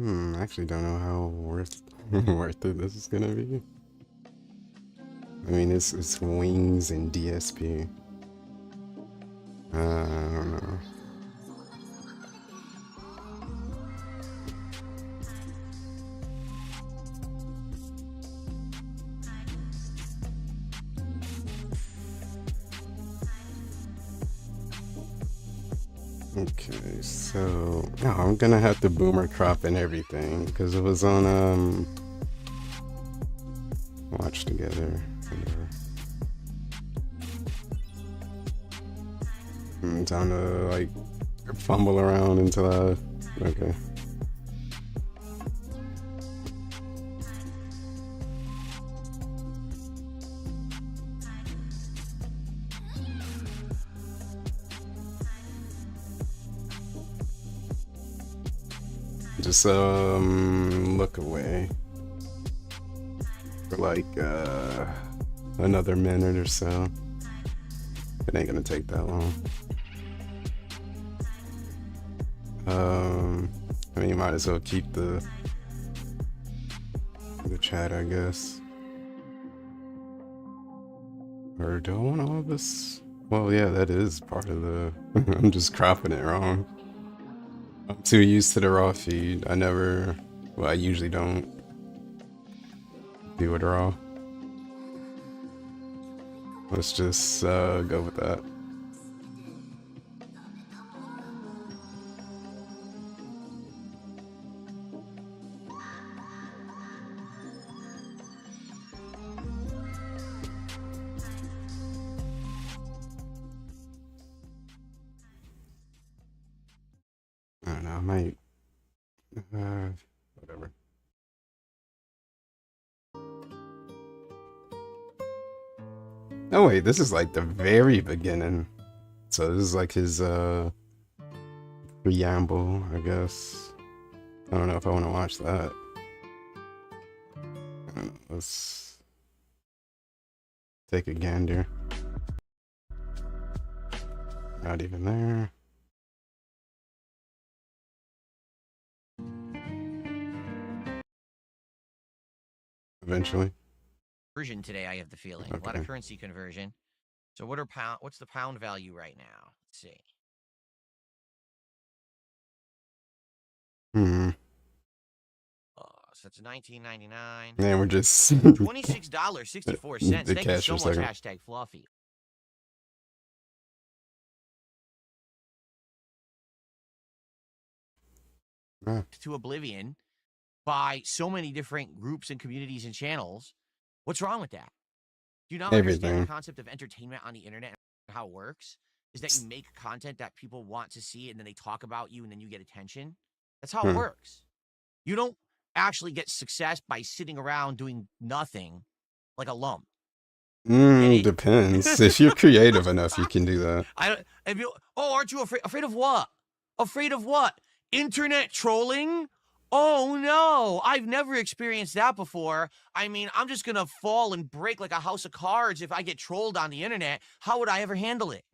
I actually don't know how worth it this is gonna be. I mean, it's wings and DSP. I don't know. Okay, so I'm gonna have to boomer crop and everything because it was on watch together. Whatever. Time to like fumble around until I okay. Just look away for like another minute or so. It ain't gonna take that long. I mean, you might as well keep the chat, I guess. Or do I want all this? Well, yeah, that is part of the. I'm just cropping it wrong. I'm too used to the raw feed. I never. Well, I usually don't do it raw. Let's just go with that. I don't know. I might. Whatever. Oh wait, this is like the very beginning. So this is like his preamble, I guess. I don't know if I want to watch that. Let's take a gander. Not even there. Eventually. Conversion today, I have the feeling. A lot of currency conversion. So what's the pound value right now? Let's see. So it's $19.99. And we're just $26.64. Thank you so much, hashtag Fluffy. To oblivion by so many different groups and communities and channels. What's wrong with that? Do you not understand the concept of entertainment on the internet and how it works? Is that you make content that people want to see and then they talk about you and then you get attention? That's how it works. You don't actually get success by sitting around doing nothing like a lump. Depends. If you're creative enough, you can do that. Aren't you afraid of what? Afraid of what? Internet trolling? Oh no, I've never experienced that before. I mean, I'm just gonna fall and break like a house of cards if I get trolled on the internet. How would I ever handle it?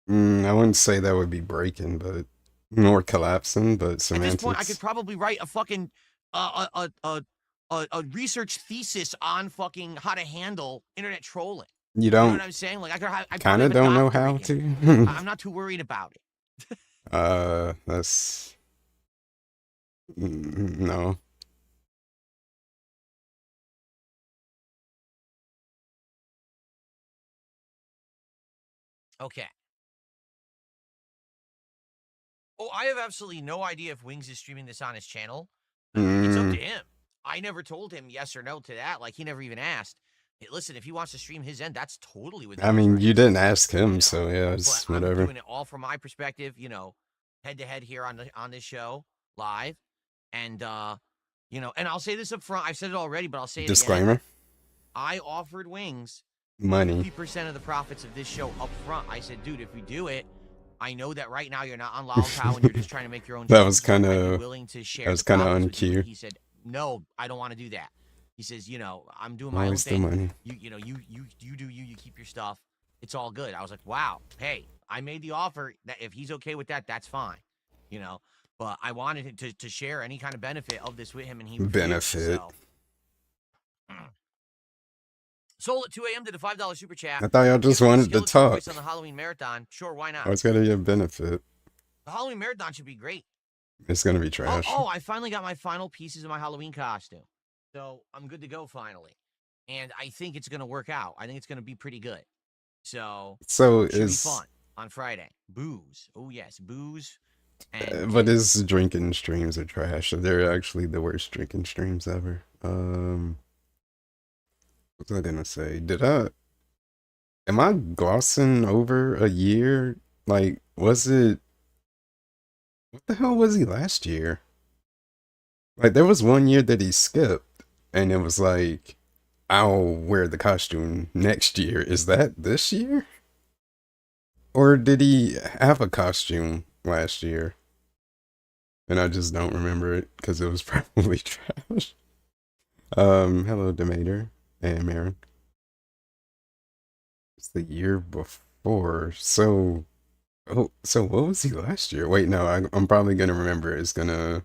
I wouldn't say that would be breaking, but more collapsing. But semantics. At this point, I could probably write a fucking a research thesis on fucking how to handle internet trolling. You don't. You know what I'm saying? Like I kind of don't know how to. I'm not too worried about it. That's no. Okay. Oh, I have absolutely no idea if Wings is streaming this on his channel. It's up to him. I never told him yes or no to that. Like, he never even asked. Hey, listen, if he wants to stream his end, that's totally within I mean, right. You didn't ask him, so yeah, it's but whatever. I'm doing it all from my perspective, head to head here on this show live, and and I'll say this up front. I've said it already, but I'll say it Disclaimer. Again. I offered Wings money, 50% of the profits of this show up front. I said, dude, if we do it, I know that right now you're not on lawlcows and you're just trying to make your own. That was kind of willing to share. That was kind of uncue. He said, no, I don't want to do that. He says, I'm doing my Always own thing. The money. You do you keep your stuff. It's all good. I was like, wow, hey, I made the offer. That if he's okay with that, that's fine. but I wanted him to share any kind of benefit of this with him, and he refused. Benefit. So. Soul at 2 a.m. did a $5 super chat. I thought y'all just wanted to talk. On the Halloween marathon. Sure, why not? Oh, it's gotta be a benefit. The Halloween marathon should be great. It's gonna be trash. Oh, I finally got my final pieces of my Halloween costume. So I'm good to go finally. And I think it's gonna work out. I think it's gonna be pretty good. So it should be fun on Friday. Booze. Oh yes, booze. But his drinking streams are trash. They're actually the worst drinking streams ever. What was I gonna say? Am I glossing over a year? Like, what the hell was he last year? Like, there was one year that he skipped, and it was like, I'll wear the costume next year. Is that this year? Or did he have a costume last year? And I just don't remember it, because it was probably trash. Hello, Demeter. And Marin. It's the year before. So what was he last year? Wait, no, I'm probably gonna remember. It's gonna.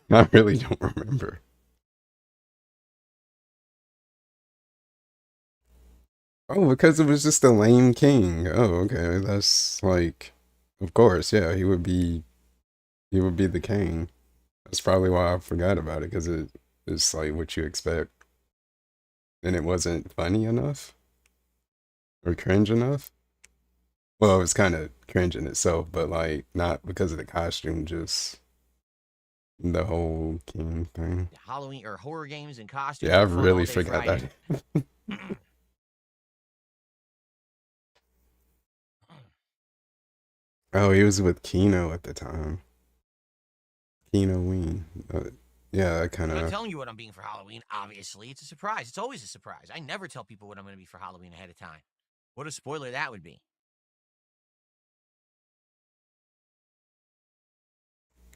I really don't remember. Oh, because it was just a lame king. Oh, okay. That's like, of course, yeah, he would be the king. That's probably why I forgot about it, because it's like what you expect. And it wasn't funny enough? Or cringe enough? Well, it was kind of cringe in itself, but like, not because of the costume, just the whole king thing. Halloween or horror games and costumes. Yeah, I really forgot that. Oh, he was with Kino at the time. Kino Ween. Yeah, I kind of. I'm not telling you what I'm being for Halloween. Obviously, it's a surprise. It's always a surprise. I never tell people what I'm going to be for Halloween ahead of time. What a spoiler that would be.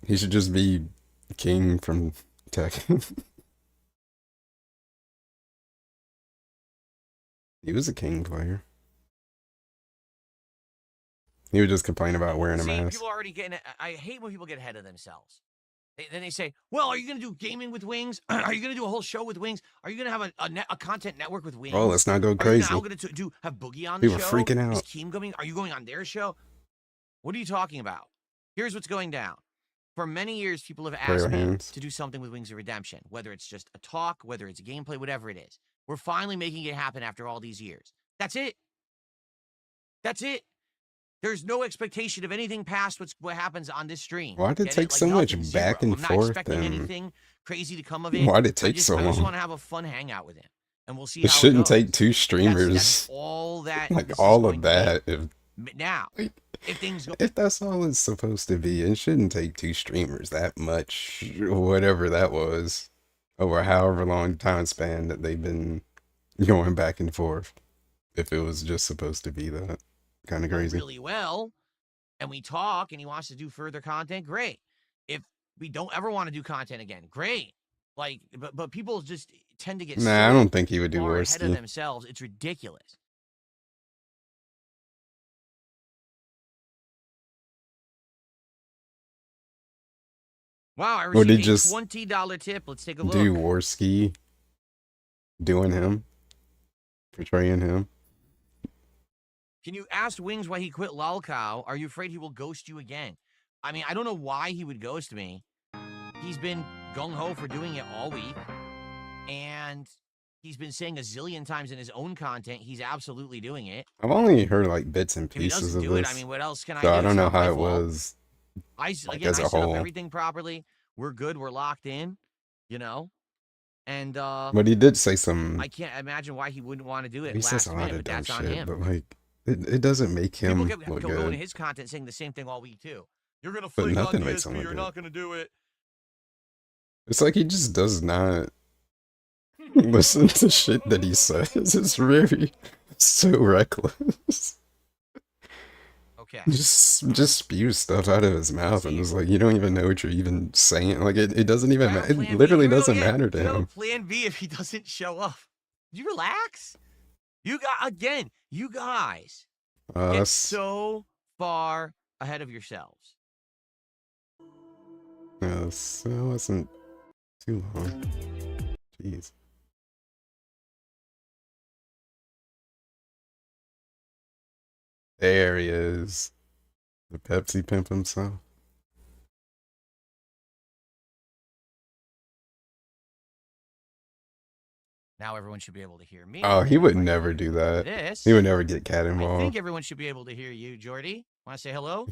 He should just be King from Tekken. He was a King player. He would just complain about wearing a mask. People are already getting. I hate when people get ahead of themselves. Then they say, well, are you going to do gaming with wings? Are you going to do a whole show with wings? Are you going to have a content network with wings? Oh, let's not go crazy. Are you now going to have Boogie on the show? We were freaking out. Is Keem going? Are you going on their show? What are you talking about? Here's what's going down. For many years, people have asked me to do something with Wings of Redemption, whether it's just a talk, whether it's a gameplay, whatever it is. We're finally making it happen after all these years. That's it. That's it. There's no expectation of anything past what happens on this stream. Why did it take so much back and forth? I'm not expecting anything crazy to come of it. Why did it take so long? I just want to have a fun hangout with him, and we'll see. It shouldn't take two streamers. That's all that. Like all of that. If that's all it's supposed to be, it shouldn't take two streamers that much. Whatever that was, over however long time span that they've been going back and forth. If it was just supposed to be that. Kind of crazy. Really well, and we talk, and he wants to do further content. Great. If we don't ever want to do content again, great. Like, but people just tend to get. Nah, I don't think he would do worse. Ahead of themselves. It's ridiculous. Wow, I received a $20 tip. Let's take a look. Do Warski doing him, portraying him. Can you ask Wings why he quit lawlcow? Are you afraid he will ghost you again? I mean, I don't know why he would ghost me. He's been gung-ho for doing it all week. And he's been saying a zillion times in his own content he's absolutely doing it. I've only heard like bits and pieces of this. If he doesn't do it, I mean, what else can I do? I don't know how it was. I set up everything properly. We're good. We're locked in, you know? And but he did say some. I can't imagine why he wouldn't want to do it. He says a lot of dumb shit, but like it doesn't make him look good. People go into his content saying the same thing all week too. You're gonna flake on DSP. You're not gonna do it. It's like he just does not listen to shit that he says. It's really so reckless. Okay. Just spew stuff out of his mouth, and it's like you don't even know what you're even saying. Like it doesn't even matter. It literally doesn't matter to him. Plan B if he doesn't show up. You relax. You guys get so far ahead of yourselves? Yes, it wasn't too long. Jeez. There he is. The Pepsi pimp himself. Now everyone should be able to hear me. Oh, he would If I never plug do in that. this, He would never get cat I think involved. everyone should be able to hear you, Jordy. Want to say hello?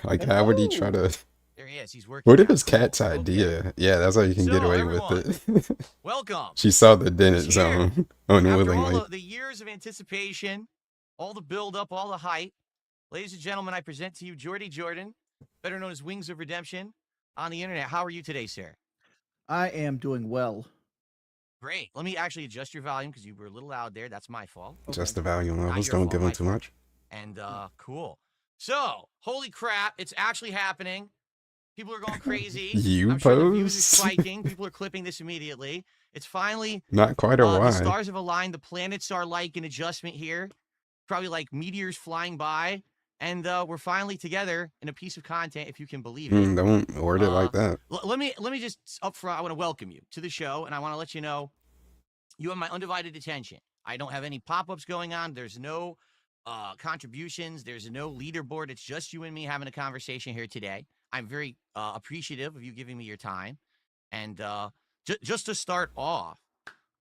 Like, how would he try to? There he is. He's working. What if now. it's Cat's Cool. Okay. idea? Yeah, that's how you can get So, away everyone, with it. welcome. She saw the Dennett He's here. zone After all unwillingly. the years of anticipation, all the build-up, all the hype, ladies and gentlemen, I present to you Jordy Jordan, better known as Wings of Redemption, on the internet. How are you today, sir? I am doing well. Great. Let me actually adjust your volume because you were a little loud there. That's my fault. Just the volume Not levels. your Don't fault, give my him too fault. much. And cool. So, holy crap, it's actually happening. People are going crazy. You I'm sure the views are post? spiking. People are clipping this immediately. It's finally Not quite a the why. stars have aligned. The planets are like in adjustment here. Probably like meteors flying by. And we're finally together in a piece of content, if you can believe it. Don't word it like that. Let me just up front, I want to welcome you to the show, and I want to let you know you have my undivided attention. I don't have any pop-ups going on. There's no contributions. There's no leaderboard. It's just you and me having a conversation here today. I'm very appreciative of you giving me your time. And just to start off,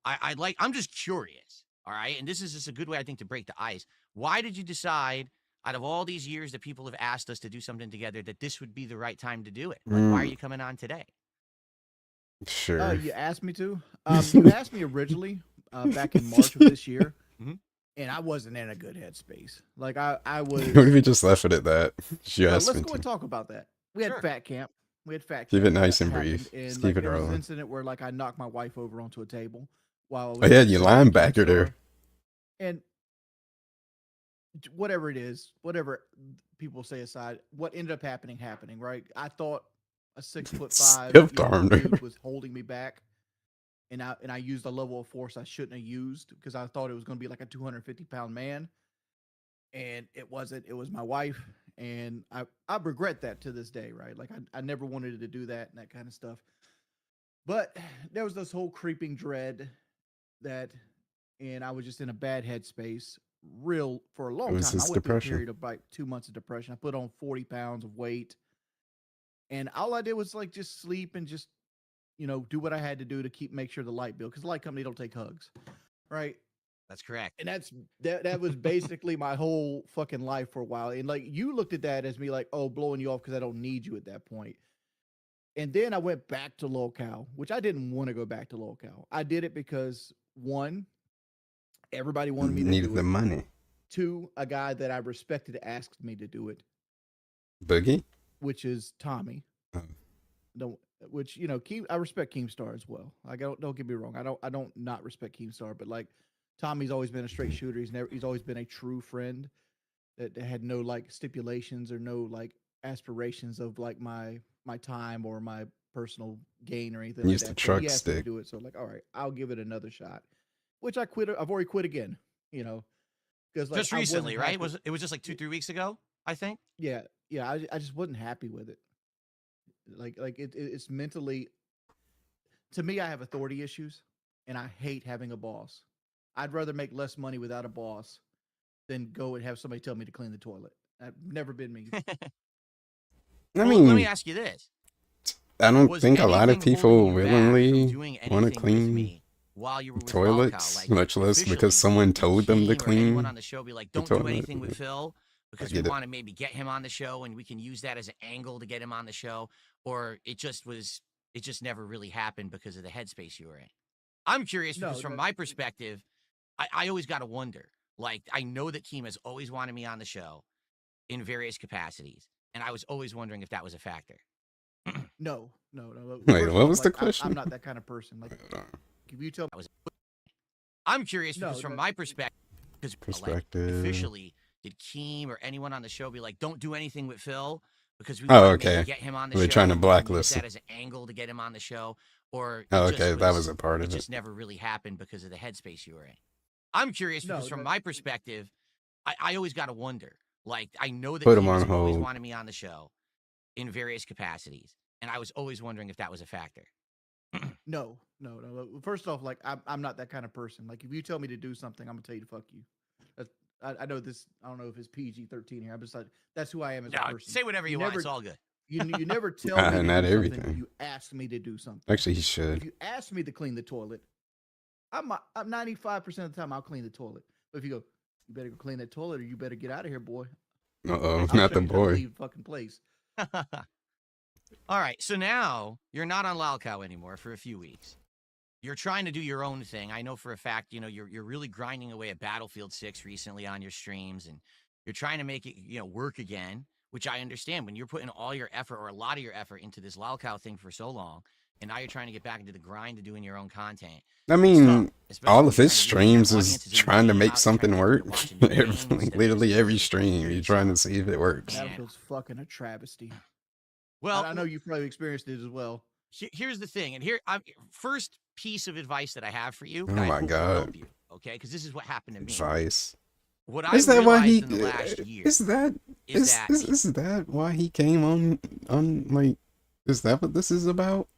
I'm just curious, all right? And this is just a good way, I think, to break the ice. Why did you decide, out of all these years that people have asked us to do something together, that this would be the right time to do it? Like, why are you coming on today? Sure. You asked me to. You asked me originally back in March of this year, and I wasn't in a good headspace. Like I was. What if you just left it at that? Let's go and talk about that. We had fat camp. Keep it nice and brief. And Just like, keep it there was rolling. an incident where like I knocked my wife over onto a table while. Oh yeah, you linebackered her. And whatever it is, whatever people say aside, what ended up happening, right? I thought a 6'5" Stiff-armed her. dude was holding me back, and I used a level of force I shouldn't have used because I thought it was going to be like a 250-pound man, and it wasn't. It was my wife, and I regret that to this day, right? Like I never wanted to do that and that kind of stuff, but there was this whole creeping dread that, and I was just in a bad headspace. Real for a long It was time. I his went through a depression. period of like 2 months of depression. I put on 40 pounds of weight, and all I did was like just sleep and just do what I had to do to make sure the light bill, because the light company don't take hugs, right? That's correct. And that was basically my whole fucking life for a while. And like you looked at that as me like, oh, blowing you off because I don't need you at that point. And then I went back to lawcow, which I didn't want to go back to lawcow. I did it because one, everybody wanted me to Needed do the it. money. Two, a guy that I respected asked me to do it, Boogie, which is Tommy. No, which I respect Keemstar as well. Like don't get me wrong, I don't not respect Keemstar, but like Tommy's always been a straight shooter. He's always been a true friend that had no like stipulations or no like aspirations of like my time or my personal gain or anything used like the that. So truck he asked me to stick. do it, so like, all right, I'll give it another shot. Which I quit. I've already quit again. Because like Just recently, right? It was just like 2-3 weeks ago, I think. Yeah. I just wasn't happy with it. Like it's mentally. To me, I have authority issues, and I hate having a boss. I'd rather make less money without a boss than go and have somebody tell me to clean the toilet. I've never been me. I mean, let me ask you this: I don't think a lot of people willingly want to clean while you were with toilets, like, much less because someone told them to clean. Anyone on the show be like, don't do anything with Phil because we it. want to maybe get him on the show and we can use that as an angle to get him on the show, or it just never really happened because of the headspace you were in. I'm curious because from my perspective, I always got to wonder. Like, I know that Keem has always wanted me on the show in various capacities, and I was always wondering if that was a factor. No. Wait, what was the question? I'm not that kind of person. Like, if you tell me, I'm curious because from my perspective, like, officially, did Keem or anyone on the show be like, "Don't do anything with Phil"? Because we want to get him on the show. They're trying to blacklist that as an angle to get him on the show, or that was a part of it. It just never really happened because of the headspace you were in. I'm curious because from my perspective, I always got to wonder. Like, I know that Put him Tim has on always hold. wanted me on the show in various capacities, and I was always wondering if that was a factor. No. First off, like I'm not that kind of person. Like if you tell me to do something, I'm gonna tell you to fuck you. That's, I know this. I don't know if it's PG-13 here. I'm just like that's who I am as a No, person. say whatever you want. It's all good. You never tell me to Not do something. everything. You ask me to do something. Actually, he If should. you ask me to clean the toilet, I'm 95% of the time I'll clean the toilet. But if you go, you better go clean that toilet, or you better get out of here, boy. Uh-oh, I'll not show the you how to boy. leave the fucking place. All right, so now you're not on lawlcow anymore for a few weeks. You're trying to do your own thing. I know for a fact, you know, you're really grinding away at Battlefield 6 recently on your streams, and you're trying to make it, you know, work again, which I understand. When you're putting all your effort or a lot of your effort into this lawlcow thing for so long, and now you're trying to get back into the grind of doing your own content. I mean, all of his Especially when you're trying to reach streams your is audiences in the trying to game make out, something trying to work. get watching new games instead of Literally just every watching stream, series. you're trying to see if it works. Yeah. Battlefield's fucking a travesty. Well, I know you've probably experienced it as well. Here's the thing, and first piece of advice that I have for you. Oh that I my hope will God. help you, okay? Because this is what happened to me. Advice. What I Is that why realized he? in the last year Is that is that why he came on like? Is that what this is about?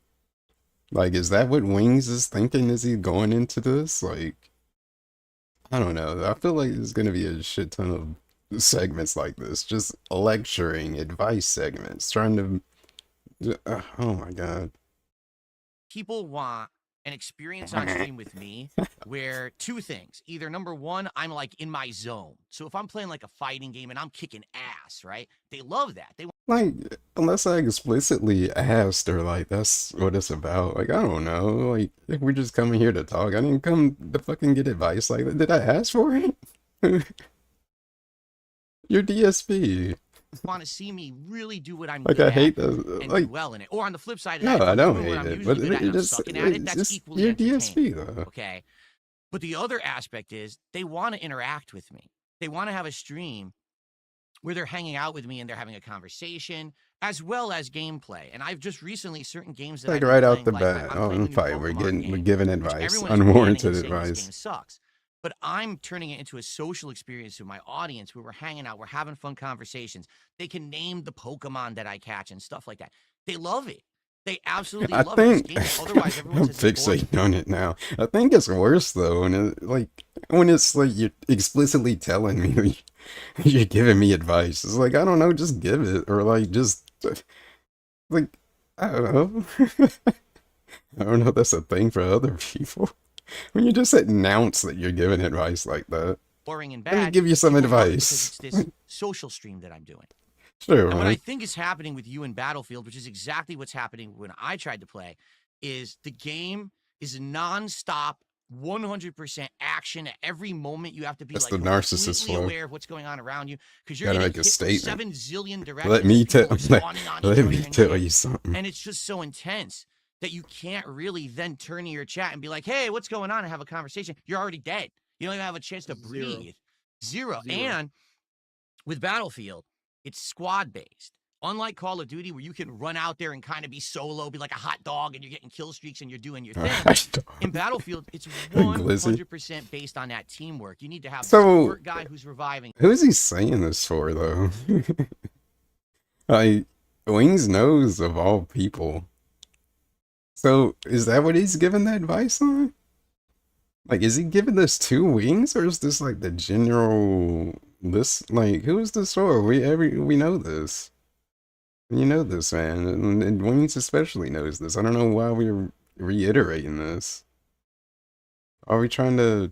Like, is that what Wings is thinking? Is he going into this? Like, I don't know. I feel like there's gonna be a shit ton of segments like this, just lecturing, advice segments, trying to. Oh my God. people want an experience on stream with me where two things. Either number one, I'm like in my zone. So if I'm playing like a fighting game and I'm kicking ass, right? They love that. They Like, unless I explicitly asked or like that's what it's about. Like, I don't know. Like, if we're just coming here to talk, I didn't come to fucking get advice. Like, did I ask for it? Your DSP. want to see me really do what I'm Like, good I at hate the and like. do well in it. Or on the flip side of No, that, if I I'm don't doing what hate I'm it, usually but good at and I'm just sucking at it, it's that's just equally your entertaining. DSP though. Okay. But the other aspect is they want to interact with me. They want to have a stream where they're hanging out with me and they're having a conversation as well as gameplay. And I've just recently certain games that Like I've been right playing, off the like bat, I'm playing the new fight. We're Pokemon game, giving which advice, everyone is banning unwarranted and saying this advice. game sucks. But I'm turning it into a social experience with my audience where we're hanging out, we're having fun conversations. They can name the Pokemon that I catch and stuff like that. They love it. They absolutely I love it. think This game, otherwise everyone I'm says it's boring. fixating on it now. I think it's worse though, when it's like you're explicitly telling me you're giving me advice. It's like I don't know, just give it or like just like I don't know. I don't know if that's a thing for other people. When you just announce that you're giving advice like that. Boring and Let me bad. give you some people love it advice. because it's this social stream that I'm doing. Sure, And what I man. think is happening with you in Battlefield, which is exactly what's happening when I tried to play, is the game is nonstop, 100% action at every moment. You have to be That's like the narcissist completely flow. aware of what's going on around you because you're Gotta getting make a hit from statement. 7 zillion directions. Let me and people tell are spawning on each let other me and tell shit. you something. And it's just so intense that you can't really then turn to your chat and be like, hey, what's going on? And have a conversation. You're already dead. You don't even have a chance to breathe. Zero. And with Battlefield, it's squad based. Unlike Call of Duty, where you can run out there and kind of be solo, be like a hot dog, and you're getting kill streaks and you're doing your thing. In Battlefield, it's 100% based on that teamwork. You need to have a support guy who's reviving. Who's he saying this for, though? Like, Wings knows of all people. So, is that what he's giving the advice on? Like, is he giving this to Wings, or is this like the general list? Like, who is this for? We know this. You know this, man, and Wings especially knows this. I don't know why we're reiterating this. Are we trying to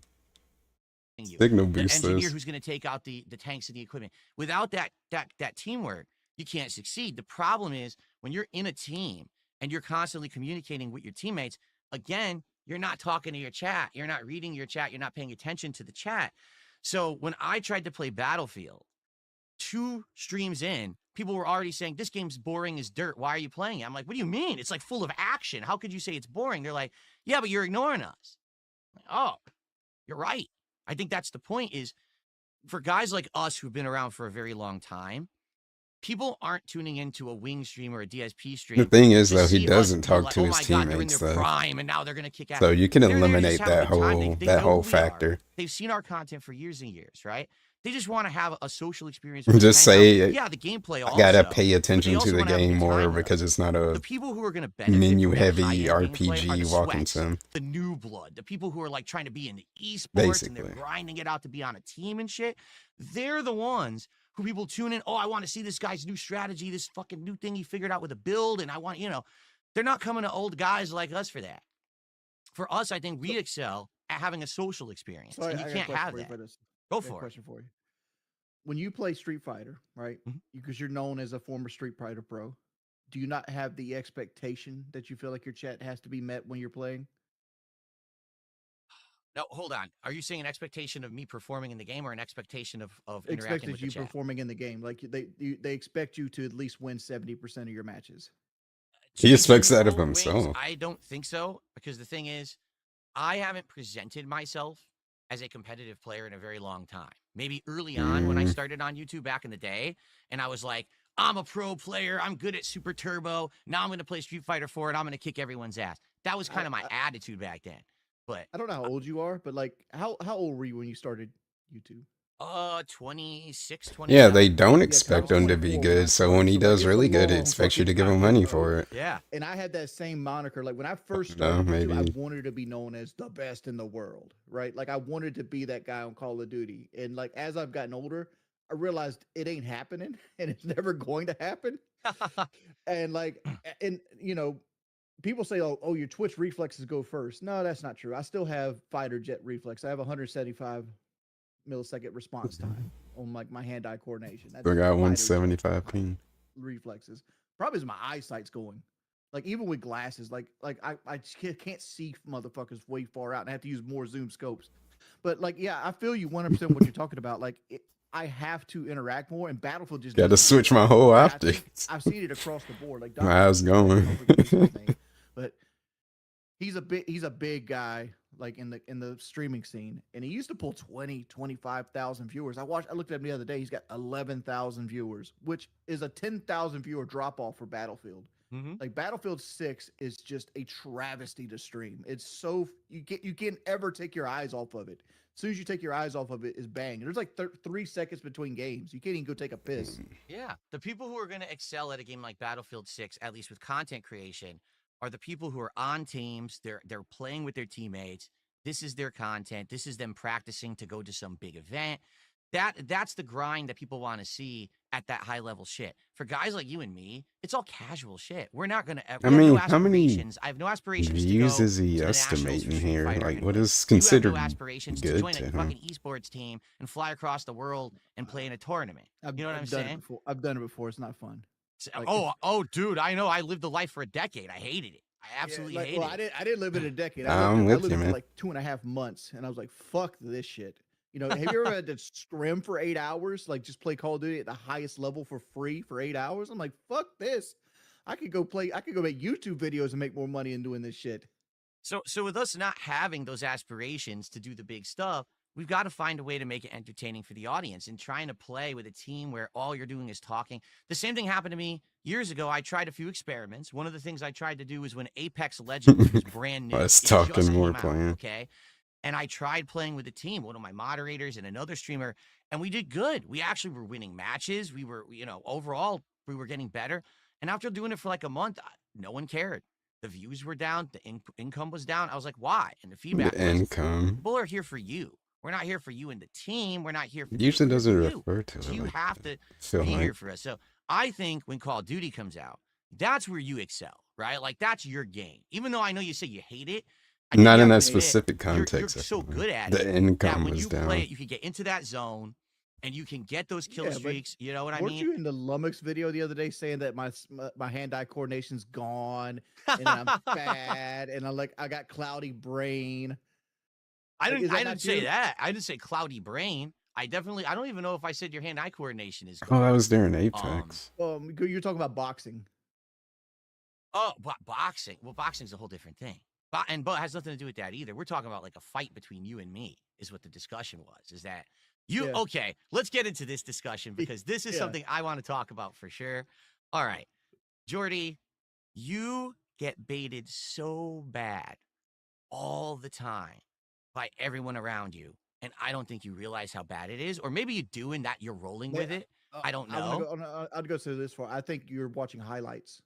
signal boost the engineer this? who's going to take out the tanks and the equipment? Without that teamwork, you can't succeed. The problem is when you're in a team and you're constantly communicating with your teammates, again, you're not talking to your chat. You're not reading your chat. You're not paying attention to the chat. So when I tried to play Battlefield, 2 streams in, people were already saying, this game's boring as dirt. Why are you playing it? I'm like, what do you mean? It's like full of action. How could you say it's boring? They're like, yeah, but you're ignoring us. I'm like, oh, you're right. I think that's the point is for guys like us who've been around for a very long time, people aren't tuning into a Wing stream or a DSP stream. The thing is, though, he doesn't talk to his God, they're in teammates, their though. prime, and now they're going to kick ass. So you can They're there to eliminate just have a that good time. They know whole who we are. factor. They've seen our content for years and years, right? They just want to have a social experience. Where Just hang out. say Yeah, the gameplay I also. gotta pay But they attention to also the want to have a game good more time, though. because it's not The a people who are going to benefit menu from that heavy high-end gameplay are RPG the walking sweats, sim. the new blood, the people who are like trying to be in the esports and they're Basically. grinding it out to be on a team and shit. They're the ones who people tune in. Oh, I want to see this guy's new strategy, this fucking new thing he figured out with a build, and I want, they're not coming to old guys like us for that. For us, I think we excel at having a social experience, So and you I got a can't question have for you that. for this. Go I got a for it. question for you. When you play Street Fighter, right? Mhm. Because you're known as a former Street Fighter pro, do you not have the expectation that you feel like your chat has to be met when you're playing? No, hold on. Are you saying an expectation of me performing in the game or an expectation of interacting Expected with the you chat? performing in the game, like they expect you to at least win 70% of your matches. To He be expects that of truthful, Wings, himself. I don't think so because the thing is, I haven't presented myself as a competitive player in a very long time. Maybe early on when I Mm, started on YouTube back in the day, and I was like, I'm a pro player. I'm good at Super Turbo. Now I'm going to play Street Fighter 4 and I'm going to kick everyone's ass. That was I, kind of my I attitude back then. But I don't know how old you are, but like how old were you when you started YouTube? 26, yeah, 27. they don't Yeah, because I was expect him to be 24 when I good, so when started, he so like does it's a really good, it long expects you fucking to give him time, money bro. for it. Yeah. And I had that same moniker. Like when I first No, started YouTube, I maybe. wanted to be known as the best in the world, right? Like I wanted to be that guy on Call of Duty. And like as I've gotten older, I realized it ain't happening and it's never going to happen. And like and people say, oh, your Twitch reflexes go first. No, that's not true. I still have fighter jet reflex. I have 175 millisecond response time on like my hand-eye coordination. So I That's got fighter jet 175 ping. reflexes. Problem is my eyesight's going. Like even with glasses, like I can't see motherfuckers way far out, and I have to use more zoom scopes. But like, yeah, I feel you 100% what you're talking about. Like, I have to interact more, and Battlefield just Got to doesn't give switch that. my whole Right? I think optics. I've seen it across the board. Like My Dr. eyes going. I forget his name, but he's a big guy like in the streaming scene, and he used to pull 25,000 viewers. I looked at him the other day. He's got 11,000 viewers, which is a 10,000 viewer drop off for Battlefield. Mm-hmm. Like Battlefield 6 is just a travesty to stream. It's so you can't ever take your eyes off of it. As soon as you take your eyes off of it, is bang. There's like 3 seconds between games. You can't even go take a piss. Yeah. The people who are going to excel at a game like Battlefield 6, at least with content creation, are the people who are on teams. They're playing with their teammates. This is their content. This is them practicing to go to some big event. That's the grind that people want to see at that high level shit. For guys like you and me, it's all casual shit. We're not gonna. I We have no mean, how many aspirations. I have no aspirations to views go is he to the nationals for estimating Street here? Fighter Like, and what win. is You have no considered aspirations to good join to a him? fucking esports team and fly across the world and play in a tournament. You know what I'm I've done it saying? before. I've done it before. It's not fun. Like, Oh, dude, I know. I lived the life for a decade. I hated it. I yeah, absolutely like, hated well, it. I didn't live it a decade. I'm I with lived you, it for man. like 2.5 months, and I was like, fuck this shit. Have you ever had to scrim for 8 hours, like just play Call of Duty at the highest level for free for 8 hours? I'm like, fuck this. I could go make YouTube videos and make more money in doing this shit. So with us not having those aspirations to do the big stuff, we've got to find a way to make it entertaining for the audience and trying to play with a team where all you're doing is talking. The same thing happened to me years ago. I tried a few experiments. One of the things I tried to do was when Apex Legends was brand new. Us It talking just more came out, playing. okay? And I tried playing with a team, one of my moderators and another streamer, and we did good. We actually were winning matches. We were, overall, we were getting better. And after doing it for like a month, no one cared. The views were down. The income was down. I was like, why? And the The feedback was, income people are here for you. We're not here for you and the team. We're not here for you. usually We're here for doesn't you. refer to So it you like have that. to Feel be like here for us. So I think when Call of Duty comes out, that's where you excel, right? Like that's your game. Even though I know you say you hate it, I think not you in have to that admit, specific you're context. so good at The it that income when was you play down. it, you can get into that zone and you can get those kill Yeah, but streaks. You know what I weren't mean? you in the Lummox video the other day saying that my hand-eye coordination's gone and I'm fat and I got cloudy brain? I Like, didn't is that I didn't not say you? that. I didn't say cloudy brain. I don't even know if I said your hand-eye coordination is Oh, that gone. was during Apex. You're talking about boxing. Oh, boxing. Well, boxing's a whole different thing. But it has nothing to do with that either. We're talking about like a fight between you and me is what the discussion was. Is that you? Yeah. Okay, let's get into this discussion because this is Yeah. something I want to talk about for sure. All right, Jordy, you get baited so bad all the time by everyone around you and I don't think you realize how bad it is, or maybe you do, and that you're rolling with it. I don't know. I'd go to this far. I think you're watching highlights.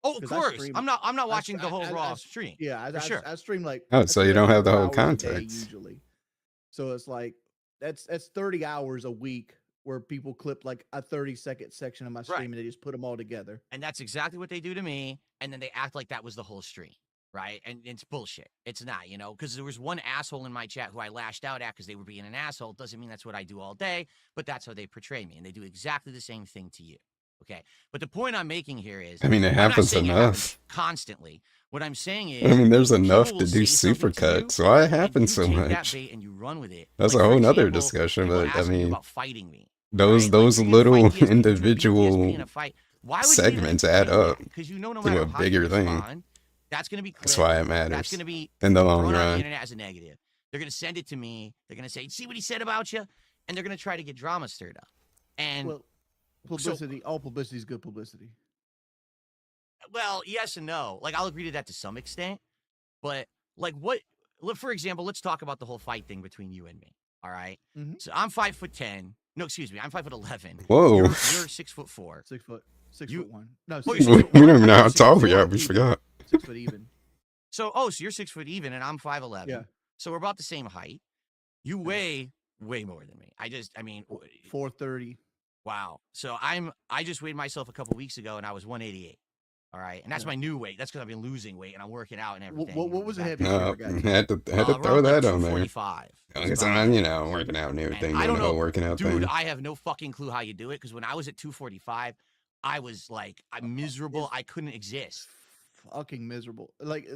Oh, of course. I'm not watching the whole raw I stream. yeah, for sure. I stream like Oh, so you don't have the 4 whole hours a day context. usually. So it's like that's 30 hours a week where people clip like a 30-second section of my stream and they just put them all together. And that's exactly what they do to me. And then they act like that was the whole stream. Right. And it's bullshit. It's not, because there was one asshole in my chat who I lashed out at because they were being an asshole. Doesn't mean that's what I do all day, but that's how they portray me. And they do exactly the same thing to you. Okay. But the point I'm making here is, I mean, it happens enough. Constantly. What I'm saying is, I mean, there's enough to do supercuts. Why it happens so much? That bait and you run with it. That's a whole nother discussion. But I mean, about fighting me. Those little individual segments add up to a bigger thing. That's going to be that's why it matters. That's going to be in the long run on run. the internet as a negative. They're going to send it to me. They're going to say, "See what he said about you," and they're going to try to get drama stirred up. And publicity, all publicity is good publicity. Well, yes and no. Like, I'll agree to that to some extent, but like, what? For example, let's talk about the whole fight thing between you and me. All right. Mm-hmm. So I'm 5'10". No, excuse me. I'm 5'11". Whoa. You're 6'4". 6'1". No, we don't even know how tall we are. We forgot. 6 foot even. So, so you're 6 foot even, and I'm 5'11". Yeah. So we're about the same height. You weigh way more than me. I mean, 430. Wow. So I just weighed myself a couple weeks ago, and I was 188. All right, and that's my new weight. That's because I've been losing weight and I'm working out and everything. What was the heaviest you ever got? Had to throw that on there. 245. Because I'm, working out and everything. I don't know, working out dude. thing. I have no fucking clue how you do it. Because when I was at 245, I was like, I'm miserable. I couldn't exist. Fucking miserable. Like,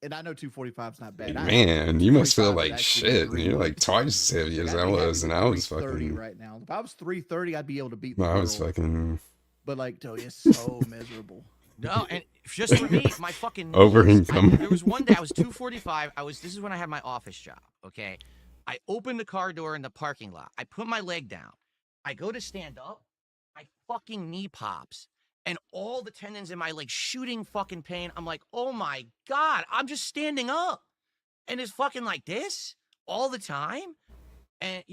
and I know 245 is not bad. Man, you must feel like shit. You're like twice as heavy as I was, and I was fucking. Right now, if I was 330, I'd be able to beat. No, I was fucking. But like, dude, it's so miserable. No, and just for me, my fucking over income. There was one day I was 245. This is when I had my office job. Okay, I opened the car door in the parking lot. I put my leg down. I go to stand up. My fucking knee pops, and all the tendons in my leg shooting fucking pain. I'm like, oh my god, I'm just standing up, and it's fucking like this all the time. And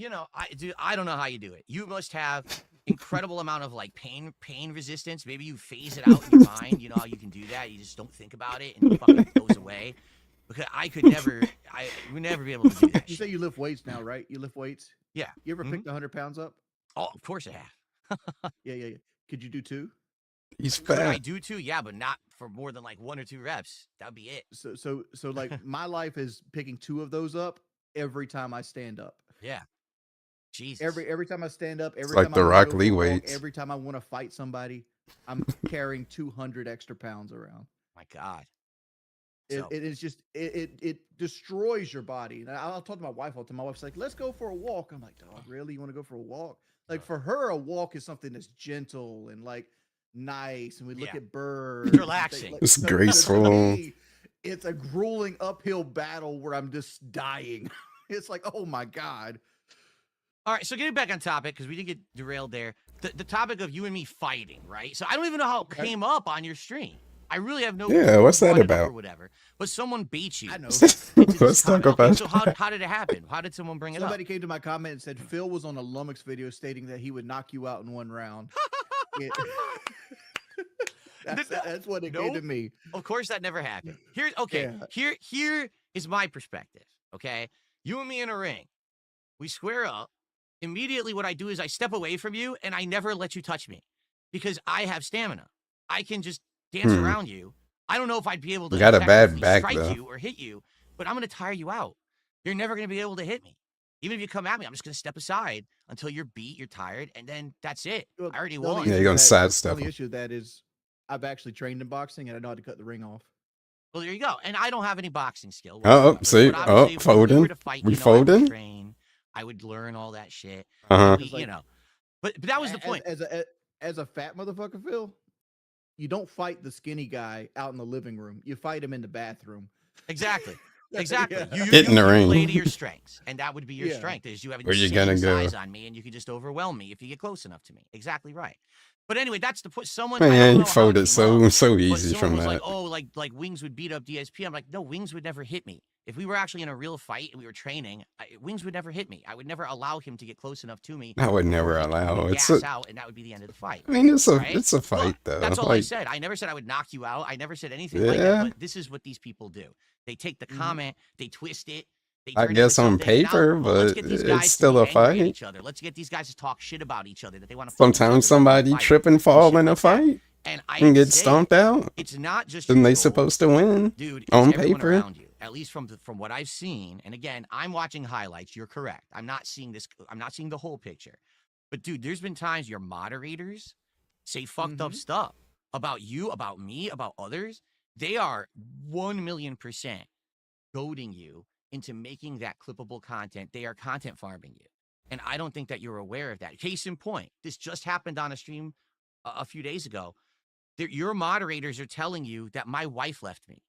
I don't know how you do it. You must have incredible amount of like pain resistance. Maybe you phase it out in your mind. You know how you can do that. You just don't think about it and it fucking goes away. Because I would never be able to do that. You say you lift weights now, right? You lift weights? Yeah. You ever picked 100 pounds up? Oh, of course I have. Yeah. Could you do 2? He's Could fat. I do 2? Yeah, but not for more than like 1 or 2 reps. That'd be it. So like my life is picking 2 of those up every time I stand up. Yeah. Jesus. Every time I stand up, every like time the I Rock Lee weights. Every time I want to fight somebody, I'm carrying 200 extra pounds around. My God. It is just it destroys your body. And I'll talk to my wife all the time. My wife's like, "Let's go for a walk." I'm like, "Dog, really? You want to go for a walk?" Like for her, a walk is something that's gentle and like nice, and we look at birds. It's relaxing. Like, it's graceful. Me, it's a grueling uphill battle where I'm just dying. It's like, oh my God. All right, so getting back on topic, because we did get derailed there. The topic of you and me fighting, right? So I don't even know how it came up on your stream. I really have no. Yeah, what's that about? Or whatever. But someone beat you. I know. Let's talk about. So how did it happen? How did someone bring it up? Somebody came to my comment and said Phil was on a Lummox video stating that he would knock you out in 1 round. That's what it came to me. Of course, that never happened. Here is my perspective. Okay, you and me in a ring, we square up. Immediately, what I do is I step away from you and I never let you touch me because I have stamina. I can just dance around you. I don't know if I'd be able to got a bad back, strike though. you or hit you, but I'm going to tire you out. You're never going to be able to hit me. Even if you come at me, I'm just going to step aside until you're beat, you're tired, and then that's it. Well, I already won. Yeah, you're going to sidestep. The only issue with that is I've actually trained in boxing and I know how to cut the ring off. Well, there you go. And I don't have any boxing skill. Oh, see? Oh, folding. We folding? I would learn all that shit. Uh-huh. But that was the point. As a fat motherfucker, Phil, you don't fight the skinny guy out in the living room. You fight him in the bathroom. Exactly. Exactly. Yeah. You Get in the ring. Play to your strengths, and that would be your strength. Is you have Where you gonna go? size on me, and you can just overwhelm me if you get close enough to me. Exactly right. But anyway, that's the point. Someone, I don't Man, know you how it folded came up, so but easy someone from was like, that. "Oh, like Wings would beat up DSP." I'm like, no, Wings would never hit me. If we were actually in a real fight and we were training, Wings would never hit me. I would never allow him to get close enough to me I would before never he allow. would It's gas a. out, and that would be the end of the fight. I mean, Right? it's a Look, fight though. that's all I Like, said. I never said I would knock you out. I never said anything like that. yeah, But this is what these people do. They take the Mhm. comment, they twist it, they I turn it into guess on something. And now, paper, oh, let's but get these it's guys to still be a angry at fight. each other. Let's get these guys to talk shit about each other, that they want to fight each Sometimes other before they somebody fight trip and and fall shit in a like that. fight And I and get say stomped out. it's not just Then your they goal, supposed to win dude. It's on everyone paper. around you. At least from what I've seen. And again, I'm watching highlights. You're correct. I'm not seeing this. I'm not seeing the whole picture. But dude, there's been times your moderators say fucked up stuff about you, about me, about others. They are 1,000,000% goading you into making that clippable content. They are content farming you. And I don't think that you're aware of that. Case in point, this just happened on a stream a few days ago. Your moderators are telling you that my wife left me.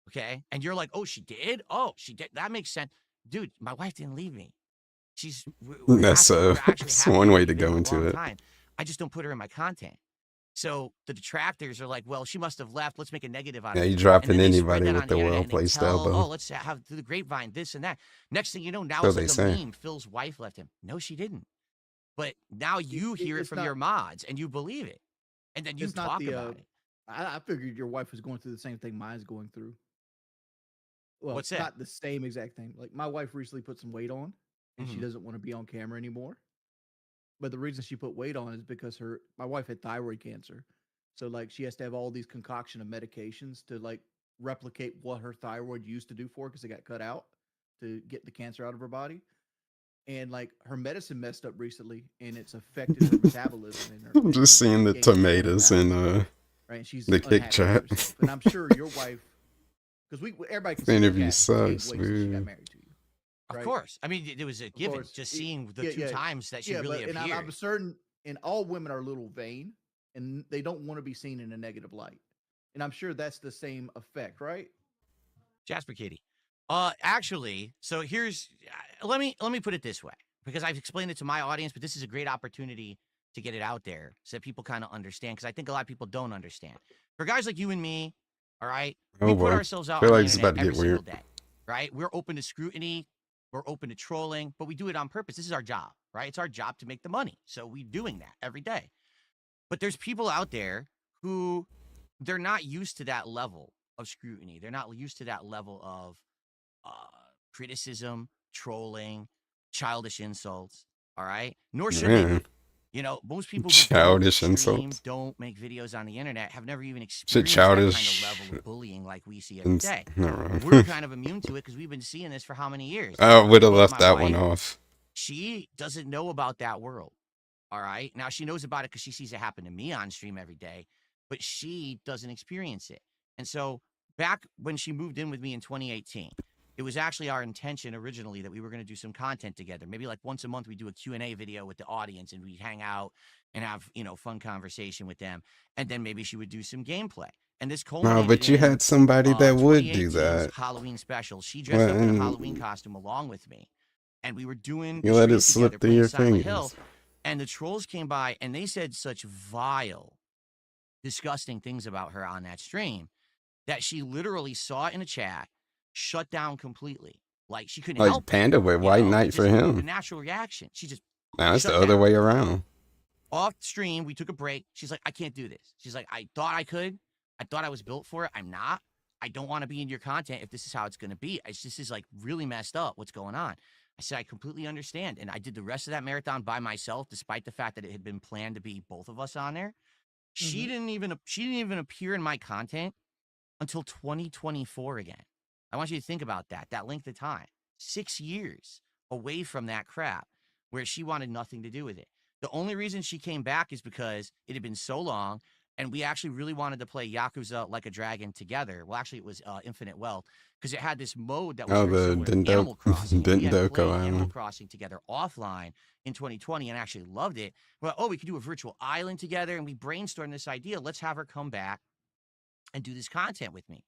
Okay. And you're like, oh, she did? Oh, she did. That makes sense. Dude, my wife didn't leave me. We're That's happy. We're actually that's happy. one way We've to been go a into long it. time. I just don't put her in my content. So the detractors are like, well, she must have left. Let's make a negative out Yeah, of you it. And dropping then they spread anybody that with on the the internet well and they placed tell, elbow. oh, let's have through the grapevine, this and that. Next thing you know, now So it's they like a say. meme. Phil's wife left him. No, she didn't. But now you hear it It's from not. your mods and you believe it. And then you It's not talk the. about it. I figured your wife was going through the same thing mine's going through. Well, What's that? not the same exact thing. Like my wife recently put some weight on, and she Mhm. doesn't want to be on camera anymore. But the reason she put weight on is because my wife had thyroid cancer. So like she has to have all these concoction of medications to like replicate what her thyroid used to do for her because it got cut out to get the cancer out of her body. And like her medicine messed up recently and it's affected her metabolism and her I'm and just she's seeing the gained 200 tomatoes in pounds. Right. And she's the kick unhappy with chat. herself. And I'm sure your wife, because everybody can The see in the interview chat, she's gained sucks, weight since she got dude. married to you. Of Right. course. I mean, it was a Of given. course. Just seeing the two times that she really but appeared. I'm certain, and all women are a little vain, and they don't want to be seen in a negative light. And I'm sure that's the same effect, right? Jasper Kitty. Actually, so here's let me put it this way because I've explained it to my audience, but this is a great opportunity to get it out there so that people kind of understand because I think a lot of people don't understand. For guys like you and me, all right, Oh we put boy. ourselves out Feel on the like it's about internet to every get single weird. day, right? We're open to scrutiny, we're open to trolling, but we do it on purpose. This is our job, right? It's our job to make the money. So we're doing that every day. But there's people out there who they're not used to that level of scrutiny. They're not used to that level of criticism, trolling, childish insults. All right. Nor should they Man, be. You know, most people who don't childish stream, insults. don't make videos on the internet have never even Shit, experienced that kind of childish. level of bullying like we see every day. No, We're kind of immune to it because we've been seeing this for how many years? I would have But left my that one wife, off. she doesn't know about that world. All right. Now she knows about it because she sees it happen to me on stream every day, but she doesn't experience it. And so back when she moved in with me in 2018, it was actually our intention originally that we were going to do some content together. Maybe like once a month we do a Q&A video with the audience and we'd hang out and have, fun conversation with them. And then maybe she would do some gameplay. And this No, culminated but you in had somebody that would do 2018's that. Halloween special. She dressed Well, up in a and Halloween costume along with me. And we were doing you the let it stream together slip through playing your Silent Hill. fingers. And the trolls came by and they said such vile, disgusting things about her on that stream that she literally saw it in a chat, shut down completely. Like she couldn't Like help it. Panda with White It Knight for just the him. natural reaction. She just Now it's the shut other down. way around. Off stream, we took a break. She's like, I can't do this. She's like, I thought I could. I thought I was built for it. I'm not. I don't want to be in your content if this is how it's going to be. This is like really messed up. What's going on? I said, I completely understand. And I did the rest of that marathon by myself, despite the fact that it had been planned to be both of us on there. She didn't even appear in my content until 2024 again. I want you to think about that length of time. 6 years away from that crap where she wanted nothing to do with it. The only reason she came back is because it had been so long and we actually really wanted to play Yakuza Like a Dragon together. Well, actually, it was Infinite Wealth because it had this mode that was Oh, very the similar to Animal Crossing. And we had Dendoko played Animal Island. Crossing together offline in 2020 and actually loved it. Well, we could do a virtual island together, and we brainstormed this idea. Let's have her come back and do this content with me.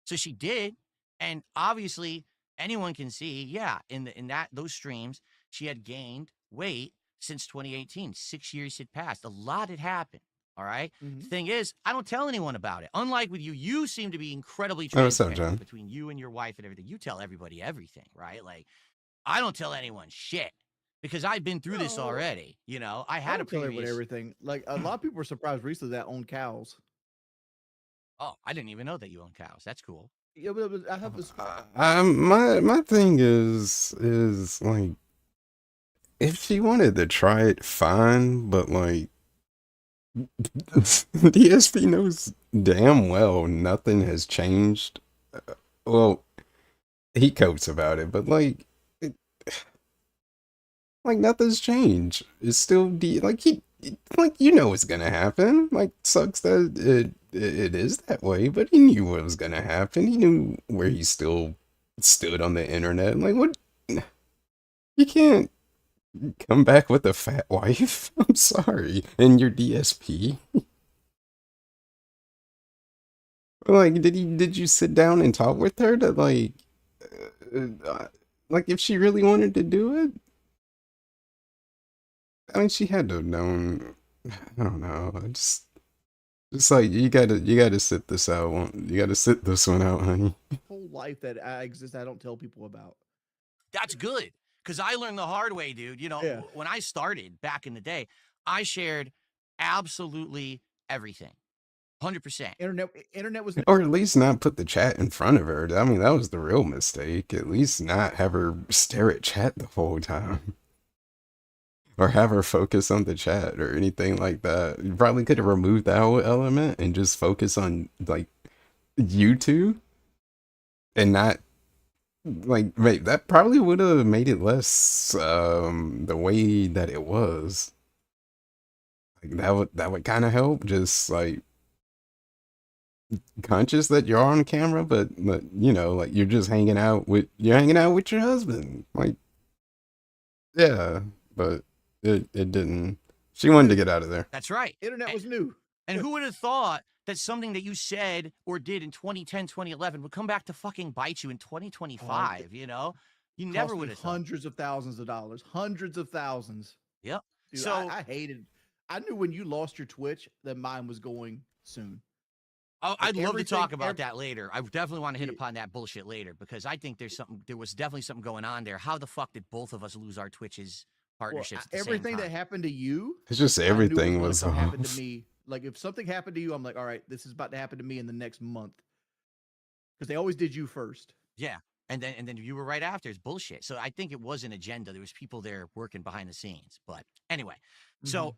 So she did, and obviously anyone can see, yeah, in those streams, she had gained weight since 2018. 6 years had passed. A lot had happened. All right. Mhm. The thing is, I don't tell anyone about it. Unlike with you, you seem to be incredibly Oh, what's up, transparent John? between you and your wife and everything. You tell everybody everything, right? Like, I don't tell anyone shit because I've been through this No, already. You know, I I had a don't tell everyone previous. everything. Like a lot of people were surprised recently that I own cows. Oh, I didn't even know that you own cows. That's cool. Yeah, but I have this. My thing is like, if she wanted to try it, fine, but like, DSP knows damn well nothing has changed. Well, he copes about it, but like, it, like nothing's changed. It's still like like you know what's gonna happen. Like sucks that it is that way, but he knew what was gonna happen. He knew where he still stood on the internet. Like what? You can't come back with a fat wife. I'm sorry, and your DSP. Like, did you sit down and talk with her to like if she really wanted to do it? I mean, she had to have known. I don't know. Just like you gotta sit this out. You gotta sit this one out, honey. Whole life that I exist, I don't tell people about. That's good because I learned the hard way, dude. You know, Yeah. when I started back in the day, I shared absolutely everything, 100%. Internet was Or at least not put the chat in front of her. I mean, that was the real mistake. At least not have her stare at chat the whole time. Or have her focus on the chat or anything like that. You probably could have removed that whole element and just focus on like you two and not like wait, that probably would have made it less the way that it was. Like that would kind of help, just like conscious that you're on camera, but you know, like you're hanging out with your husband. Like yeah, but it didn't. She wanted to get out of there. That's right. internet was new. And who would have thought that something that you said or did in 2010, 2011 would come back to fucking bite you in 2025, you know? You never would have thought. Hundreds of thousands of dollars. Hundreds of thousands. Yep. Dude, So I hated. I knew when you lost your Twitch that mine was going soon. I'd love to talk about every- that later. I definitely want to hit Yeah. upon that bullshit later because I think there was definitely something going on there. How the fuck did both of us lose our Twitches partnerships at the same everything time? that happened to you, It's just I knew everything was gonna happen off. to me. Like if something happened to you, I'm like, all right, this is about to happen to me in the next month. Because they always did you first. Yeah. And then you were right after. It's bullshit. So I think it was an agenda. There was people there working behind the scenes. But anyway, so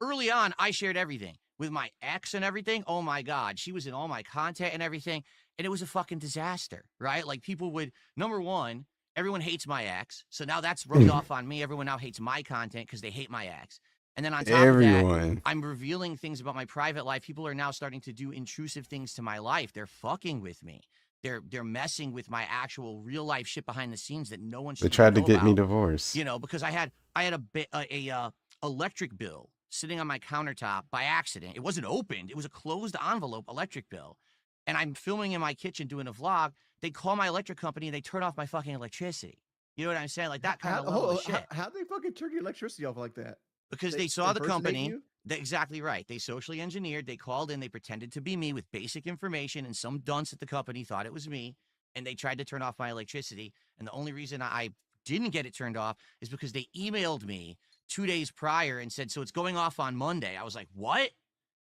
early on, I shared everything with my ex and everything. Oh my God. She was in all my content and everything. And it was a fucking disaster, right? Like people would, number one, everyone hates my ex. So now that's rubbed off on me. Everyone now hates my content because they hate my ex. And then on top of that, I'm revealing things about my private life. People are now starting to do intrusive things to my life. They're fucking with me. They're messing with my actual real life shit behind the scenes that no one should. They tried to know get about. me divorced. You know, because I had a electric bill sitting on my countertop by accident. It wasn't opened. It was a closed envelope electric bill. And I'm filming in my kitchen doing a vlog. They call my electric company and they turn off my fucking electricity. You know what I'm saying? Like that kind of level of shit. How'd they fucking turn your electricity off like that? Because they saw the company. Exactly right. They socially engineered. They called in. They pretended to be me with basic information, and some dunce at the company thought it was me, and they tried to turn off my electricity. And the only reason I didn't get it turned off is because they emailed me 2 days prior and said, so it's going off on Monday. I was like, what?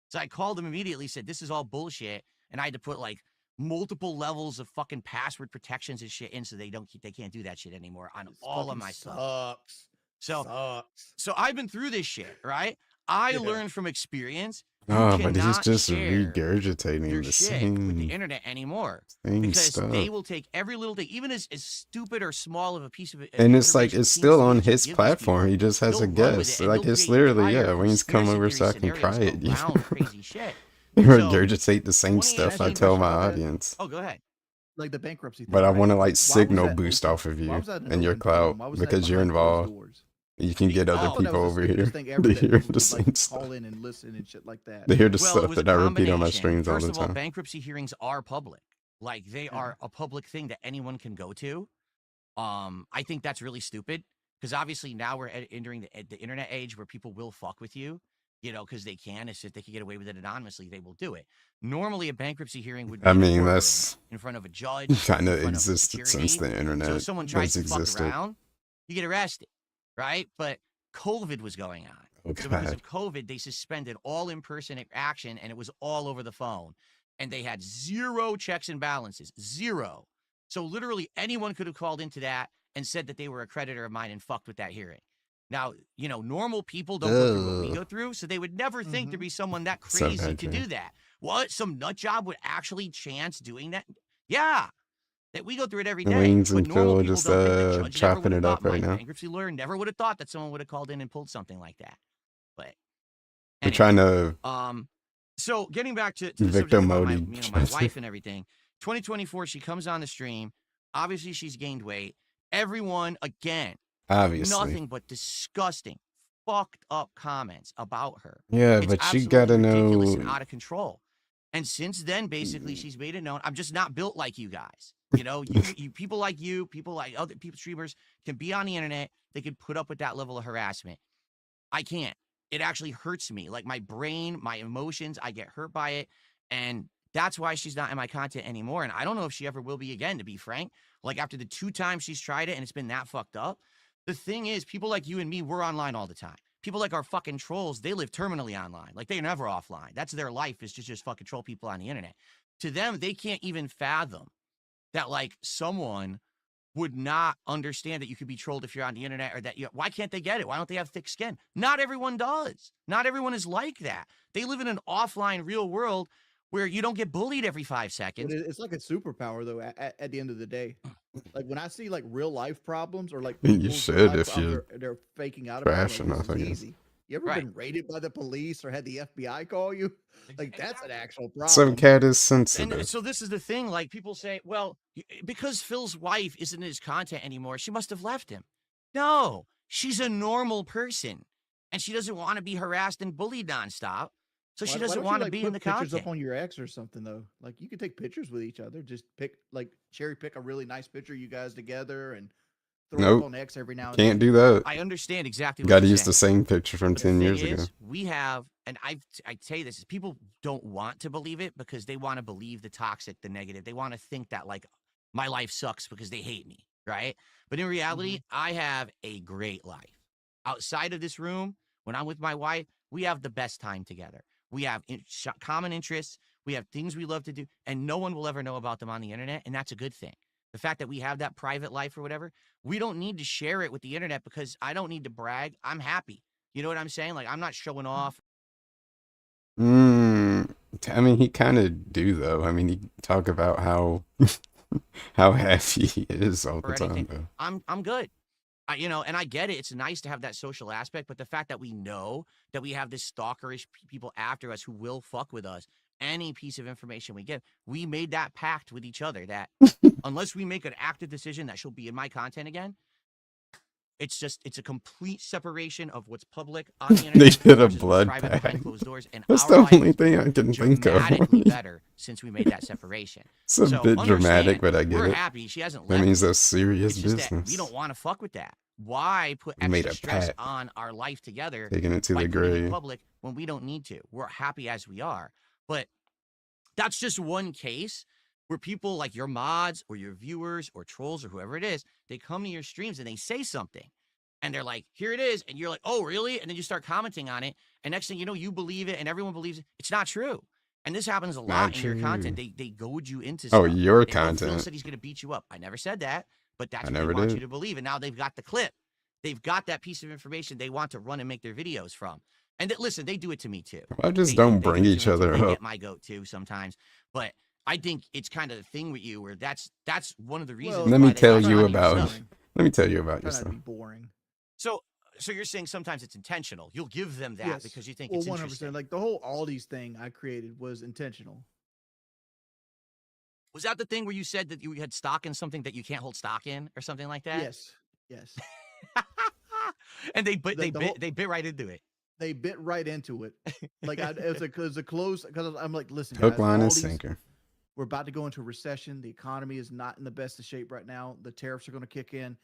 So I called them immediately, said, this is all bullshit. And I had to put like multiple levels of fucking password protections and shit in so they can't do that shit anymore on all of my stuff. So I've been through this shit, right? I learned from experience. Oh, but he's just regurgitating your the shit same with the internet anymore because stuff. they will take every little thing, even as stupid or small of a piece of it. And it's like it's still on his platform. He just has a guess. Like it's literally when he's come over so I can cry at you. Crazy shit. Regurgitate the same stuff I tell my audience. Oh, go ahead. Like the bankruptcy thing, but I want to like Why signal boost off of you and your clout because you're involved. You can get other people over here to hear the same stuff. Call in and listen and shit like that. They hear the stuff that I repeat on my streams all the time. First of all, bankruptcy hearings are public. Like they are a public thing that anyone can go to. I think that's really stupid because obviously now we're entering the internet age where people will fuck with you, because they can. If they can get away with it anonymously, they will do it. Normally, a bankruptcy hearing would be I in a mean, courtroom, that's in front of a judge, kind in of front of a existed since security. the So internet if someone tries has to fuck existed. around, you get arrested, right? But COVID was going on. Oh, So because God. of COVID, they suspended all in-person action, and it was all over the phone. And they had zero checks and balances, zero. So literally anyone could have called into that and said that they were a creditor of mine and fucked with that hearing. Now, normal people don't go through what we Ugh. go through, so they would never think there'd be someone that So crazy to edgy. do that. What? Some nut job would actually chance doing that? Yeah, that we go through it every day. Wings But and normal Phil people just don't think the judge never chopping would have it up thought. right My now. bankruptcy lawyer never would have thought that someone would have called in and pulled something like that. But We're anyway, trying to so getting back to the subject victim about mode my each my other. wife and everything. 2024, she comes on the stream. Obviously, she's gained weight. Everyone, again, Obviously. nothing but disgusting, fucked up comments about her. Yeah, It's but you absolutely gotta ridiculous and know. out of control. And since then, basically, she's made it known I'm just not built like you guys. You people like you, people like other people, streamers can be on the internet. They can put up with that level of harassment. I can't. It actually hurts me. Like my brain, my emotions, I get hurt by it. And that's why she's not in my content anymore. And I don't know if she ever will be again, to be frank. Like after the 2 times she's tried it and it's been that fucked up. The thing is, people like you and me, we're online all the time. People like our fucking trolls, they live terminally online. Like they're never offline. That's their life, is just fucking troll people on the internet. To them, they can't even fathom that like someone would not understand that you could be trolled if you're on the internet, or that why can't they get it? Why don't they have thick skin? Not everyone does. Not everyone is like that. They live in an offline real world where you don't get bullied every 5 But seconds. it's like a superpower though. At the end of the day, like when I see like real life problems or like You people's real should life if problems you're they're faking out about, I'm trash like, enough, this I is guess. easy. You ever Right. been raided by the police or had the FBI call you? Like that's an actual problem. Some cat is And sensitive. so this is the thing. Like people say, well, because Phil's wife isn't in his content anymore, she must have left him. No, she's a normal person, and she doesn't want to be harassed and bullied nonstop. So she Why doesn't don't want you to like be put in the pictures content. up on your ex or something though? Like you could take pictures with each other. Just pick like cherry pick a really nice picture of you guys together and throw it up Nope. on X every now and Can't then. do that. I understand exactly what Gotta you're use the saying. same picture from But the 10 thing years ago. is, we have, and I say this, is people don't want to believe it because they want to believe the toxic, the negative. They want to think that like my life sucks because they hate me, right? But in reality, I have a great life. Outside of this room, when I'm with my wife, we have the best time together. We have common interests. We have things we love to do, and no one will ever know about them on the internet, and that's a good thing. The fact that we have that private life or whatever, we don't need to share it with the internet because I don't need to brag. I'm happy. You know what I'm saying? Like I'm not showing off. I mean, he kind of do though. I mean, he talk about how how happy he is all the time. Though. I'm good. And I get it. It's nice to have that social aspect, but the fact that we know that we have this stalkerish people after us who will fuck with us, any piece of information we give, we made that pact with each other that unless we make an active decision that she'll be in my content again, it's a complete separation of what's public on the internet. They did a versus what's blood private pact. behind closed doors, and That's our the life only is thing I can think of. dramatically better since we made that separation. It's a So bit dramatic, understand, but I get we're it. happy she hasn't That left. means that's serious It's just that business. we don't want to fuck with that. Why put We made extra a stress pact. on our life together Taking it to by the putting it in grave. public when we don't need to? We're happy as we are. But that's just one case where people like your mods or your viewers or trolls or whoever it is, they come to your streams and they say something. And they're like, here it is. And you're like, oh, really? And then you start commenting on it. And next thing you know, you believe it and everyone believes it. It's not true. And this happens a lot in your content. They goad you into stuff. Oh, your Phil content. said he's going to beat you up. I never said that, but that's I what they never want did. you to believe. And now they've got the clip. They've got that piece of information they want to run and make their videos from. And listen, they do it to me too. I just They don't do bring it to each me too. other They up. get my goat too sometimes. But I think it's kind of the thing with you where that's one of the reasons. Well, Let me why they tell got you on about yourself. Let me tell you about Try not to yourself. be boring. So you're saying sometimes it's intentional. You'll give them that Yes. because you think Well, it's 100%. interesting. Like the whole Aldi's thing I created was intentional. Was that the thing where you said that you had stock in something that you can't hold stock in or something like that? Yes. Yes. And they bit The bit right into it. They bit right into it. Like it was a close because I'm like, listen, Hook, guys, line, and Aldi's, sinker. we're about to go into a recession. The economy is not in the best of shape right now. The tariffs are going to kick in.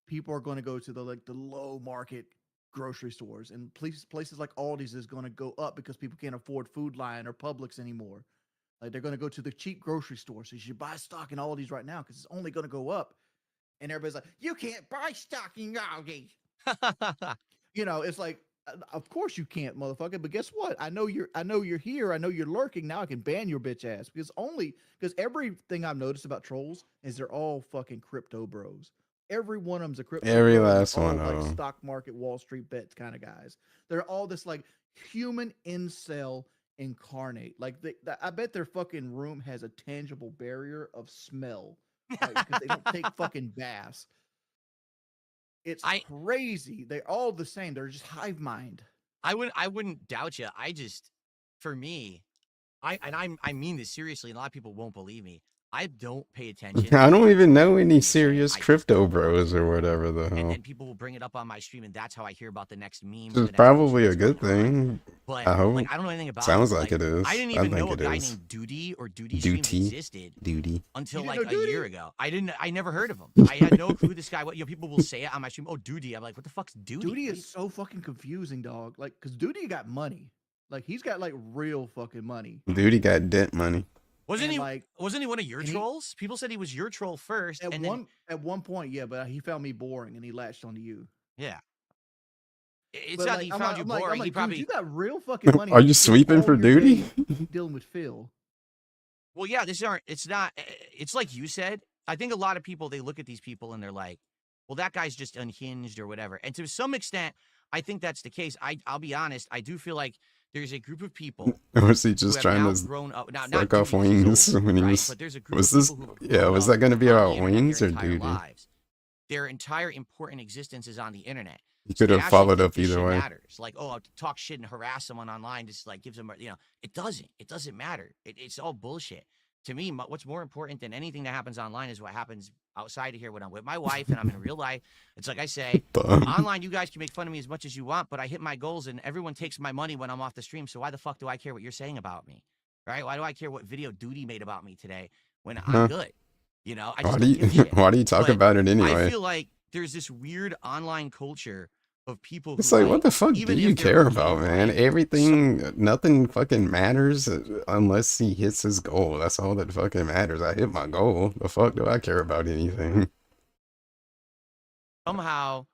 people are going to go to the low market grocery stores, and places like Aldi's is going to go up because people can't afford Food Lion or Publix anymore. Like they're going to go to the cheap grocery store. So you should buy stock in Aldi's right now because it's only going to go up. And everybody's like, you can't buy stock in Aldi's. It's like, of course you can't, motherfucker. But guess what? I know you're here. I know you're lurking. Now I can ban your bitch ass because everything I've noticed about trolls is they're all fucking crypto bros. Every one of them's a crypto Every bro. last They're all one of like them. stock market, Wall Street bets kind of guys. They're all this like human incel incarnate. Like I bet their fucking room has a tangible barrier of smell, right? Because they don't take fucking baths. It's crazy. They're all the same. They're just hive mind. I wouldn't doubt you. For me, I mean this seriously, and a lot of people won't believe me. I don't pay attention. I don't even know any serious crypto bros or whatever the hell. And people will bring it up on my stream, and that's how I hear about the next meme. It's probably a good thing. But I hope. I don't know anything about Sounds it. like it is. I didn't even know a guy named Duty or Duty Streams existed until like a year ago. I never heard of him. I had no clue this guy. People will say it on my stream. Oh, Duty. I'm like, what the fuck's Duty? Duty is so fucking confusing, dog. Like, cause Duty got money. Like, he's got like real fucking money. Duty got dent money. Wasn't he one of your trolls? People said he was your troll first. At one point, yeah, but he found me boring and he latched onto you. Yeah. It's not that he found you boring. He probably you got real fucking money. Are you sweeping for Duty? Dealing with Phil. Well, yeah, it's like you said. I think a lot of people, they look at these people and they're like, well, that guy's just unhinged or whatever. And to some extent, I think that's the case. I'll be honest. I do feel like there's a group of people. Or was he just trying to suck off wings when he was? But there's a group was of this? People Yeah, was that going to be about wings or Duty? Their entire important existence is on the internet. You could have followed up either way. Matters. Like, oh, to talk shit and harass someone online just like gives them, it doesn't. It doesn't matter. It's all bullshit. To me, what's more important than anything that happens online is what happens outside of here when I'm with my wife and I'm in real life. It's like I say, online, you guys can make fun of me as much as you want, but I hit my goals and everyone takes my money when I'm off the stream. So why the fuck do I care what you're saying about me? Right? Why do I care what video Duty made about me today when I'm good? I just why do you talk about it anyway? I feel like there's this weird online culture of people who, it's like, what the fuck do you care about, man? Nothing fucking matters unless he hits his goal. That's all that fucking matters. I hit my goal. The fuck do I care about anything? Somehow,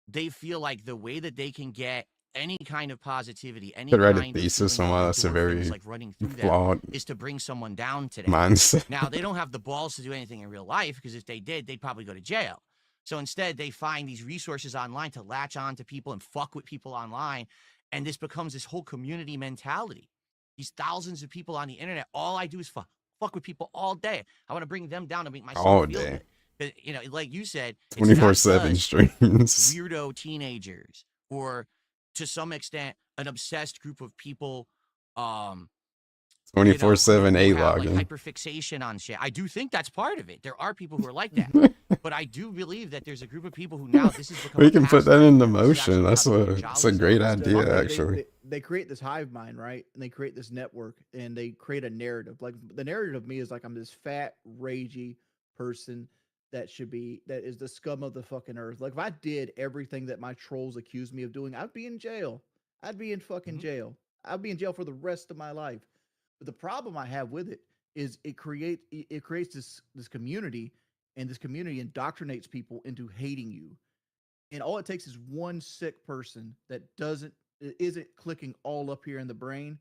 they feel like the way that they can get any kind of positivity, any the kind Reddit thesis on why that's a very like running through flawed is to bring someone down today. Mindset. Now, they don't have the balls to do anything in real life because if they did, they'd probably go to jail. So instead, they find these resources online to latch on to people and fuck with people online. And this becomes this whole community mentality. These thousands of people on the internet, all I do is fuck with people all day. I want to bring them down to make myself all feel day. But, like you said, 24/7 streams. Weirdo teenagers or to some extent, an obsessed group of people 24/7 A-logging. Like hyperfixation on shit. I do think that's part of it. There are people who are like that. But I do believe that there's a group of people who now this is becoming. We can put that into motion. That's a great idea, actually. They create this hive mind, right? And they create this network and they create a narrative. Like the narrative of me is like I'm this fat, ragey person that is the scum of the fucking earth. Like if I did everything that my trolls accuse me of doing, I'd be in jail. I'd be in fucking jail. I'd be in jail for the rest of my life. But the problem I have with it is it creates this community, and this community indoctrinates people into hating you. And all it takes is one sick person that isn't clicking all up here in the brain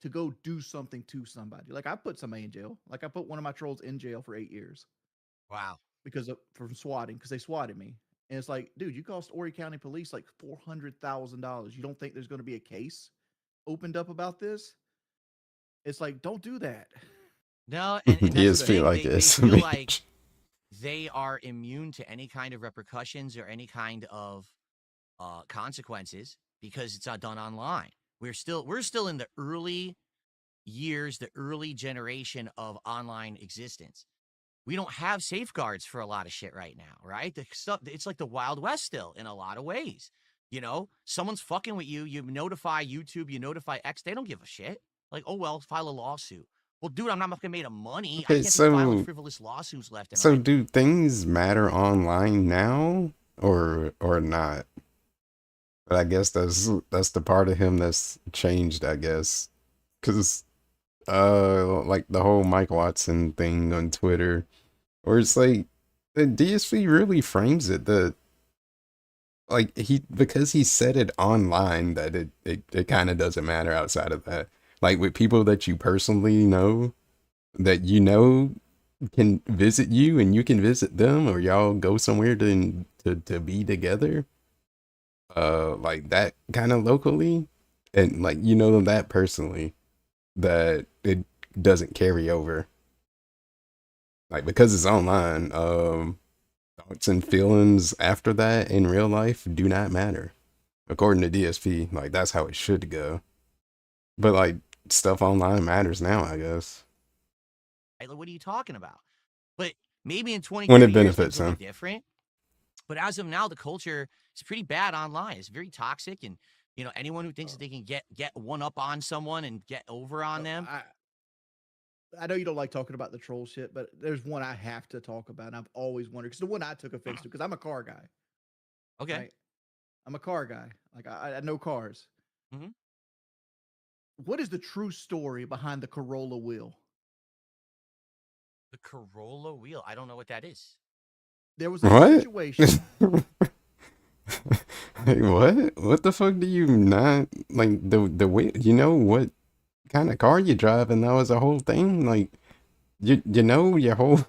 to go do something to somebody. Like I put somebody in jail. Like I put one of my trolls in jail for 8 years. Wow. From swatting, because they swatted me. And it's like, dude, you cost Horry County Police like $400,000. You don't think there's going to be a case opened up about this? It's like, don't do that. No, and he is feel like they feel like they are immune to any kind of repercussions or any kind of consequences because it's done online. We're still in the early years, the early generation of online existence. We don't have safeguards for a lot of shit right now, right? It's like the Wild West still in a lot of ways. Someone's fucking with you. You notify YouTube, you notify X. They don't give a shit. Like, oh, well, file a lawsuit. Well, dude, I'm not going to make money. Okay, I can't be filing frivolous lawsuits left and right. So, do things matter online now? or not. But I guess that's the part of him that's changed, I guess. Cause like the whole Mike Watson thing on Twitter, where it's like the DSP really frames it that like because he said it online that it kind of doesn't matter outside of that. Like with people that you personally know that you know can visit you and you can visit them or y'all go somewhere to be together like that kind of locally and like you know that personally that it doesn't carry over like because it's online thoughts and feelings after that in real life do not matter according to DSP. Like that's how it should go, but like stuff online matters now, I guess, Like, what are you talking about? But maybe in 20, when 30 it years, benefits things will him. be different. But as of now, the culture is pretty bad online. It's very toxic. And, anyone who thinks that they can get one up on someone and get over on them. I know you don't like talking about the troll shit, but there's one I have to talk about. And I've always wondered because the one I took offense to, because I'm a car guy, Okay. right? I'm a car guy. Like I know cars. Mm-hmm. What is the true story behind the Corolla wheel? The Corolla wheel. I don't know what that is. There was a What? situation. Like what the fuck do you not like the way you know what kind of car you drive and that was a whole thing like you know your whole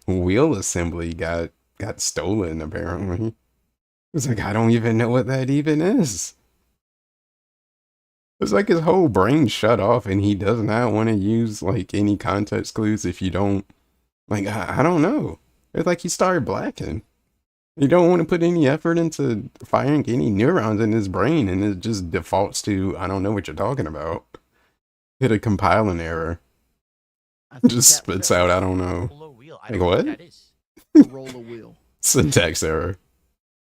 wheel assembly got stolen apparently. It's like I don't even know what that even is. It's like his whole brain shut off and he does not want to use like any context clues if you don't like I don't know. It's like he started blacking. You don't want to put any effort into firing any neurons in his brain and it just defaults to I don't know what you're talking about. Hit a compiling error. I think Just Cat was spits at out I work. don't know. Corolla wheel. I Like don't know what what? that is. Corolla wheel. Syntax error.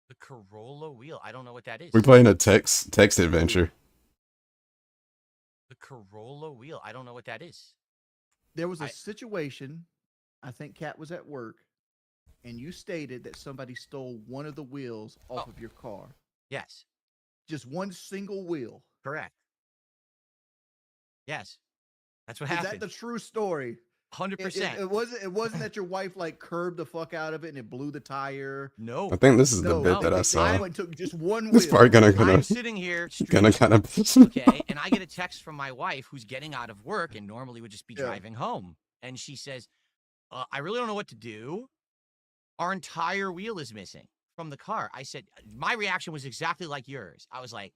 The Corolla wheel. I don't know what that is. We're playing a text adventure. The Corolla wheel. I don't know what that is. There was a situation. I think Cat was at work, and you stated that somebody stole one of the wheels off of your car. Yes. Just one single wheel. Correct. Yes. That's what Is happened. that the true story? 100%. It wasn't that your wife like curbed the fuck out of it and it blew the tire. No. I think this is the No, bit that I they saw. went and took just one This wheel. part gonna I'm sitting here kind of piss me okay, and I get a text from my wife who's getting out of work and normally would just be driving home. And she says, I really don't know what to do. Our entire wheel is missing from the car. I said, my reaction was exactly like yours. I was like,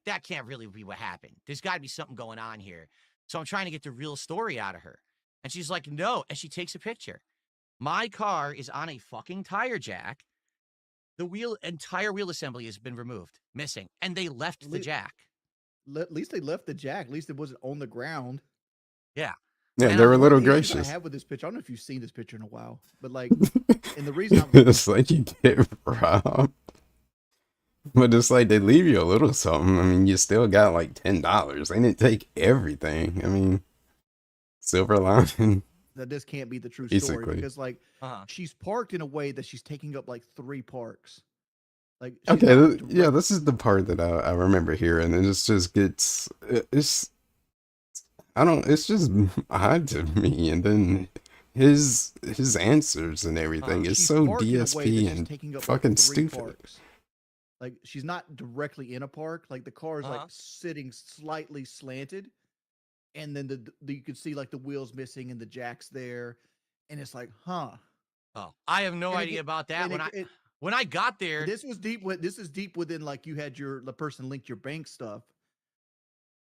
that can't really be what happened. There's got to be something going on here. So I'm trying to get the real story out of her. And she's like, no. And she takes a picture. My car is on a fucking tire jack. The entire wheel assembly has been removed, missing. And they left the jack. At least they left the jack. At least it wasn't on the ground. Yeah. Yeah, And they were a little The issue gracious. I have with this picture, I don't know if you've seen this picture in a while, but like, and the reason I'm It's like you get robbed. But it's like they leave you a little something. I mean, you still got like $10. They didn't take everything. I mean, silver lining. that this can't be the true Basically. story because like she's parked in a way that she's taking up like 3 parks. Like she's Okay, yeah, this is the part that I remember hearing, and it just gets it's I don't it's just odd to me, and then his answers and everything is she's so parked in a way that DSP she's and taking up, fucking like, 3 stupid. parks. Like she's not directly in a park. Like the car is like sitting slightly slanted, and then you can see like the wheels missing and the jack's there, and it's like, huh? Oh, I have no idea about that. When I got there, this is deep within like you had the person linked your bank stuff.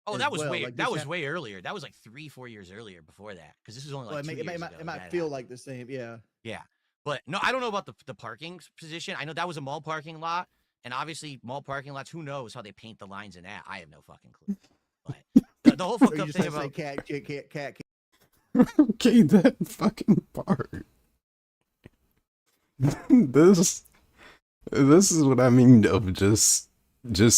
Oh, that was way way earlier. That was like 3-4 years earlier before that, because this was only like 2 years ago. It might feel like the same, yeah. Yeah, but no, I don't know about the parking position. I know that was a mall parking lot, and obviously mall parking lots. Who knows how they paint the lines in that? I have no fucking clue. But the whole fucked up thing about cat. Okay, that fucking part. This is what I mean of just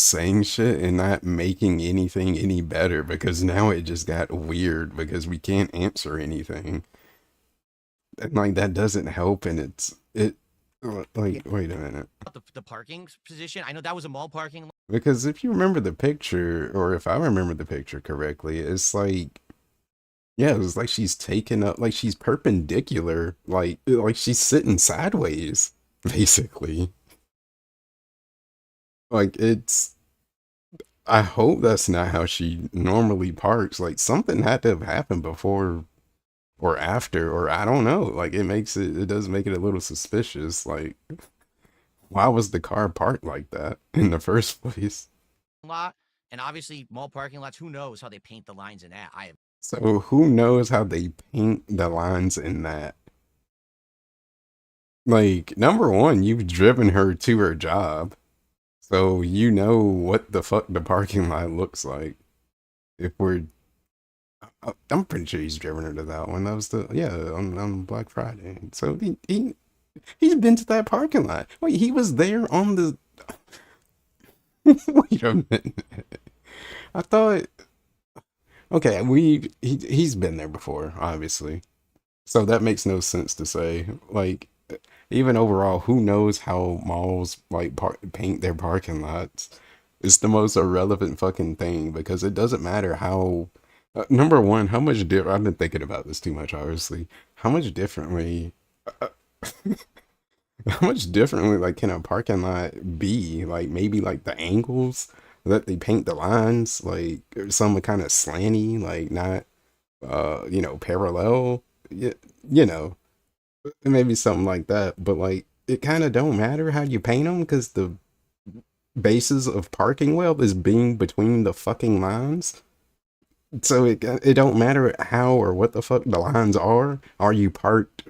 saying shit and not making anything any better, because now it just got weird because we can't answer anything. And like that doesn't help, and Like, wait a minute. The parking position. I know that was a mall parking lot. Because if you remember the picture, or if I remember the picture correctly, it's like, yeah, it was like she's taken up, like she's perpendicular, like she's sitting sideways, basically. Like it's, I hope that's not how she normally parks. Like something had to have happened before or after, or I don't know. Like it does make it a little suspicious. Like, why was the car parked like that in the first place? Lot, and obviously mall parking lots. Who knows how they paint the lines in that? I have. So who knows how they paint the lines in that? Like, number one, you've driven her to her job, so you know what the fuck the parking lot looks like. If we're, I'm pretty sure he's driven her to that one. That was on Black Friday. So he's been to that parking lot. Wait, he was there on the. Wait a minute. I thought. Okay, he's been there before, obviously. So that makes no sense to say. Like, even overall, who knows how malls like paint their parking lots? It's the most irrelevant fucking thing because it doesn't matter how. Number one, how much different? I've been thinking about this too much, obviously. How much differently? Uh, how much differently like can a parking lot be? Like maybe like the angles that they paint the lines, like some kind of slanty, like not parallel. Yeah, you know, maybe something like that. But like it kind of don't matter how you paint them because the basis of parking well is being between the fucking lines. So it don't matter how or what the fuck the lines are. Are you parked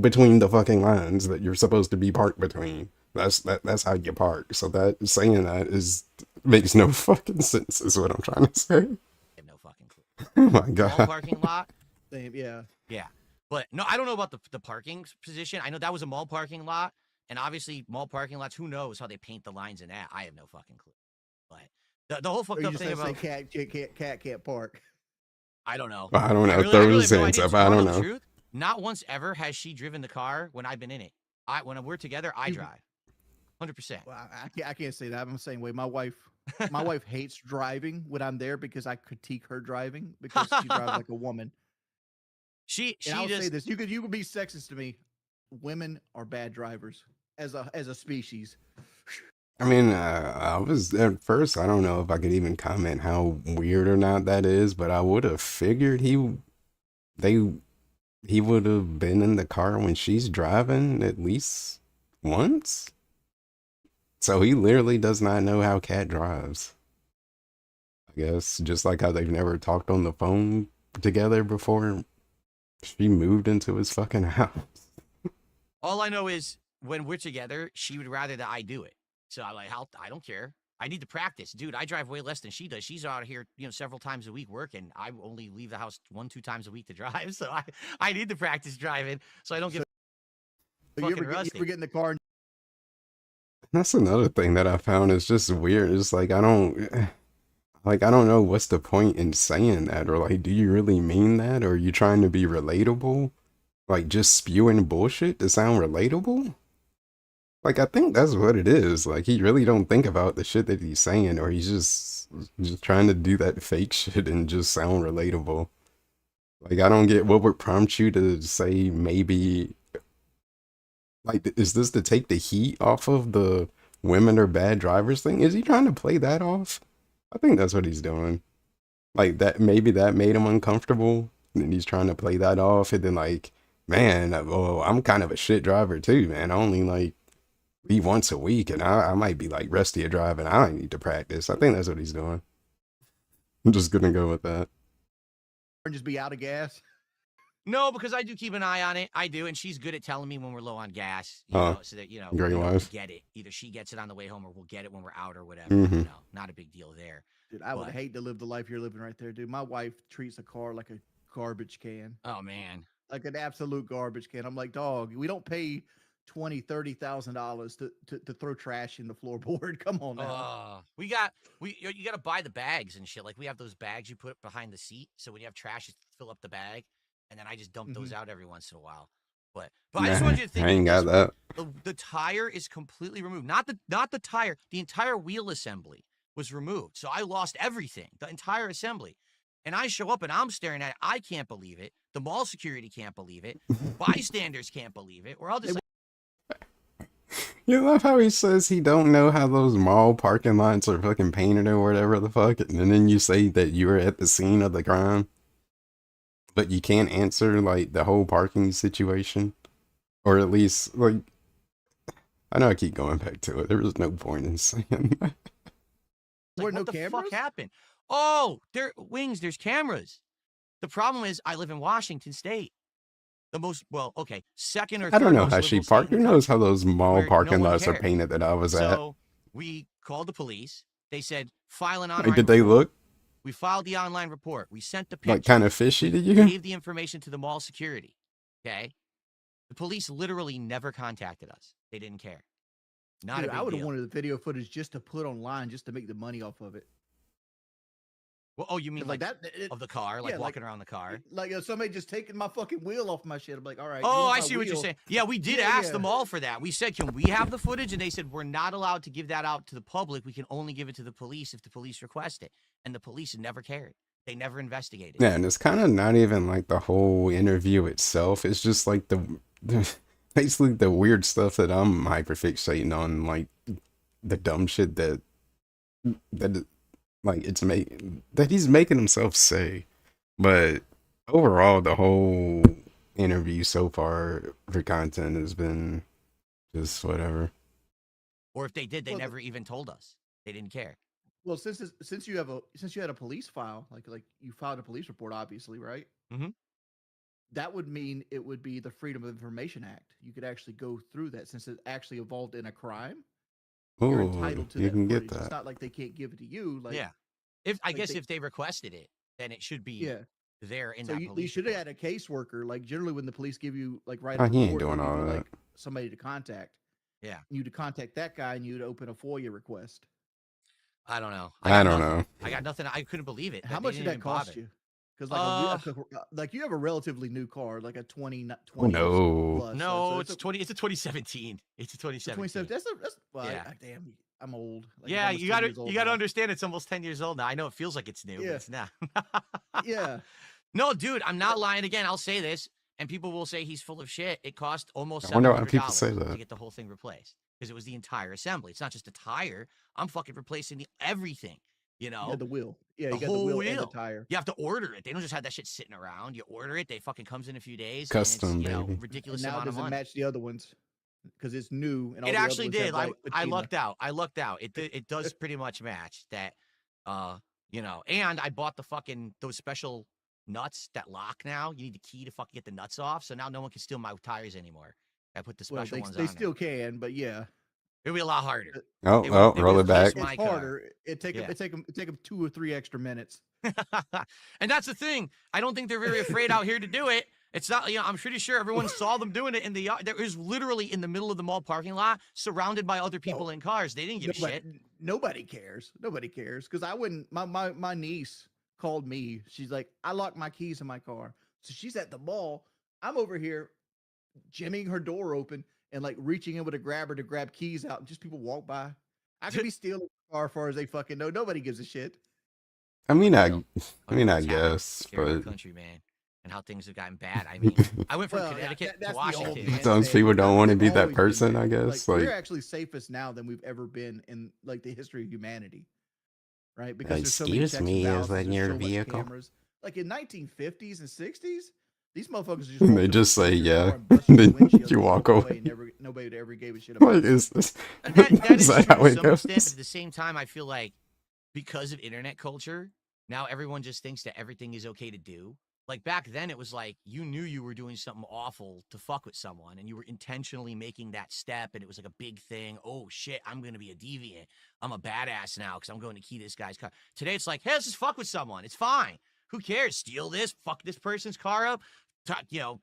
between the fucking lines that you're supposed to be parked between? That's how you park. So that saying that is makes no fucking sense. Is what I'm trying to say. I have no fucking clue. Oh my Mall god. parking lot. Same, yeah. Yeah, but no, I don't know about the parking position. I know that was a mall parking lot, and obviously mall parking lots. Who knows how they paint the lines in that? I have no fucking clue. But the whole Or fucked you up just thing have to say about cat can't park. I don't know. I don't I know. really, I Throw really his have no hands idea. up. Do you I want to don't know the know. truth? Not once ever has she driven the car when I've been in it. When we're together, I drive. 100%. Well, I can't say that. I'm the same way. My wife hates driving when I'm there because I critique her driving because she drives like a woman. she And I she will say just this: you could be sexist to me. Women are bad drivers as a species. I mean, I was at first. I don't know if I could even comment how weird or not that is, but I would have figured they he would have been in the car when she's driving at least once. So he literally does not know how Cat drives. I guess just like how they've never talked on the phone together before she moved into his fucking house. all I know is when we're together, she would rather that I do it. So I'm like, I don't care. I need to practice, dude. I drive way less than she does. She's out here, several times a week working. I only leave the house 1, 2 times a week to drive, so I need to practice driving so I don't get So fucking you rusty. ever get in the car and That's another thing that I found is just weird. It's like I don't know what's the point in saying that, or like do you really mean that, or are you trying to be relatable? Like just spewing bullshit to sound relatable? Like I think that's what it is. Like he really don't think about the shit that he's saying, or he's just trying to do that fake shit and just sound relatable. Like I don't get what would prompt you to say maybe like is this to take the heat off of the women are bad drivers thing? Is he trying to play that off? I think that's what he's doing. Like that maybe that made him uncomfortable and he's trying to play that off and then like man, well, I'm kind of a shit driver too, man. I only like be once a week and I might be like rusty at driving. I need to practice. I think that's what he's doing. I'm just gonna go with that. just be out of gas? No, because I do keep an eye on it. I do, and she's good at telling me when we're low on gas. Oh, So that great we'll wife. get it. Either she gets it on the way home, or we'll get it when we're out, or whatever. Mm-hmm. Not a big deal there. Dude, I would But hate to live the life you're living right there, dude. My wife treats a car like a garbage can, oh man, like an absolute garbage can. I'm like, dog, we don't pay $20,000, $30,000 to throw trash in the floorboard. Come on now. you got to buy the bags and shit. Like we have those bags you put behind the seat, so when you have trash, you fill up the bag, and then I just dump those Hmm. out every once in a while. But I just want you to think I ain't got this. that. The tire is completely removed. Not the tire. The entire wheel assembly was removed. So I lost everything, the entire assembly. And I show up and I'm staring at it. I can't believe it. The mall security can't believe it. Bystanders can't believe it. We're all just like, You love how he says he don't know how those mall parking lots are fucking painted or whatever the fuck, and then you say that you were at the scene of the crime, but you can't answer like the whole parking situation, or at least like I know I keep going back to it. There was no point in saying that. what no the cameras? fuck happened? Oh, there's cameras. The problem is I live in Washington State. The most, second or third I don't know most how liberal she state parked. in Who the knows how country, those mall where parking no one lots are cared. painted that I was at? So we called the police. They said, file an online Like, did they report. look We filed the online report. We sent the like picture. kind of fishy to We you? gave the information to the mall security. Okay? The police literally never contacted us. They didn't care. Not Dude, a big I would have deal. wanted the video footage just to put online, just to make the money off of it. Well, you mean like that of the car, like walking around the car? Like somebody just taking my fucking wheel off my shit. I'm like, all right. Oh, I see what you're saying. Yeah, we did ask the mall for that. We said, can we have the footage? And they said, we're not allowed to give that out to the public. We can only give it to the police if the police request it. And the police never cared. They never investigated. Yeah, and it's kind of not even like the whole interview itself. It's just like the basically the weird stuff that I'm hyperfixating on, like the dumb shit that like that he's making himself say. But overall, the whole interview so far for content has been just whatever. Or if they did, they never even told us. They didn't care. Well, since you had a police file, like you filed a police report, obviously, right? Mm-hmm. That would mean it would be the Freedom of Information Act. You could actually go through that since it actually evolved in a crime. You're Oh, entitled to you that can footage. get It's that. not like they can't give it to you. Like, yeah. If they requested it, then it should be there in that police. You should have had a caseworker. Like generally, when the police give you write Oh, a he ain't report, doing they'll give all you, that. like somebody to contact. Yeah, you to contact that guy, and you'd open a FOIA request. I don't know. I don't know. I got nothing. I couldn't believe it. How much did that cost you? Because like you have a relatively new car, like a 2020. No. Plus, no, it's 20. It's a 2017. It's a 2017. That's yeah. Damn, I'm old. Like, yeah, you got to understand. It's almost 10 years old now. I know it feels like it's new, but it's not. Yeah. No, dude, I'm not lying again. I'll say this, and people will say he's full of shit. It cost almost I wonder why people $700 say that. to get the whole thing replaced because it was the entire assembly. It's not just a tire. I'm fucking replacing everything. You know, you got the wheel. Yeah, the you got whole the wheel wheel and the tire. You have to order it. They don't just have that shit sitting around. You order it. They fucking comes in a few days. Custom, and it's, baby. Ridiculous And now amount it of doesn't money. match the other ones because it's new. And all It the other actually ones have did. white I patina. lucked out. It does pretty much match that. And I bought those special nuts that lock now. You need the key to fucking get the nuts off. So now no one can steal my tires anymore. I put the special ones on. They still can, but yeah. It'll be a lot harder. Roll it back. It's harder. It take them 2 or 3 extra minutes. And that's the thing. I don't think they're very afraid out here to do it. It's not, I'm pretty sure everyone saw them doing it in the yard. There was literally in the middle of the mall parking lot, surrounded by other people in cars. They didn't give a shit. Nobody cares. Nobody cares. Because I wouldn't. My niece called me. She's like, I locked my keys in my car. So she's at the mall. I'm over here, jamming her door open and like reaching in with a grabber to grab keys out, and just people walk by. I could be stealing the car as far as they fucking know. Nobody gives a shit. I mean, I guess, but country, man, and how things have gotten bad. I mean, I went from Connecticut to Washington. Some people don't want to be that person, I guess. Like, we're actually safest now than we've ever been in like the history of humanity, right? Because there's so many checks and balances, is that your so much vehicle? cameras. Like in 1950s and 60s, these motherfuckers just they just say yeah, then you walk away. Nobody ever gave a shit about Like, is that is that true how to it some goes? extent, but at the same time, I feel like because of internet culture, now everyone just thinks that everything is okay to do. Like back then, it was like you knew you were doing something awful to fuck with someone, and you were intentionally making that step, and it was like a big thing. Oh shit, I'm gonna be a deviant. I'm a badass now because I'm going to key this guy's car. Today, it's like, hey, let's just fuck with someone. It's fine. Who cares? Steal this, fuck this person's car up,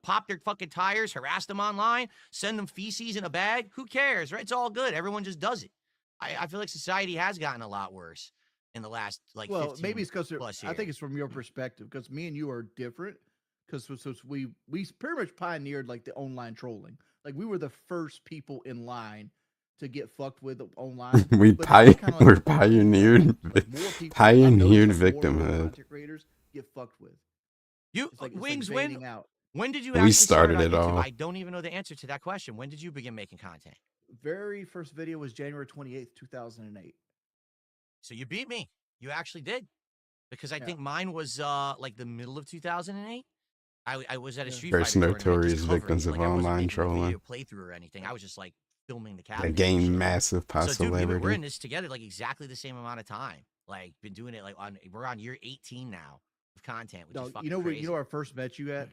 pop their fucking tires, harass them online, send them feces in a bag. Who cares, right? It's all good. Everyone just does it. I feel like society has gotten a lot worse in the last 15 maybe it's because plus years. I think it's from your perspective because me and you are different because we pretty much pioneered like the online trolling. Like we were the first people in line to get fucked with online. we But now it's kind of like we're the other way pioneered around. Like more people, I've pioneered noticed like more and more victimhood. content creators get fucked with. You It's like Wings, baiting out. when did you We actually start started on it YouTube? all. I don't even know the answer to that question. When did you begin making content? Very first video was January 28th, 2008. So you beat me. You actually did. Because I Yeah. think mine was like the middle of 2008. I was at a Yeah. Street First Fighter tournament notorious just covering victims it. of Like I wasn't online making a trolling. video playthrough or anything. I was just like filming the That capture. gained massive So dude, we're in popularity. this together like exactly the same amount of time. Like been doing it like we're on year 18 now of content, which is No, fucking crazy. you know where I first met you at?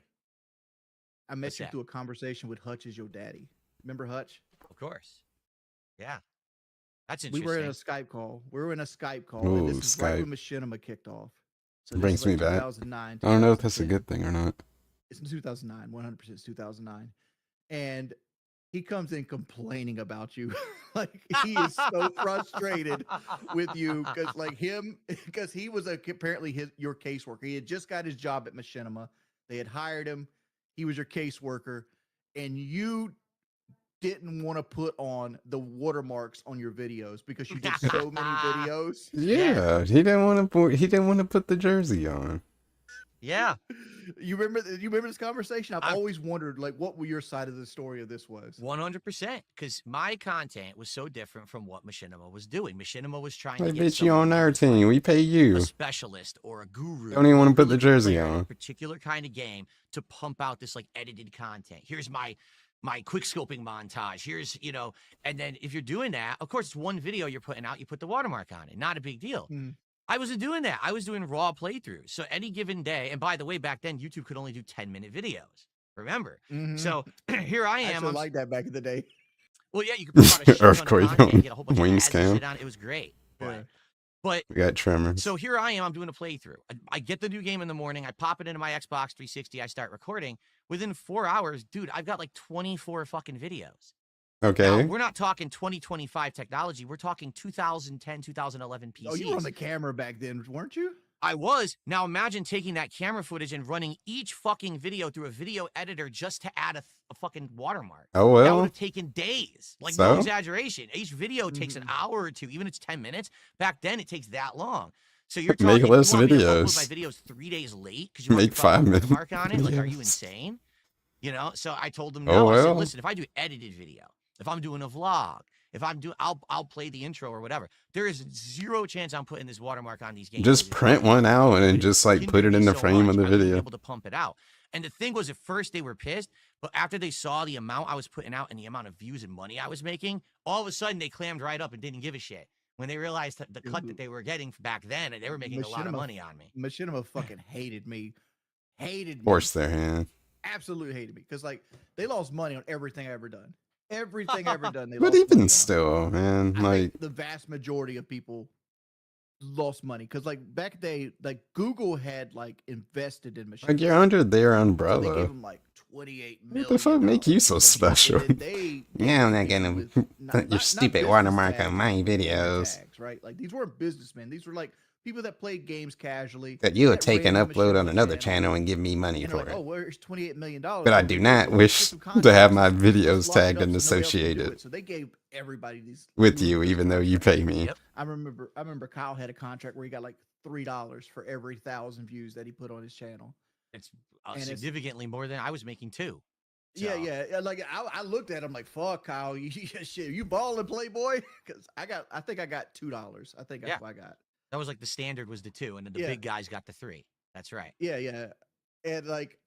I met What's you that? through a conversation with Hutch as your daddy. Remember Hutch? Of course. Yeah. That's We interesting. were in a Skype call. And this Ooh, is right when Skype. Machinima kicked off. So It this brings is like me back. 2009. I don't know if that's a 2010. good thing or not. It's in 2009. 100% it's 2009. And he comes in complaining about you. Like he is so frustrated with you because he was apparently your caseworker. He had just got his job at Machinima. They had hired him. He was your caseworker, and you didn't want to put on the watermarks on your videos because you did so many videos. Yeah, he didn't want to put the jersey on. Yeah. You remember this conversation? I've always wondered like what your side of the story of this was. 100%, because my content was so different from what Machinima was doing. Machinima was trying Like, to get bitch, you on our someone team. We pay you. a specialist or a guru. Don't even want to put really the jersey player in a on. particular kind of game to pump out this like edited content. Here's my quick scoping montage. Here's, and then if you're doing that, of course, it's one video you're putting out, you put the watermark on it. Not a big deal. I wasn't doing that. I was doing raw playthroughs. So any given day, and by the way, back then YouTube could only do 10-minute videos. Remember? So here I am. I like that back in the day. Well, yeah, you could put out a shit ton of Earthquake content, on get a whole bunch of Wings ads and Cam. shit on it. It was great. But We got tremors. so here I am. I'm doing a playthrough. I get the new game in the morning. I pop it into my Xbox 360. I start recording. Within 4 hours, dude, I've got like 24 fucking videos. Okay. Now, we're not talking 2025 technology. We're talking 2010, 2011 PCs. Oh, you were on the camera back then, weren't you? I was. Now imagine taking that camera footage and running each fucking video through a video editor just to add a fucking watermark. Oh, well. That would have taken days. Like, no exaggeration. Each video takes an hour or two, even if it's 10 minutes. Back then, it takes that long. So you're talking, Make less you want me to upload videos. my videos 3 days late because you want Make to put 5 minutes. watermark on it? Like, are you insane? So I told them no. Oh, I said, well. listen, if I do edited video, if I'm doing a vlog, if I'm doing, I'll play the intro or whatever. There is zero chance I'm putting this watermark on these games. Just print one out and then just like put it in the frame of the video. Able to pump it out. And the thing was, at first they were pissed, but after they saw the amount I was putting out and the amount of views and money I was making, all of a sudden they clammed right up and didn't give a shit. When they realized the cut that they were getting back then, and they were making a lot of money on me. Machinima fucking hated me. Forced their hand. Absolutely hated me because like they lost money on everything I ever done. Everything I ever done. They But lost even money still, man, I like think the vast majority of people lost money because like back then, like Google had like invested in Machinima. like you're under their So they umbrella. gave them like 28 million. What the fuck make you so special? Yeah, I'm not gonna put your stupid watermark on my videos. Tags, right? Like these weren't businessmen. These were like people that played games casually. That you would that take and ran the upload on Machinima another channel and give me money and for like, it. oh, where's $28 million? But I do not wish to have my videos tagged and associated So they gave everybody these with you, even though you pay me. Yep. I remember Kyle had a contract where he got like $3 for every 1,000 views that he put on his channel. It's significantly more than I was making too. So. Yeah. Like I looked at him like, "Fuck, Kyle, shit, you balling, Playboy?" Because I think I got $2. I think that's what I got. That was like the standard was the 2, and then the big guys got the 3. That's right. Yeah, and like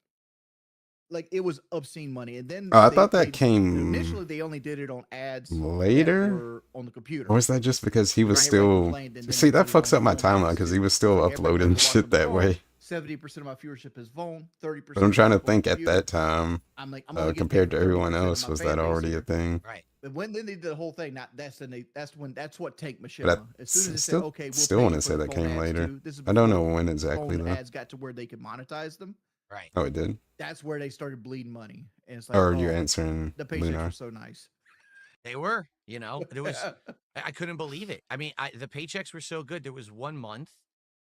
it was obscene money, and then I thought that came initially. They only did it on ads later on the computer. Or was that just because he was still? See, that fucks up my timeline because he was still uploading shit that way. 70% of my viewership is phone, 30%. But I'm trying to think at that time, I'm like, compared to everyone else, was that already a thing? Right. But when they did the whole thing, that's what tanked Machinima. But As soon as they still, said, okay, we'll still pay want you to for say the that phone came ads later. too. This is I don't know before when exactly phone though. ads got to where they could monetize them. Right. Oh, it did. That's where they started bleeding money. And it's like, Or you're answering the paychecks Lunar. were so nice. They were, it was, I couldn't believe it. I mean, the paychecks were so good. There was one month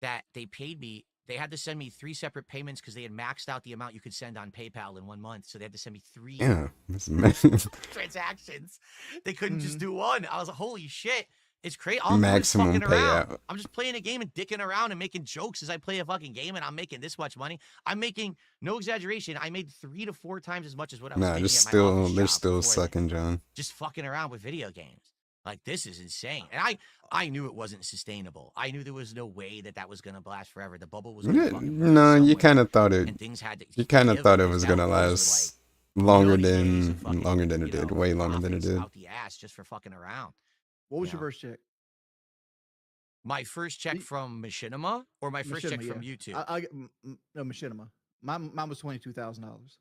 that they paid me they had to send me 3 separate payments because they had maxed out the amount you could send on PayPal in 1 month. So they had to send me 3 Yeah, transactions. They couldn't just Mhm. do one. I was like, holy shit. It's crazy. All I'm doing is maximum fucking around. payout. I'm just playing a game and dicking around and making jokes as I play a fucking game, and I'm making this much money. I'm making, no exaggeration, I made 3 to 4 times as much as what I was Nah, making just at my office still, they're job still before this. sucking, John. Just fucking around with video games. Like, this is insane. And I knew it wasn't sustainable. I knew there was no way that was going to last forever. The bubble was going to fucking burst No, you somewhere, kind of thought it. and things had to You kind of give thought it because was now gonna those were, last like, longer 30 days than of fucking, it did. Way longer than it profits did. out the ass just for fucking around. What was You your know? first check? My first check from Machinima or my first check Machinima, from yeah. YouTube? No, Machinima. Mine was $22,000.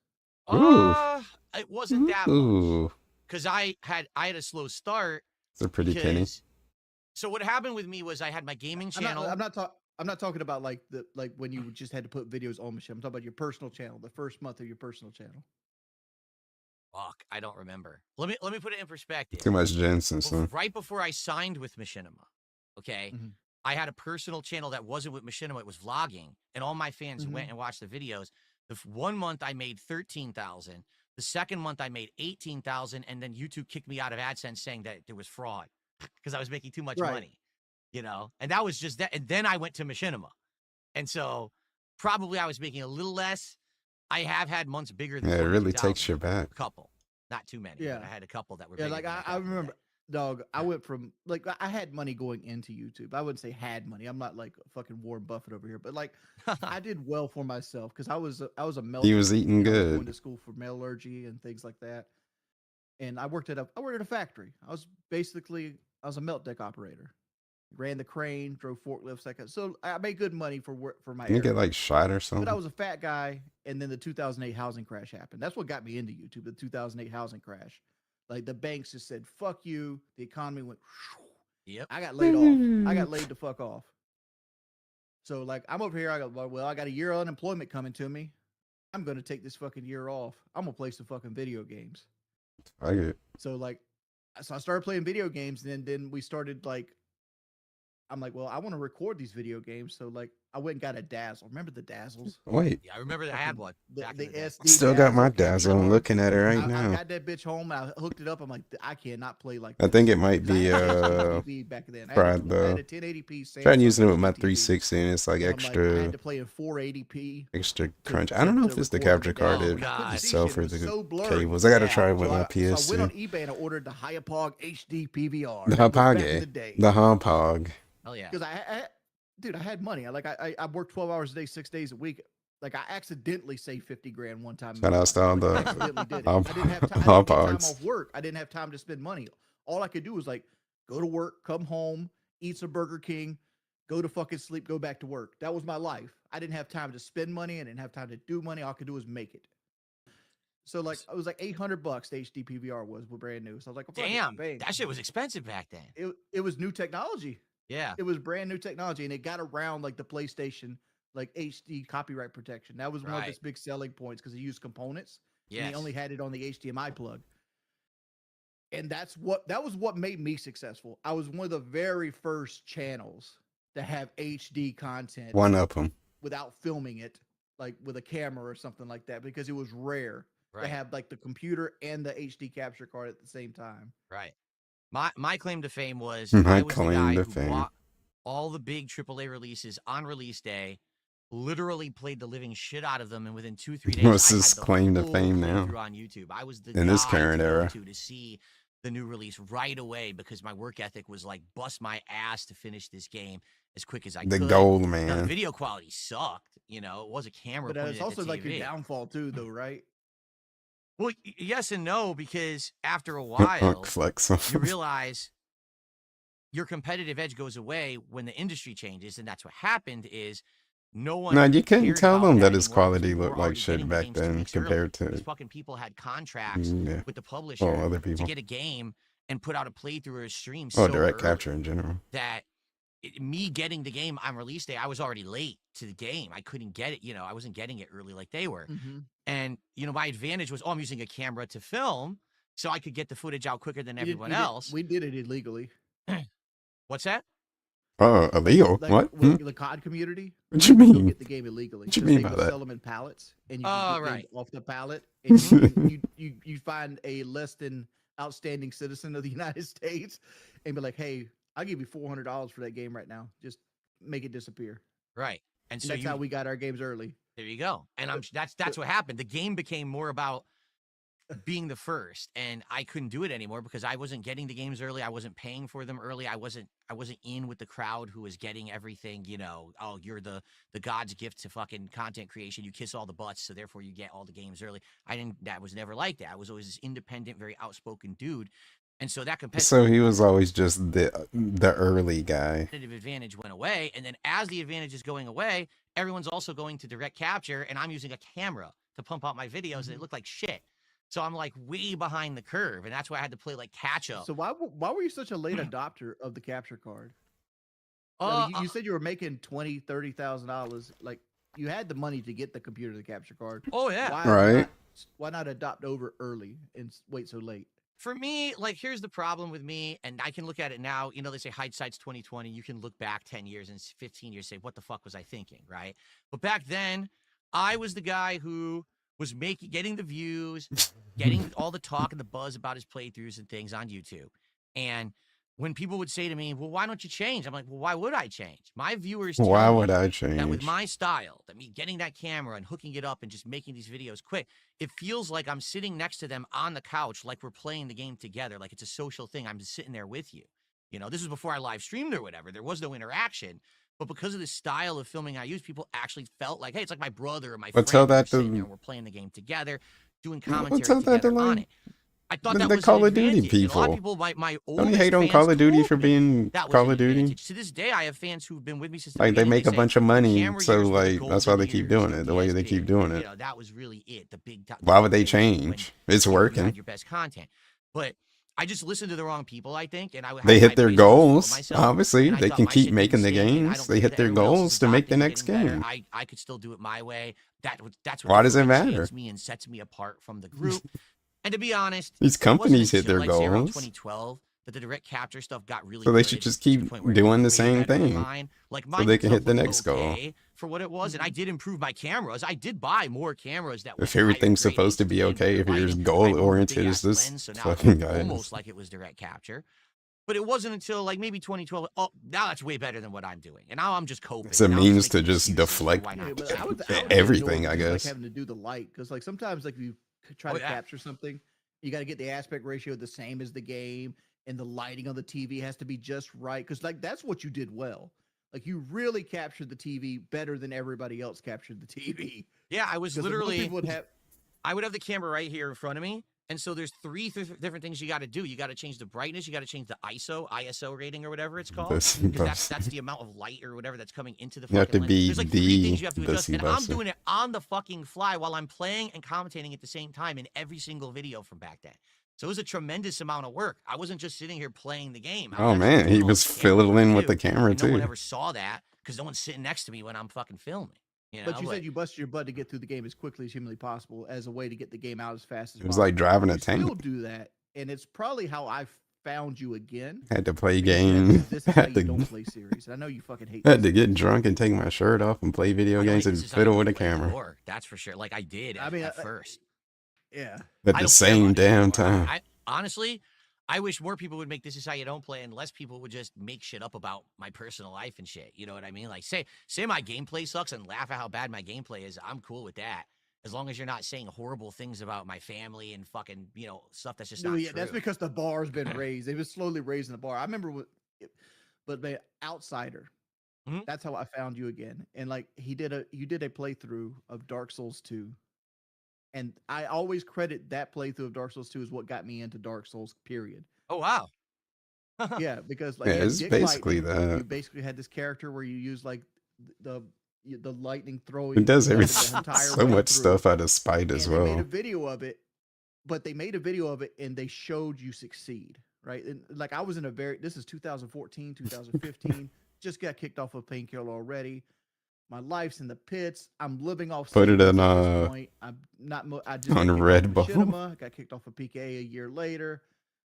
Ooh. It wasn't that much Ooh, because I had a slow start. it's a pretty penny. Because so what happened with me was I had my gaming channel. I'm not talking about like when you just had to put videos on Machinima. I'm talking about your personal channel, the first month of your personal channel. Fuck, I don't remember. Let me put it in perspective. Too much Jensen, son. Right before I signed with Machinima, okay, Mhm. I had a personal channel that wasn't with Machinima. It was vlogging, and all my fans went and watched the videos. The 1 month I made 13,000. The second month I made 18,000, and then YouTube kicked me out of AdSense saying that there was fraud because I was making too much money, you know. And that was just that. And then I went to Machinima, and so probably I was making a little less. I have had months bigger than Yeah, it really 22,000. takes you back. A couple, not too many. Yeah. But I had a couple that were Yeah, bigger like than that I back in the remember, day. dog. I went from like I had money going into YouTube. I wouldn't say had money. I'm not like fucking Warren Buffett over here, but like I did well for myself because I was a melt. He was eating I was going good. to school for metallurgy and things like that, and I worked at a factory. I was a melt deck operator. Ran the crane, drove forklifts, that kind. So I made good money for my. Didn't you get area. like shot or But I something? was a fat guy, and then the 2008 housing crash happened. That's what got me into YouTube. The 2008 housing crash, like the banks just said "fuck you." The economy went. Yep. I got laid off. I got laid the fuck off. So like I'm over here. I got a year of unemployment coming to me. I'm gonna take this fucking year off. I'm gonna play some fucking video games. I get. So like, so I started playing video games, and then we started like. I'm like, well, I want to record these video games. So like, I went and got a Dazzle. Remember the Dazzles? Wait, Yeah, I remember that I had one. The back in the day. SD still got my capture Dazzle. I'm card. looking at it right I now. got that bitch home. I hooked it up. I'm like, I cannot play like. I think it might be TV back then. fried I though. had a 1080p. Tried using it with my TV. 360, and it's like So extra. I'm like, I had to play in 480p. Extra crunch. I don't know if it's the capture card itself or the cables. I gotta try it with my PS2. So I went on eBay and I ordered the Hyapog HD PVR. The Hapage. The Hapog. Oh yeah. Because I had money. I worked 12 hours a day, 6 days a week. Like I accidentally saved 50 grand one time. Shout out to all the I accidentally did it. I didn't have time. I didn't get time off work. I didn't have time to spend money. All I could do was like go to work, come home, eat some Burger King, go to fucking sleep, go back to work. That was my life. I didn't have time to spend money. I didn't have time to do money. All I could do was make it. So like it was like $800. The HD PVR was brand new. So I was like, oh, damn, that shit was expensive back then. It was new technology. Yeah, it was brand new technology, and it got around like the PlayStation, like HD copyright protection. That was one of its big selling points because it used components. Yeah, and he only had it on the HDMI plug. And that was what made me successful. I was one of the very first channels to have HD content. One of them. Without filming it, like with a camera or something like that, because it was rare to have like the computer and the HD capture card at the same time. Right. My claim to fame was I was the guy who fame. bought all the big AAA releases on release day, literally played the living shit out of them, and within 2-3 days, What's I his had the claim to full fame now? playthrough on YouTube. I was the in guy this current era to see the new release right away because my work ethic was like bust my ass to finish this game as quick as I could. The gold man. Now, the video quality sucked. You know, it was a camera. But it's also like your downfall too, though, right? Well, yes and no, because after a while, you realize your competitive edge goes away when the industry changes, and that's what happened. Is no one? No, you couldn't tell them that his quality looked like shit back then compared to. These fucking people had contracts with the publisher other people to get a game and put out a playthrough or a stream. Direct capture in general. That me getting the game on release day, I was already late to the game. I couldn't get it. You know, I wasn't getting it early like they were. And you know, my advantage was, I'm using a camera to film, so I could get the footage out quicker than everyone else. We did it illegally. What's that? Illegal? Like, what? The COD community, What you you can still mean? get the game illegally What you because mean they by will that? sell them in pallets, and you can Oh, get games right. off the pallet, and you find a less than outstanding citizen of the United States, and be like, hey, I'll give you $400 for that game right now. Just make it disappear. Right. And And so that's how we got our games early. there you go. And But, that's but what happened. The game became more about being the first, and I couldn't do it anymore because I wasn't getting the games early. I wasn't paying for them early. I wasn't in with the crowd who was getting everything, oh, you're the god's gift to fucking content creation. You kiss all the butts, so therefore you get all the games early. That was never like that. I was always this independent, very outspoken dude. And so that So he was always just the early guy. competitive advantage went away. And then as the advantage is going away, everyone's also going to direct capture, and I'm using a camera to pump out my videos, and it looked like shit. So I'm like way behind the curve, and that's why I had to play like catch up. So why were you such a late adopter of the capture card? You said you were making $20,000-$30,000. Like, you had the money to get the computer, the capture card. Oh yeah, Right. Why not adopt over early and wait so late? For me, like, here's the problem with me, and I can look at it now. They say hindsight's 2020. You can look back 10 years and 15 years, say, what the fuck was I thinking, right? But back then, I was the guy who was getting the views, getting all the talk and the buzz about his playthroughs and things on YouTube. And when people would say to me, well, why don't you change? I'm like, well, why would I change? My viewers tell Why me would I that with change? my style, that me getting that camera and hooking it up and just making these videos quick, it feels like I'm sitting next to them on the couch, like we're playing the game together, like it's a social thing. I'm just sitting there with you. This was before I live streamed or whatever. There was no interaction. But because of the style of filming I use, people actually felt like, hey, it's like my brother or my friend. tell that sitting there to and we're playing the game together, doing well, commentary tell that to together on like it. I thought that the was Call an of Duty advantage. And a lot of people. people, my Don't you oldest hate on fans Call of Duty told for me being that was Call an of Duty? advantage. To this day, I have fans who've been with me since the Like they beginning. make a say, bunch of "The money, camera so years were the like that's why golden they keep years doing of it. the The way they keep SD. doing it. That was really it. The big time. Why would they When change? It's you working. had your best content. But I just listened to the wrong people, I think, and I They had hit I their basically was full of goals. myself, Obviously, and I they thought can my keep shit making didn't the stink, and I games. don't They care hit that their everyone else is goals to make the adopting and next getting better. game. I could still do it my way. That's what Why does it matter? differentiates me and sets me apart from the group. And to be honest, These it wasn't companies hit until, their like, say, around goals, 2012 that the direct capture stuff got really so they good should just to the keep point where it doing the was way same better than thing, mine. Like, so mine they can stuff hit the was next goal. okay for what it was, and I did improve my cameras. I did buy more cameras that If were higher everything's grade supposed to be HD and okay, better if you're lighting. as I goal moved a oriented big as ass this lens, so now fucking it looked guy almost is. like it was direct capture. But it wasn't until like maybe 2012. Oh, now that's way better than what I'm doing, and now I'm just coping. It's a Now I'm means to making just excuses for deflect why not Yeah, do but I would get everything, annoyed I just like guess. having to do the light, because like sometimes like you try Oh to yeah. capture something, you got to get the aspect ratio the same as the game, and the lighting on the TV has to be just right, because like that's what you did well. Like you really captured the TV better than everybody else captured the TV. Yeah, I was Because like, most literally. people would have. I would have the camera right here in front of me. And so there's three different things you got to do. You got to change the brightness. You got to change the ISO rating or whatever it's called. Because that's the amount of light or whatever that's coming into the fucking You have to lens. be There's like three things you have to the adjust. And I'm C-buster. doing it on the fucking fly while I'm playing and commentating at the same time in every single video from back then. So it was a tremendous amount of work. I wasn't just sitting here playing the game. I was Oh actually man, doing he all was this camera filling work in with too. the camera And no one too. ever saw that because no one's sitting next to me when I'm fucking filming. But you said you busted your butt to get through the game as quickly as humanly possible as a way to get the game out as fast as It was possible. like driving a You still tank. do that, and it's probably how I found you again. Had to play Because you have games. This is how Had you don't to play series. I know you fucking hate. had this to get series. drunk and take my shirt off and play video games and This is how fiddle you with a play camera lore, that's for sure. Like I did at first. Yeah. at I the don't care same about it damn anymore. time. I honestly, I wish more people would make This Is How You Don't Play, and less people would just make shit up about my personal life and shit. You know what I mean? Like say my gameplay sucks and laugh at how bad my gameplay is. I'm cool with that. As long as you're not saying horrible things about my family and fucking, stuff that's just not true. That's because the bar's been raised. They've been slowly raising the bar. I remember but the Outsider. Mhm. That's how I found you again. And like you did a playthrough of Dark Souls 2. And I always credit that playthrough of Dark Souls 2 as what got me into Dark Souls, period. Oh wow. Yeah, because like Yeah, you had it's Dick basically Lightning, that. you basically had this character where you use like the lightning throwing. It does weapon everything the entire so way much through. stuff out of spite as And they made a well. video of it, but they made a video of it and they showed you succeed, right? And like I was in this is 2014, 2015, just got kicked off of Painkiller already. My life's in the pits. I'm living off. Put it savings in at this point. I'm not. I just on got kicked Red off Bull. of Machinima, got kicked off of PKA a year later.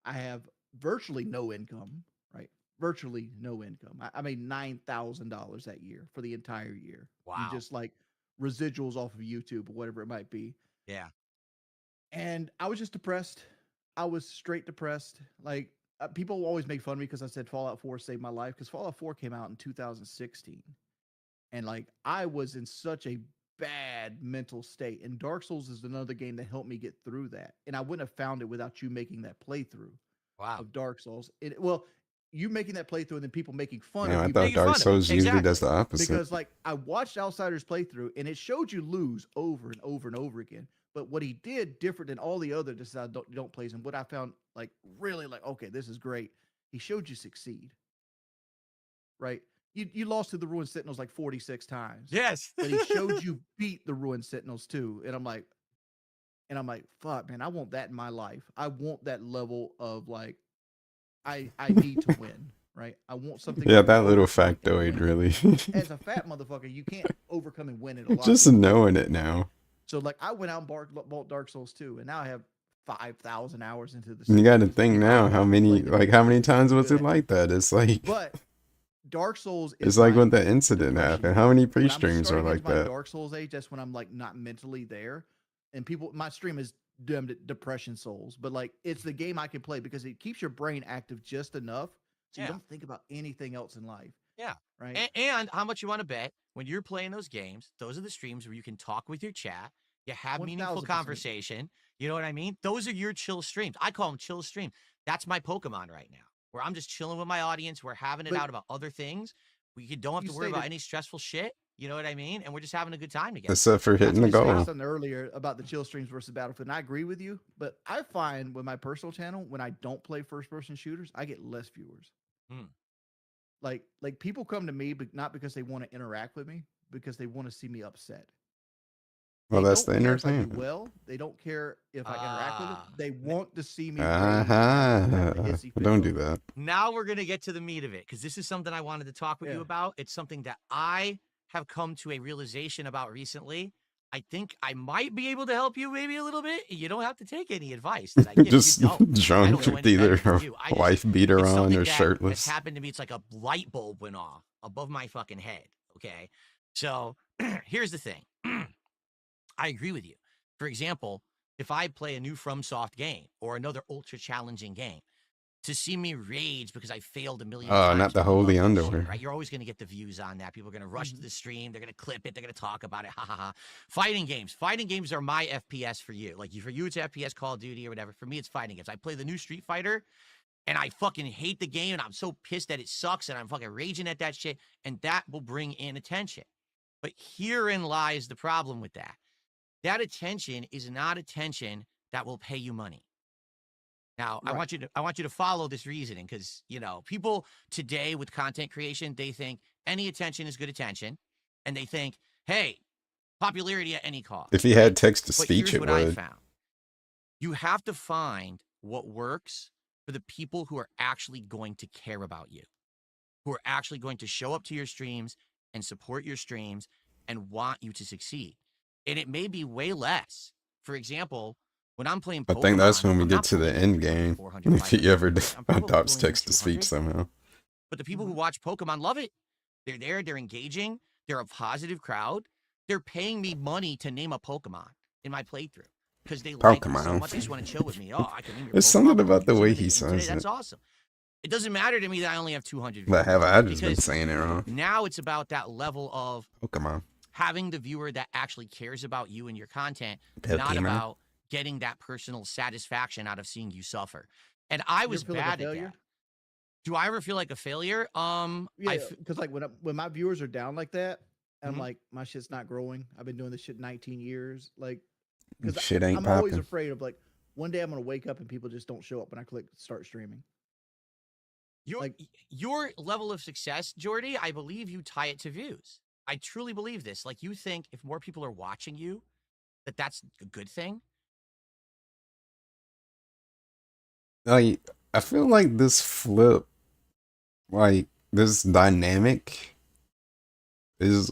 I have virtually no income. Right. virtually no income. I made $9,000 that year for the entire year. You Wow. just like residuals off of YouTube or whatever it might be. Yeah. And I was just depressed. I was straight depressed. Like people always make fun of me because I said Fallout 4 saved my life because Fallout 4 came out in 2016, and like I was in such a bad mental state. And Dark Souls is another game that helped me get through that. And I wouldn't have found it without you making that playthrough Wow. of Dark Souls. Well, you making that playthrough and then people making fun Yeah, of I you thought Making fun Dark of it. Souls usually does Exactly. the opposite. because like I watched Outsiders playthrough and it showed you lose over and over and over again. But what he did different than all the other Decide don't plays, and what I found like really like okay, this is great. He showed you succeed, right? You lost to the Ruined Sentinels like 46 times, Yes. but he showed you beat the Ruined Sentinels too. And I'm like, fuck, man, I want that in my life. I want that level of like, I need to win, right? I want something. Yeah, where I that can little overcome it and factoid win. really. As a fat motherfucker, you can't overcome and win it a lot. Just knowing it now. So like, I went out and bought Dark Souls 2, and now I have 5,000 hours into the. You got to series. think And I now, want how to many, play the like, how many game times was good it at like that? It's like, But Dark Souls is it's like my when the incident depression happened. age. How many When I'm pre-streams are starting like into my that? Dark Souls age, that's when I'm like not mentally there. And people, my stream is dubbed Depression Souls, but like it's the game I can play because it keeps your brain active just enough so you Yeah. don't think about anything else in life. Yeah. Right. And how much you want to bet when you're playing those games, those are the streams where you can talk with your chat, you have meaningful 1000%. conversation. You know what I mean? Those are your chill streams. I call them chill streams. That's my Pokemon right now, where I'm just chilling with my audience. We're having it But out about other things. We don't have you to worry about stated any stressful shit. You know what I mean? And we're just having a good time together. Except for hitting you the stated goal. something earlier about the chill streams versus Battlefield, and I agree with you. But I find with my personal channel, when I don't play first person shooters, I get less viewers. Hmm. Like people come to me, but not because they want to interact with me, because they want to see me upset. Well, They that's don't the care if I do entertainment. well. They don't care if I interact with them. Ah. They want to see me rage Uh-huh. and have the hissy fit Don't do over it. that. Now we're going to get to the meat of it because this is something I wanted to talk with you Yeah. about. It's something that I have come to a realization about recently. I think I might be able to help you maybe a little bit. You don't have to take any advice that I give. Just You don't. I drunk don't know with any better either than a you. I just, wife beater it's on something or that has shirtless. happened to me. It's like a light bulb went off above my fucking head. Okay. So here's the thing. I agree with you. For example, if I play a new FromSoft game or another ultra challenging game, to see me rage because I failed a million Oh, times. not the people love holy that shit, underwear. right? You're always going to get the views on that. People are going to rush to the stream. They're going to clip it. They're going to talk about it. Ha ha ha. Fighting games. Fighting games are my FPS for you. Like for you, it's FPS, Call of Duty or whatever. For me, it's fighting games. I play the new Street Fighter and I fucking hate the game and I'm so pissed that it sucks and I'm fucking raging at that shit. And that will bring in attention. But herein lies the problem with that. That attention is not attention that will pay you money. Now, Right. I want you to follow this reasoning because, people today with content creation, they think any attention is good attention. And they think, hey, popularity at any cost. If he right? had text to But speech, here's it what I would. found. You have to find what works for the people who are actually going to care about you, who are actually going to show up to your streams and support your streams and want you to succeed. And it may be way less. For example, when I'm playing Pokemon, I think that's when we I'm get not to the pulling in end 300, game. 400, If he 500 ever viewers. I'm probably adopts pulling in text to speech 200. somehow. But the people who watch Pokemon love it. They're there, they're engaging, they're a positive crowd. They're paying me money to name a Pokemon in my playthrough because they like me so Pokemon. much. They just want to chill with me. Oh, I can name your There's Pokemon. something We're about the using way it in he the game today. says That's it. awesome. It doesn't matter to me that I only have 200 But viewers. have I just been because saying it wrong? now it's about that level of Pokemon. having the viewer that actually cares about you and your content, not Pokemon. about getting that personal satisfaction out of seeing you suffer. And I was feel like a bad at failure? that. Do I ever feel like a failure? Yeah, because like when my viewers are down like that, and I'm Mhm. like, my shit's not growing. I've been doing this shit 19 years. Like, because Shit ain't I'm always popping. afraid of like one day I'm gonna wake up and people just don't show up when I click start streaming. Your level of success, Jordy, I believe you tie it to views. I truly believe this. Like you think if more people are watching you, that's a good thing. Like, I feel like this flip, like this dynamic is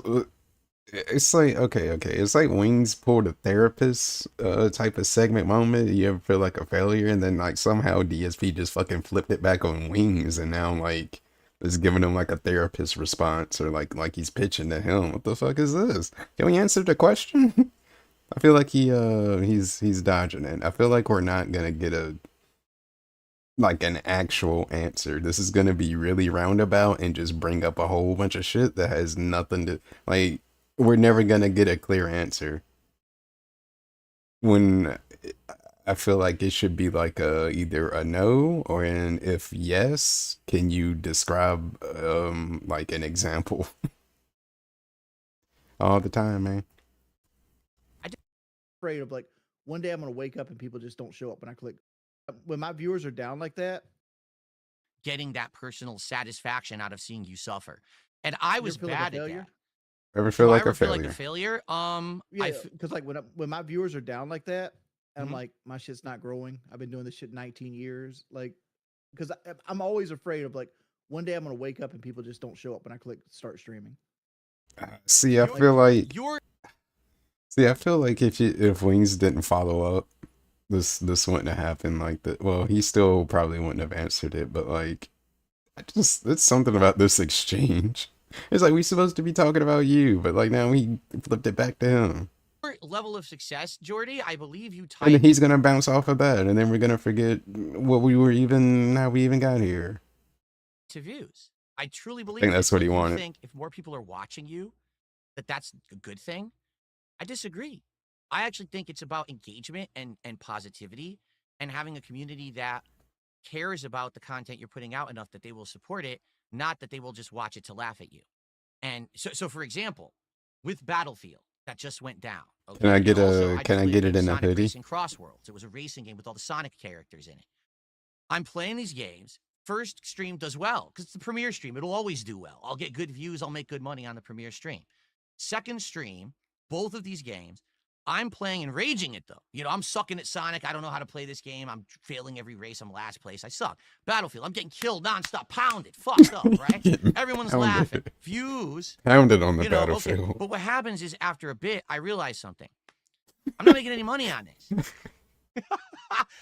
it's like okay, it's like Wings pulled a therapist type of segment moment. You ever feel like a failure, and then like somehow DSP just fucking flipped it back on Wings, and now like Just giving him like a therapist response or like he's pitching to him. What the fuck is this? Can we answer the question? I feel like he's dodging it. I feel like we're not gonna get an actual answer. This is gonna be really roundabout and just bring up a whole bunch of shit that has nothing to like. We're never gonna get a clear answer. When I feel like it should be like either a no or an if yes, can you describe like an example? All the time, man. Afraid of like one day I'm gonna wake up and people just don't show up when I click. When my viewers are down like that, getting that personal satisfaction out of seeing you suffer. And I was bad at that. Ever feel Do like I ever a feel failure? like a failure? Yeah, because like when my viewers are down like that, and I'm Mhm. like, my shit's not growing. I've been doing this shit 19 years. Like, because I'm always afraid of like one day I'm gonna wake up and people just don't show up when I click start streaming. See, I feel like if Wings didn't follow up, this wouldn't have happened like that. Well, he still probably wouldn't have answered it, but like, it's something about this exchange. It's like we supposed to be talking about you, but like now we flipped it back to him. Your level of success, Jordy, I believe you And typed then he's gonna bounce off of that, and then we're gonna forget how we even got here. to views. I truly believe I think that's this. what he Like, you wanted. think if more people are watching you, that's a good thing. I disagree. I actually think it's about engagement and positivity and having a community that cares about the content you're putting out enough that they will support it, not that they will just watch it to laugh at you. And so for example, with Battlefield that just went down. Okay. Can I get also, I can just I played get a it game, in a Sonic hoodie? Racing Crossworlds. It was a racing game with all the Sonic characters in it. I'm playing these games. First stream does well because it's the premiere stream. It'll always do well. I'll get good views. I'll make good money on the premiere stream. Second stream, both of these games, I'm playing and raging it though. You know, I'm sucking at Sonic. I don't know how to play this game. I'm failing every race. I'm last place. I suck. Battlefield, I'm getting killed nonstop, pounded, fucked up, right? Everyone's laughing. Views. Pounded on the You know, okay. battlefield. But what happens is after a bit, I realize something. I'm not making any money on this.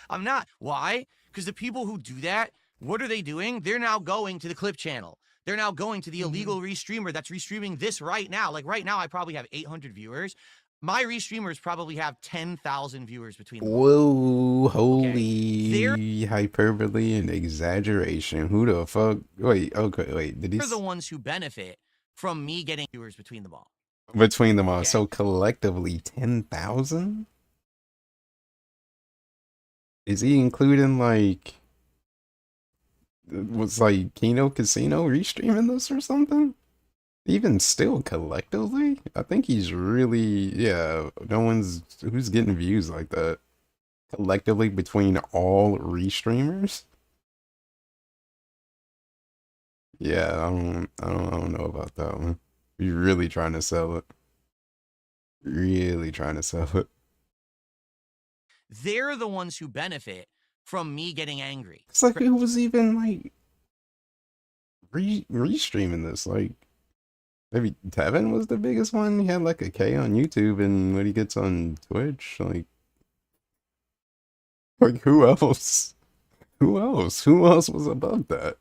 I'm not. Why? Because the people who do that, what are they doing? They're now going to the clip channel. They're now going to the illegal restreamer that's restreaming this right now. Like right now, I probably have 800 viewers. My restreamers probably have 10,000 viewers between them. Whoa, holy hyperbole and exaggeration. Who the fuck? Wait, okay, wait. Did he? They're the ones who benefit from me getting viewers between them all. Between them all. Okay. So collectively 10,000? Is he including like was like Kino Casino restreaming this or something? Even still collectively? I think he's really no one's who's getting views like that. Collectively between all restreamers? Yeah, I don't know about that one. You're really trying to sell it. Really trying to sell it. They're the ones who benefit from me getting angry. It's like who was even like restreaming this? Like maybe Tevin was the biggest one. He had like a K on YouTube, and when he gets on Twitch, like who else? Who else? Who else was above that?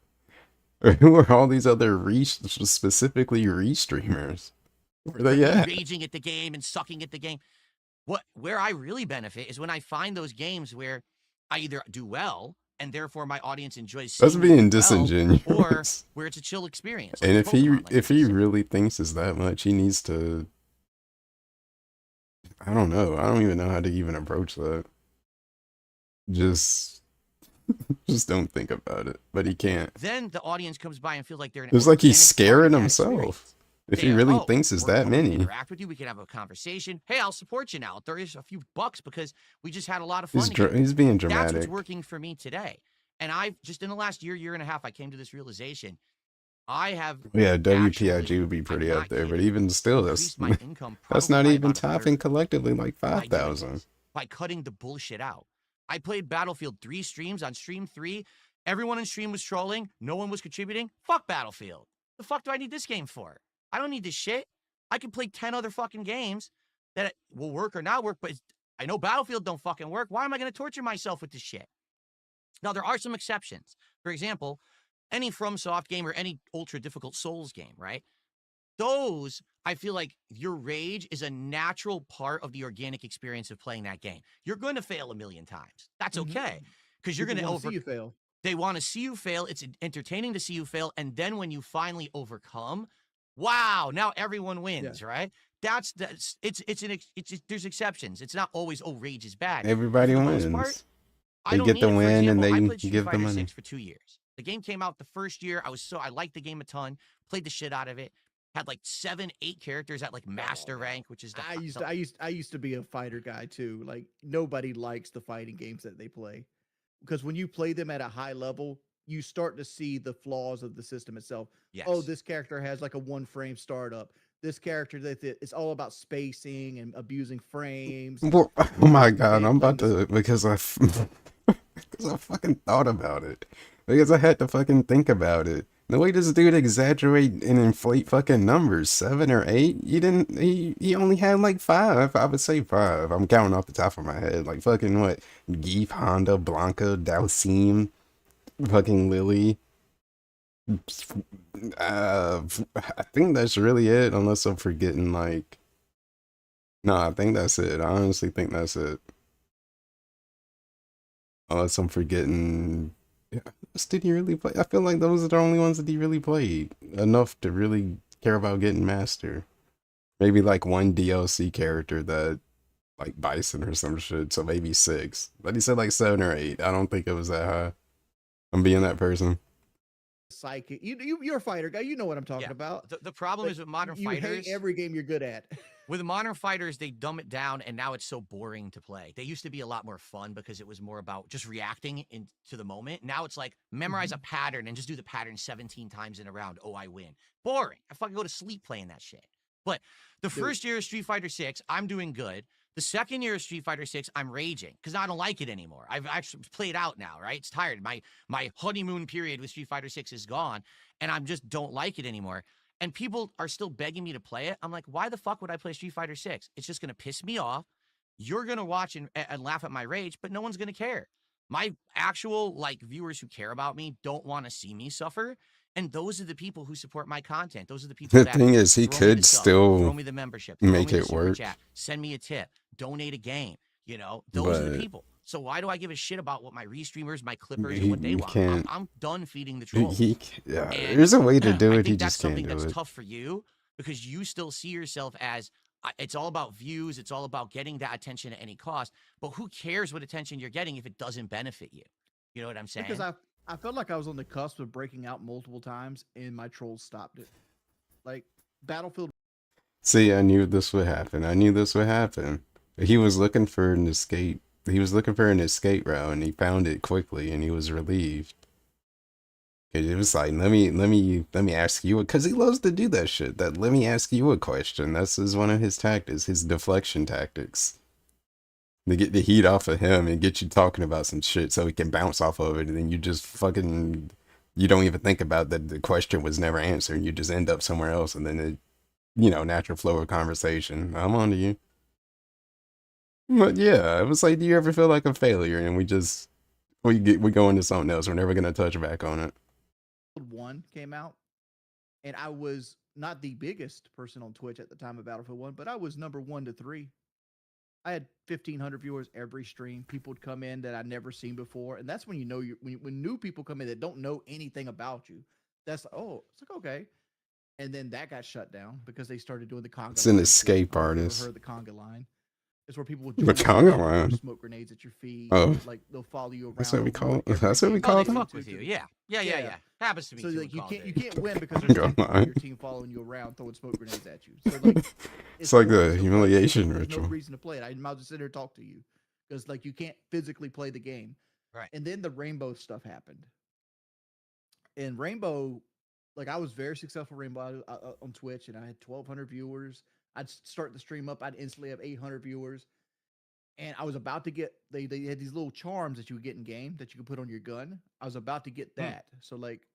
Or who are all these other specifically restreamers? Where they at? Raging at the game and sucking at the game. Where I really benefit is when I find those games where I either do well and therefore my audience enjoys. That's being disingenuous. Or where it's a chill experience. And if he really thinks it's that much, he needs to. I don't know. I don't even know how to even approach that. Just don't think about it. But he can't. Then the audience comes by and feels like they're in. It's like he's scaring himself. If he really thinks it's that many. Interact with you, we can have a conversation. Hey, I'll support you now. There is a few bucks because we just had a lot of fun. He's being dramatic. That's what's working for me today. And I've just in the last year and a half, I came to this realization. I have WPIG would be pretty up there, but even still, that's my income that's not even topping collectively like 5,000 by cutting the bullshit out. I played Battlefield 3 streams on stream 3. Everyone in stream was trolling. No one was contributing. Fuck Battlefield. The fuck do I need this game for? I don't need this shit. I can play 10 other fucking games that will work or not work, but I know Battlefield don't fucking work. Why am I going to torture myself with this shit? Now, there are some exceptions. For example, any FromSoft game or any ultra difficult Souls game, right? Those, I feel like your rage is a natural part of the organic experience of playing that game. You're going to fail a million times. That's okay, because you're People going to want to see you fail. They want to see you fail. It's entertaining to see you fail, and then when you finally overcome, wow! Now everyone wins, right? That's there's exceptions. It's not always rage is bad, but for Everybody the most part, wins. I They don't get need the it. For win and example, they I played Street give the Fighter money. 6 for 2 years. The game came out the first year. I liked the game a ton. Played the shit out of it. Had like 7, 8 characters at like master rank, which is the I used to be a fighter guy too. Like nobody likes the fighting games that they play because when you play them at a high level, you start to see the flaws of the system itself. Oh, yes. this character has like a 1 frame startup. This character it's all about spacing and abusing frames. Well, oh my You god, can't I'm play about this. to because because I fucking thought about it. Because I had to fucking think about it. The way this dude exaggerate and inflate fucking numbers, 7 or 8, you didn't. He only had like 5. I would say 5. I'm counting off the top of my head. Like fucking what? Geef, Honda, Blanca, Dalsim, fucking Lily. I think that's really it, unless I'm forgetting like. No, I think that's it. I honestly think that's it. Unless I'm forgetting. Yeah, what did he really play? I feel like those are the only ones that he really played enough to really care about getting master. Maybe like one DLC character that like Bison or some shit. So maybe 6. But he said like 7 or 8. I don't think it was that high. I'm being that person. Psychic. You're a fighter guy. You know what I'm talking about. The problem is with modern you fighters. hate every game you're good at. With modern fighters, they dumb it down, and now it's so boring to play. They used to be a lot more fun because it was more about just reacting into the moment. Now it's like memorize a pattern and just do the pattern 17 times in a round. Oh, I win. Boring. I fucking go to sleep playing that shit. But the first year of Street Fighter 6, I'm doing good. The second year of Street Fighter 6, I'm raging because I don't like it anymore. I've actually played out now, right? It's tired. My honeymoon period with Street Fighter 6 is gone, and I just don't like it anymore. And people are still begging me to play it. I'm like, why the fuck would I play Street Fighter 6? It's just going to piss me off. You're going to watch and laugh at my rage, but no one's going to care. My actual like viewers who care about me don't want to see me suffer. And those are the people who support my content. Those are the people The that thing is, he throw me the could sub, throw still me the membership, throw make me the it super work, chat, send me a tip, donate a game. Those are the but people. So why do I give a shit about what my restreamers, my clippers, and he what they you want? can't. I'm done feeding the trolls. Yeah, And there's a way to do I it. He think that's just can't something do that's it. tough for you because you still see yourself as it's all about views. It's all about getting that attention at any cost. But who cares what attention you're getting if it doesn't benefit you? You know what I'm saying? Because I felt like I was on the cusp of breaking out multiple times, and my trolls stopped it. Like Battlefield. See, I knew this would happen. I knew this would happen. He was looking for an escape. He was looking for an escape route, and he found it quickly, and he was relieved. It was like, let me ask you, because he loves to do that shit. That let me ask you a question. That's one of his tactics, his deflection tactics. To get the heat off of him and get you talking about some shit so he can bounce off of it, and then you just fucking, you don't even think about that the question was never answered, and you just end up somewhere else, and then it, natural flow of conversation. I'm on to you. But yeah, it was like, do you ever feel like a failure? And we go into something else. We're never gonna touch back on it. 1 came out, and I was not the biggest person on Twitch at the time of Battlefield 1, but I was number 1 to 3. I had 1,500 viewers every stream. People would come in that I'd never seen before, and that's when you know when new people come in that don't know anything about you. That's it's like okay, and then that got shut down because they started doing the conga It's an line shit. escape I don't know if you artist. ever heard the conga line. It's where people will The join conga throw line. smoke grenades at your feet. Oh. Like they'll follow you around. That's what we They'll ruin call. every That's what we game. call they them. fuck with you. Yeah. Happens to me So too. like in Call of you Duty. can't win because there's 10 people on your team following you around throwing smoke grenades at you. So like It's like boring. the So, humiliation there's ritual. no reason to play it. I might just sit here and talk to you because like you can't physically play the game. Right. And then the Rainbow stuff happened. And Rainbow, like I was very successful Rainbow on Twitch, and I had 1,200 viewers. I'd start the stream up, I'd instantly have 800 viewers. And I was about to get they had these little charms that you would get in game that you could put on your gun. I was about to get that. So like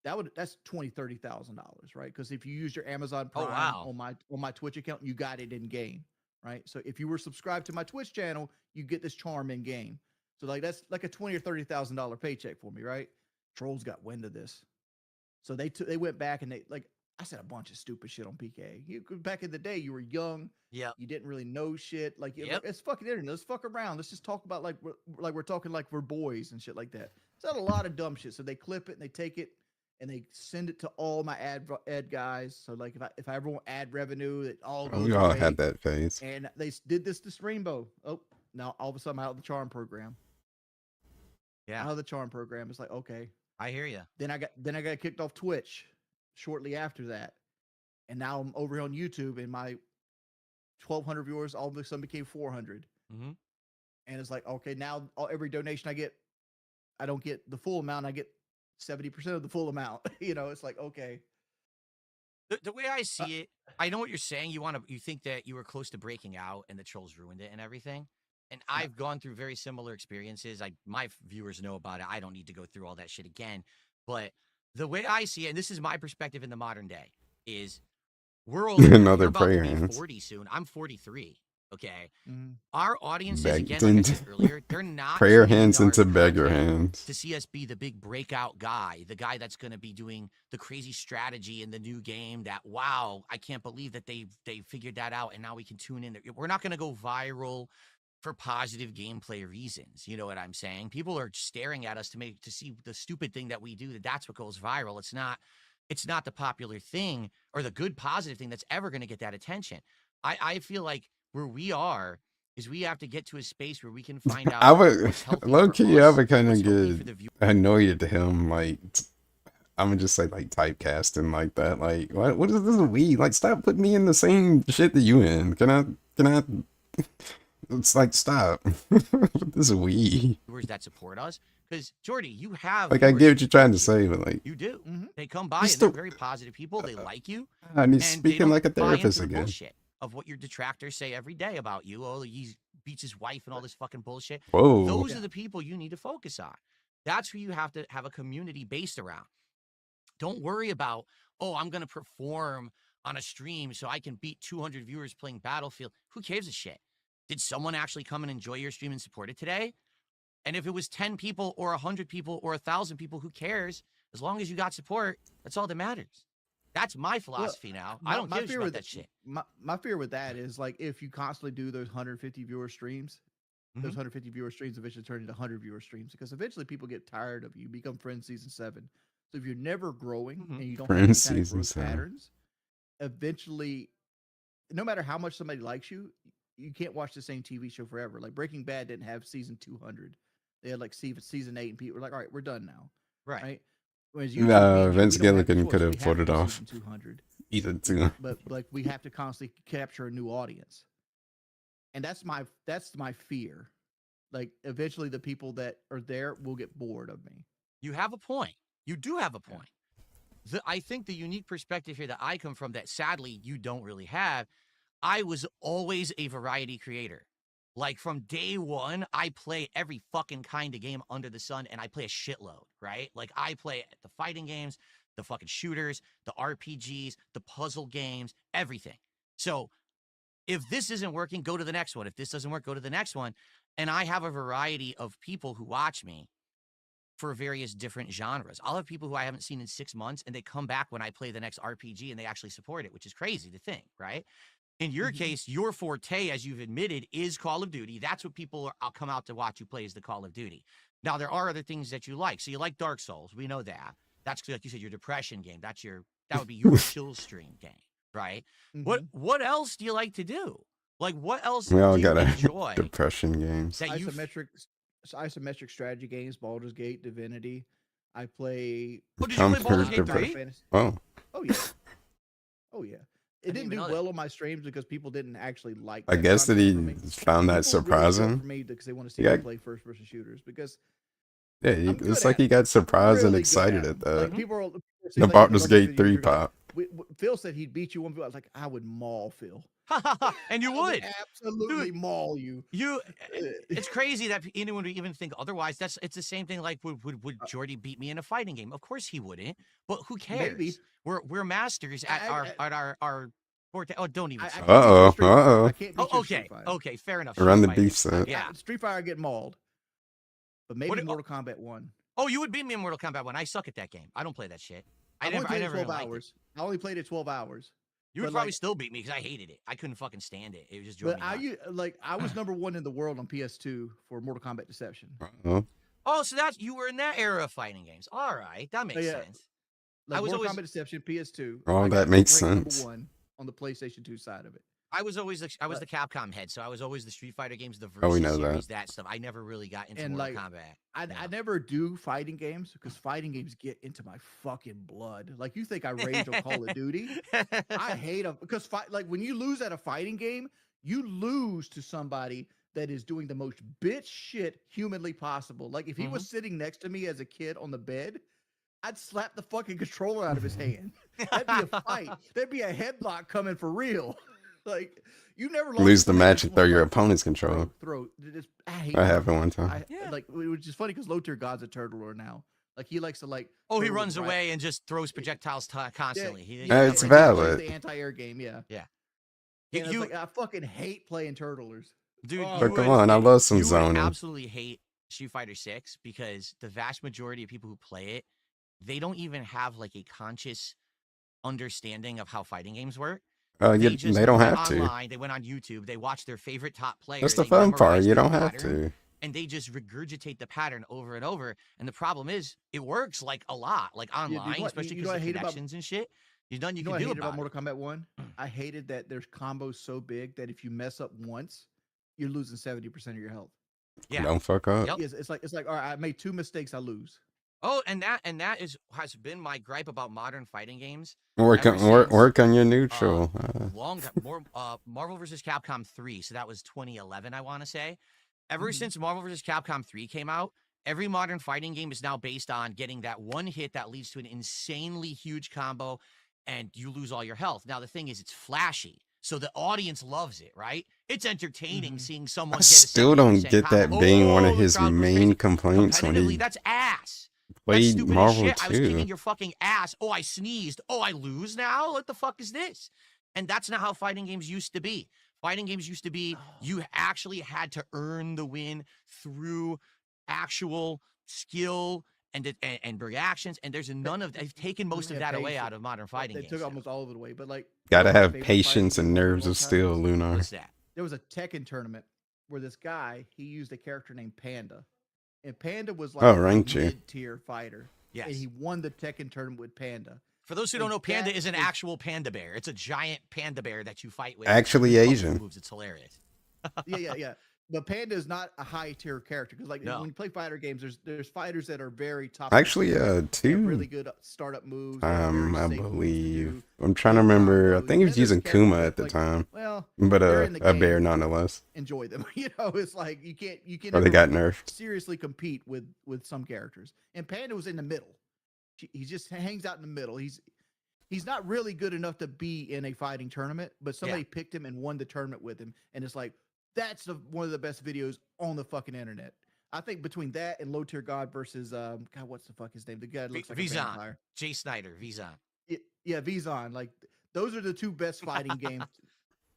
that's $20,000-$30,000, right? Because if you use your Amazon Prime on my Twitch account, you got it in game, right? So if you were subscribed to my Twitch channel, you get this charm in game. So like that's like a $20,000 or $30,000 paycheck for me, right? trolls got wind of this, so they went back and I said a bunch of stupid shit on PK. Back in the day, you were young. Yeah. You didn't really know shit. Like, Yep. it's fucking internet. Let's fuck around. Let's just talk about like we're talking like we're boys and shit like that. It's not a lot of dumb shit. So they clip it and they take it and they send it to all my ad guys. So like if I ever want ad revenue, it all goes We all away. had that phase. And they did this Rainbow. Oh, now all of a sudden I'm out of the charm program. Yeah. Out of the charm program. It's like, okay. I hear you. Then I got kicked off Twitch shortly after that. And now I'm over here on YouTube and my 1,200 viewers all of a sudden became 400. Mm-hmm. And it's like, okay, now every donation I get, I don't get the full amount. I get 70% of the full amount. It's like, okay. The way I see it, I know what you're saying. You think that you were close to breaking out and the trolls ruined it and everything. And I've gone through very similar experiences. My viewers know about it. I don't need to go through all that shit again. But the way I see it, and this is my perspective in the modern day, is we're all Another about prayer to be hands. 40 soon. I'm 43. Okay. Mm-hmm. Our audiences, Begged again, like I into- said earlier, they're not Prayer tuning hands our into beggar content hands. to see us be the big breakout guy, the guy that's going to be doing the crazy strategy in the new game that, wow, I can't believe that they figured that out and now we can tune in. We're not going to go viral for positive gameplay reasons. You know what I'm saying? People are staring at us to see the stupid thing that we do. That's what goes viral. It's not the popular thing or the good positive thing that's ever going to get that attention. I feel like where we are is we have to get to a space where we can find out. I would what's healthy low for key. us, I would kind what's of healthy for get the viewer. annoyed at him. Like, I'm gonna just say like typecasting like that. Like, what is this? We like stop putting me in the same shit that you in. Can I? It's like stop. This is we. Viewers that support us, because Jordy, you have Like I viewers get what who you're trying to support you. say, but like You do. Mm-hmm. They come by Just and they're the- very positive people. They like you. and he's And they speaking don't like a buy into therapist the again. bullshit of what your detractors say every day about you. Oh, he beats his wife and all this fucking bullshit. Whoa. Those are the people you need to focus on. That's who you have to have a community based around. Don't worry about, oh, I'm going to perform on a stream so I can beat 200 viewers playing Battlefield. Who gives a shit? Did someone actually come and enjoy your stream and support it today? And if it was 10 people or 100 people or 1,000 people, who cares? As long as you got support, that's all that matters. That's my philosophy now. I don't give a shit about that shit. My fear with that is like if you constantly do those 150 viewer streams, those 150 viewer streams eventually turn into 100 viewer streams because eventually people get tired of you. You become Friends season 7. So if you're never growing and you don't have any Friends kind of season growth 7. patterns, eventually, no matter how much somebody likes you, you can't watch the same TV show forever. Like Breaking Bad didn't have season 200. They had like season 8 and people were like, all right, we're done now. Right. Whereas Vince we don't have the Gilligan choice. could have We put to it do off. season 200. Either too. But like we have to constantly capture a new audience. And that's my fear. Like eventually the people that are there will get bored of me. You have a point. You do have a point. I think the unique perspective here that I come from that sadly you don't really have, I was always a variety creator. Like from day one, I play every fucking kind of game under the sun and I play a shitload, right? Like I play the fighting games, the fucking shooters, the RPGs, the puzzle games, everything. So if this isn't working, go to the next one. If this doesn't work, go to the next one. And I have a variety of people who watch me for various different genres. I'll have people who I haven't seen in 6 months and they come back when I play the next RPG and they actually support it, which is crazy to think, right? In your case, your forte, as you've admitted, is Call of Duty. That's what people I'll come out to watch you play is the Call of Duty. Now, there are other things that you like. So you like Dark Souls. We know that. That's, like you said, your depression game. That would be your chill stream game, right? What else do you like to do? Like, what else We all do you got enjoy? depression games. That you Isometric strategy games, Baldur's Gate, Divinity. I play. Oh, did you play Baldur's Gate Comfort 3? Oh. Oh yeah. Oh yeah. It didn't didn't do even know well on my streams because people didn't actually like. I guess that he content from me. found that People really go surprising. for me because they want to see Yeah. me play first-person shooters because Yeah, I'm good it's like at he it. got surprised and really good excited at at them. Like that. people say, The like, Baldur's love this Gate video, 3 you're like, pop. Phil said he'd beat you one. I was like, I would maul Phil. And you I would. absolutely Dude, maul you. It's crazy that anyone would even think otherwise. It's the same thing. Like, would Jordy beat me in a fighting game? Of course he wouldn't. But who cares? Maybe. We're masters at our forte. Oh, don't even. say it. I can't beat you in Oh, Street okay, Fighter. okay, fair enough. Run the Street Fighter. beef set. Yeah. Street Fighter I get mauled, but maybe What- Mortal Kombat 1. Oh, you would beat me in Mortal Kombat 1. I suck at that game. I don't play that shit. I only played it never 12 liked it. hours. I only played it 12 hours. You would probably still beat me because I hated it. I couldn't fucking stand it. It just drove me nuts. I was number 1 in the world on PS2 for Mortal Kombat Deception. Oh, so you were in that era of fighting games. All right, that makes sense. Like Mortal Kombat Deception PS2. Oh, that makes sense. Number 1 on the PlayStation 2 side of it. I was the Capcom head, so I was always the Street Fighter games, the we Versus know series, that stuff. I never really got into Mortal Kombat. I never do fighting games because fighting games get into my fucking blood. Like, you think I rage on Call of Duty? I hate them because when you lose at a fighting game, you lose to somebody that is doing the most bitch shit humanly possible. Like, if he was sitting next to me as a kid on the bed, I'd slap the fucking controller out of his hand. That'd be a fight. There'd be a headlock coming for real. Like, you never lose the match and throw your opponent's controller. I happened one time. Which is funny because low tier God's a turtler now. Like, he likes to Oh, he runs away and just throws projectiles constantly. It's valid. The anti-air game, yeah. Yeah. I fucking hate playing turtlers. Dude, but come on, I love some zoning. You absolutely hate Street Fighter 6 because the vast majority of people who play it, they don't even have like a conscious understanding of how fighting games work. They don't have to. They went on YouTube. They watched their favorite top player. That's the fun part. You don't have to. And they just regurgitate the pattern over and over. And the problem is, it works like a lot, like online, especially because of connections and shit. You can do about Mortal Kombat 1? I hated that there's combos so big that if you mess up once, you're losing 70% of your health. Yeah. Don't fuck up. Yep. It's like all right, I made 2 mistakes, I lose. Oh, and that has been my gripe about modern fighting games. Work on your neutral. Marvel vs. Capcom 3. So that was 2011, I want to say. Ever since Marvel vs. Capcom 3 came out, every modern fighting game is now based on getting that one hit that leads to an insanely huge combo, and you lose all your health. Now the thing is, it's flashy, so the audience loves it, right? It's entertaining seeing someone. I still don't get that being one of his main complaints when he that's ass. played Marvel shit. 2. I was kicking your fucking ass. Oh, I sneezed. Oh, I lose now? What the fuck is this? And that's not how fighting games used to be. Fighting games used to be, you actually had to earn the win through actual skill and reactions, and there's none of that. They've taken most of that away out of modern fighting games. They took almost all of it away, but like... Gotta have patience and nerves of steel, Lunar. What's that? There was a Tekken tournament where this guy, he used a character named Panda. And Panda was like a mid-tier fighter. Yes. And he won the Tekken tournament with Panda. For those who don't know, Panda is an actual panda bear. It's a giant panda bear that you fight with. Actually Asian. Moves. It's hilarious. Yeah. But Panda is not a high tier character because, when you play fighter games, there's fighters that are very top. Actually, two really good startup moves. I believe. I'm trying to remember. I think he was using Kuma at the time. Well, but a bear nonetheless. Enjoy them. It's like you can't. Or they got nerfed. Seriously, compete with some characters. And Panda was in the middle. He just hangs out in the middle. He's not really good enough to be in a fighting tournament, but somebody picked him and won the tournament with him, and it's like. That's one of the best videos on the fucking internet. I think between that and Low Tier God versus God, what's the fuck his name? The guy that looks like a vampire. Jay Snyder, Vizon. Yeah, Vizon. Like those are the 2 best fighting game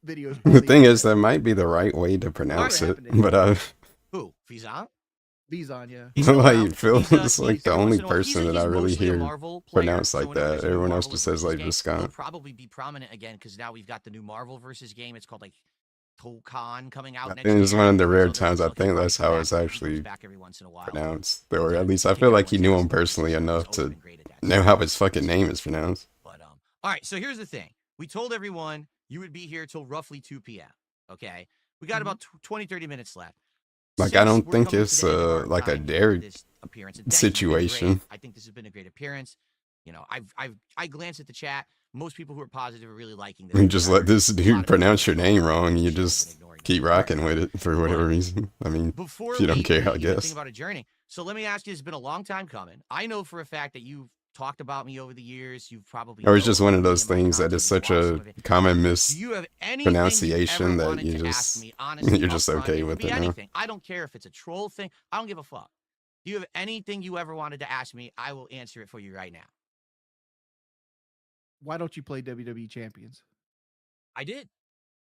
videos. The thing is, that might be the right way to pronounce it, but who? Vizon? Vizon, yeah. I don't know how you feel. It's like the only person that I really hear pronounced like that. Everyone else just says like Viscount. He'll probably be prominent again because now we've got the new Marvel versus game. It's called like Tokan coming out next year. It's one of the rare times I think that's how it's actually pronounced. Or at least I feel like he knew him personally enough to know how his fucking name is pronounced. But all right, so here's the thing. We told everyone you would be here till roughly 2 p.m. Okay? We got about 20-30 minutes left. Like, I don't think it's like a dare situation. I think this has been a great appearance. I glanced at the chat. Most people who are positive are really liking this. You just let this dude pronounce your name wrong. You just keep rocking with it for whatever reason. I mean, if you don't care, I guess. Think about a journey. So let me ask you, it's been a long time coming. I know for a fact that you've talked about me over the years. You've probably... Or it's just one of those things that is such a common mispronunciation that you just... You're just okay with it now. I don't care if it's a troll thing. I don't give a fuck. Do you have anything you ever wanted to ask me? I will answer it for you right now. Why don't you play WWE Champions? I did.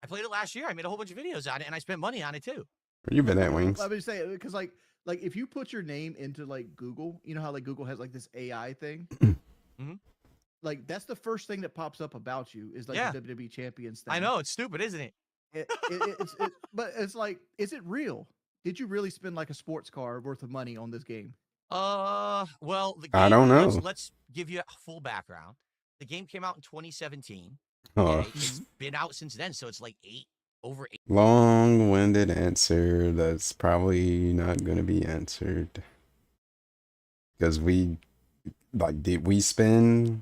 I played it last year. I made a whole bunch of videos on it, and I spent money on it too. Where you been at, Wings? I mean, say because like if you put your name into like Google, you know how like Google has like this AI thing. Mhm. Like that's the first thing that pops up about you is like Yeah. the WWE Champions thing. I know it's stupid, isn't it? But it's like, is it real? Did you really spend like a sports car worth of money on this game? Well, the I game. don't know. Let's give you a full background. The game came out in 2017. Oh, Okay, it's been out since then, so it's like over 8. long-winded answer that's probably not going to be answered. Because did we spend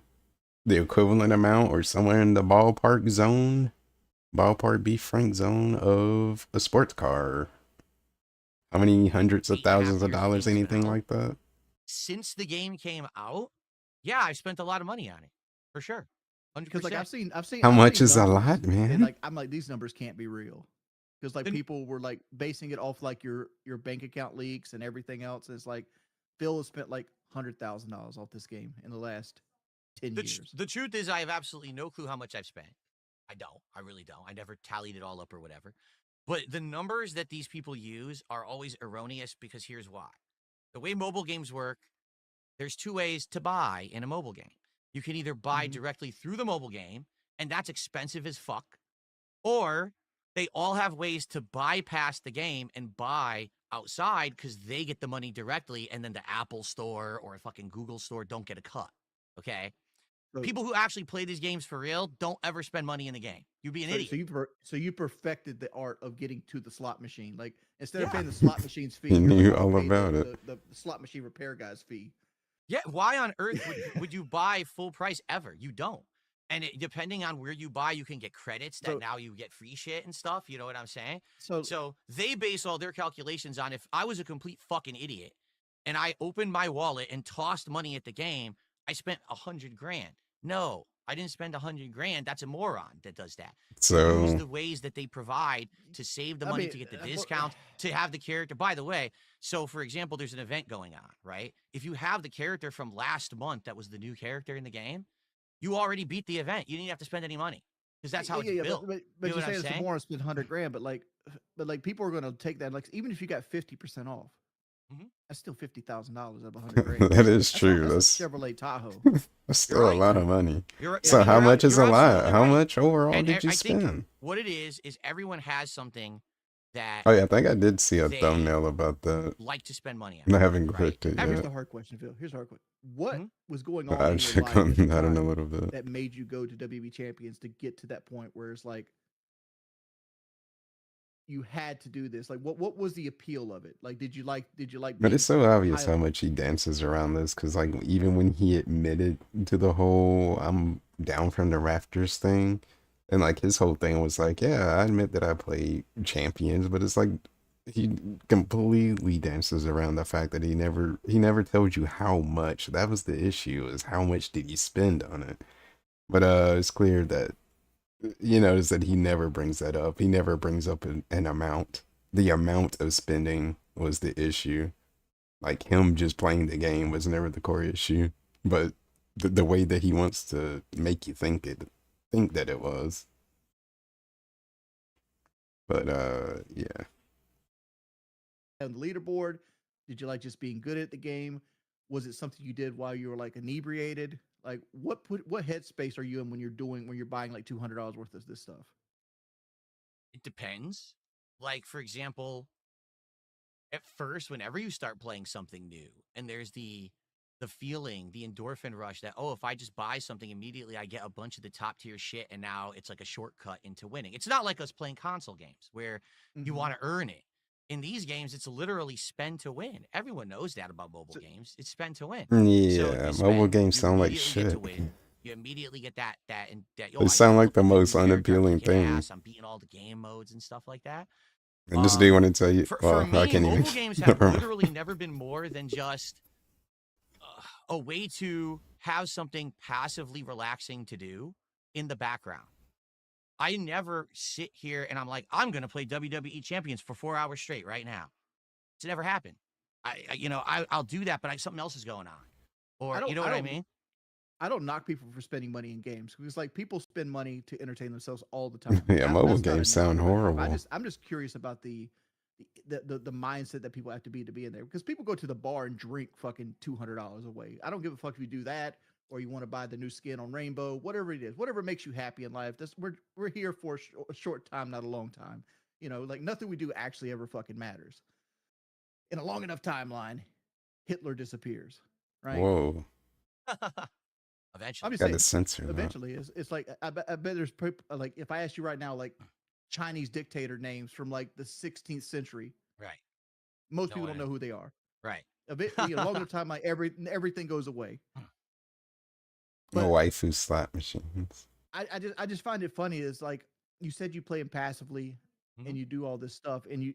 the equivalent amount or somewhere in the ballpark B Frank zone of a sports car? How many hundreds of 8.5 thousands of years the dollars, game's been anything out. like that? Since the game came out, yeah, I spent a lot of money on it for sure. Because like 100%. How much seen is a numbers, lot, and man? like I'm like these numbers can't be real. Because like Then people were like basing it off like your bank account leaks and everything else. And it's like Phil has spent like $100,000 off this game in the last 10 years. the truth is, I have absolutely no clue how much I've spent. I don't. I really don't. I never tallied it all up or whatever. But the numbers that these people use are always erroneous because here's why. The way mobile games work, there's two ways to buy in a mobile game. You can either buy Mhm. directly through the mobile game, and that's expensive as fuck, or they all have ways to bypass the game and buy outside because they get the money directly, and then the Apple store or a fucking Google store don't get a cut. Okay? So People who actually play these games for real don't ever spend money in the game. You'd be an idiot. so you perfected the art of getting to the slot machine. Like instead of Yeah. paying the slot machine's fee, He you're like, knew I'm all gonna pay about it. the slot machine repair guy's fee. Yeah, why on earth would you buy full price ever? You don't. And depending on where you buy, you can get credits that So now you get free shit and stuff. You know what I'm saying? so So they base all their calculations on if I was a complete fucking idiot and I opened my wallet and tossed money at the game, I spent 100 grand. No, I didn't spend 100 grand. That's a moron that does that. You use So the ways that they provide to save the I money, mean, to get the discounts, to have the character. By the way, so for example, there's an event going on, right? If you have the character from last month that was the new character in the game, you already beat the event. You didn't have to spend any money because that's how it's yeah, built. but You know you what I'm say it's saying? more spend 100 grand, but like people are gonna take that. Like even if you got 50% off, Mhm. that's still $50,000 of 100 grand. that is That's a true. Chevrolet Tahoe. That's You're still a right. lot of money. You're, I So mean, how much is you're a lot? absolutely How right. much overall And did you I think spend? what it is everyone has something that Oh yeah, I think I did see a they thumbnail about that. like to spend money I on, haven't right? clicked it Here's yet. the hard question, Phil. Here's the hard question. What Mhm. was going But on I in your should life come at the that in a time little bit. that made you go to WB Champions to get to that point where it's like you had to do this? Like what was the appeal of it? Like did you like But being it's so obvious high? how much he dances around this, because like even when he admitted to the whole "I'm down from the rafters" thing, and like his whole thing was like, yeah, I admit that I play champions, but it's like he completely dances around the fact that he never tells you how much. That was the issue, is how much did he spend on it. But it's clear that is that he never brings that up. He never brings up an amount. The amount of spending was the issue. Like him just playing the game was never the core issue, but the way that he wants to make you think that it was. But yeah. On the leaderboard? Did you like just being good at the game? Was it something you did while you were like inebriated? Like what headspace are you in when you're buying like $200 worth of this stuff? It depends. Like, for example, at first, whenever you start playing something new, and there's the feeling, the endorphin rush that, oh, if I just buy something immediately, I get a bunch of the top tier shit, and now it's like a shortcut into winning. It's not like us playing console games where you Mm-hmm. want to earn it. In these games, it's literally spend to win. Everyone knows that about mobile So, games. It's spend to win. So Yeah, you mobile spend, games you sound like immediately get to shit. win. You immediately get They I got sound a like the fucking good most new character. I'm unappealing kicking thing. ass. I'm beating all the game modes and stuff like that. And this dude want to tell you, For well, I me, can't even. mobile games have Never mind. literally never been more than just a way to have something passively relaxing to do in the background. I never sit here and I'm like, I'm going to play WWE Champions for 4 hours straight right now. It's never happened. I'll do that, but something else is going on. I Or, don't you know I what I don't mean? I don't knock people for spending money in games because like people spend money to entertain themselves all the time. Yeah, mobile That's not a games knock sound or whatever. horrible. I'm just curious about the the mindset that people have to be in there, because people go to the bar and drink fucking $200 away. I don't give a fuck if you do that or you want to buy the new skin on Rainbow, whatever it is, whatever makes you happy in life. We're here for a short time, not a long time. You know, like nothing we do actually ever fucking matters. In a long enough timeline, Hitler disappears, right? Whoa. Eventually. I'm just Got saying, to censor that. eventually, it's like I bet there's like if I ask you right now, like Chinese dictator names from like the 16th century, Right. most people don't know who they are. Right. A bit, long enough time, like everything goes away. The But waifu slot machines. I just find it funny is like you said you play them passively and you do all this stuff and you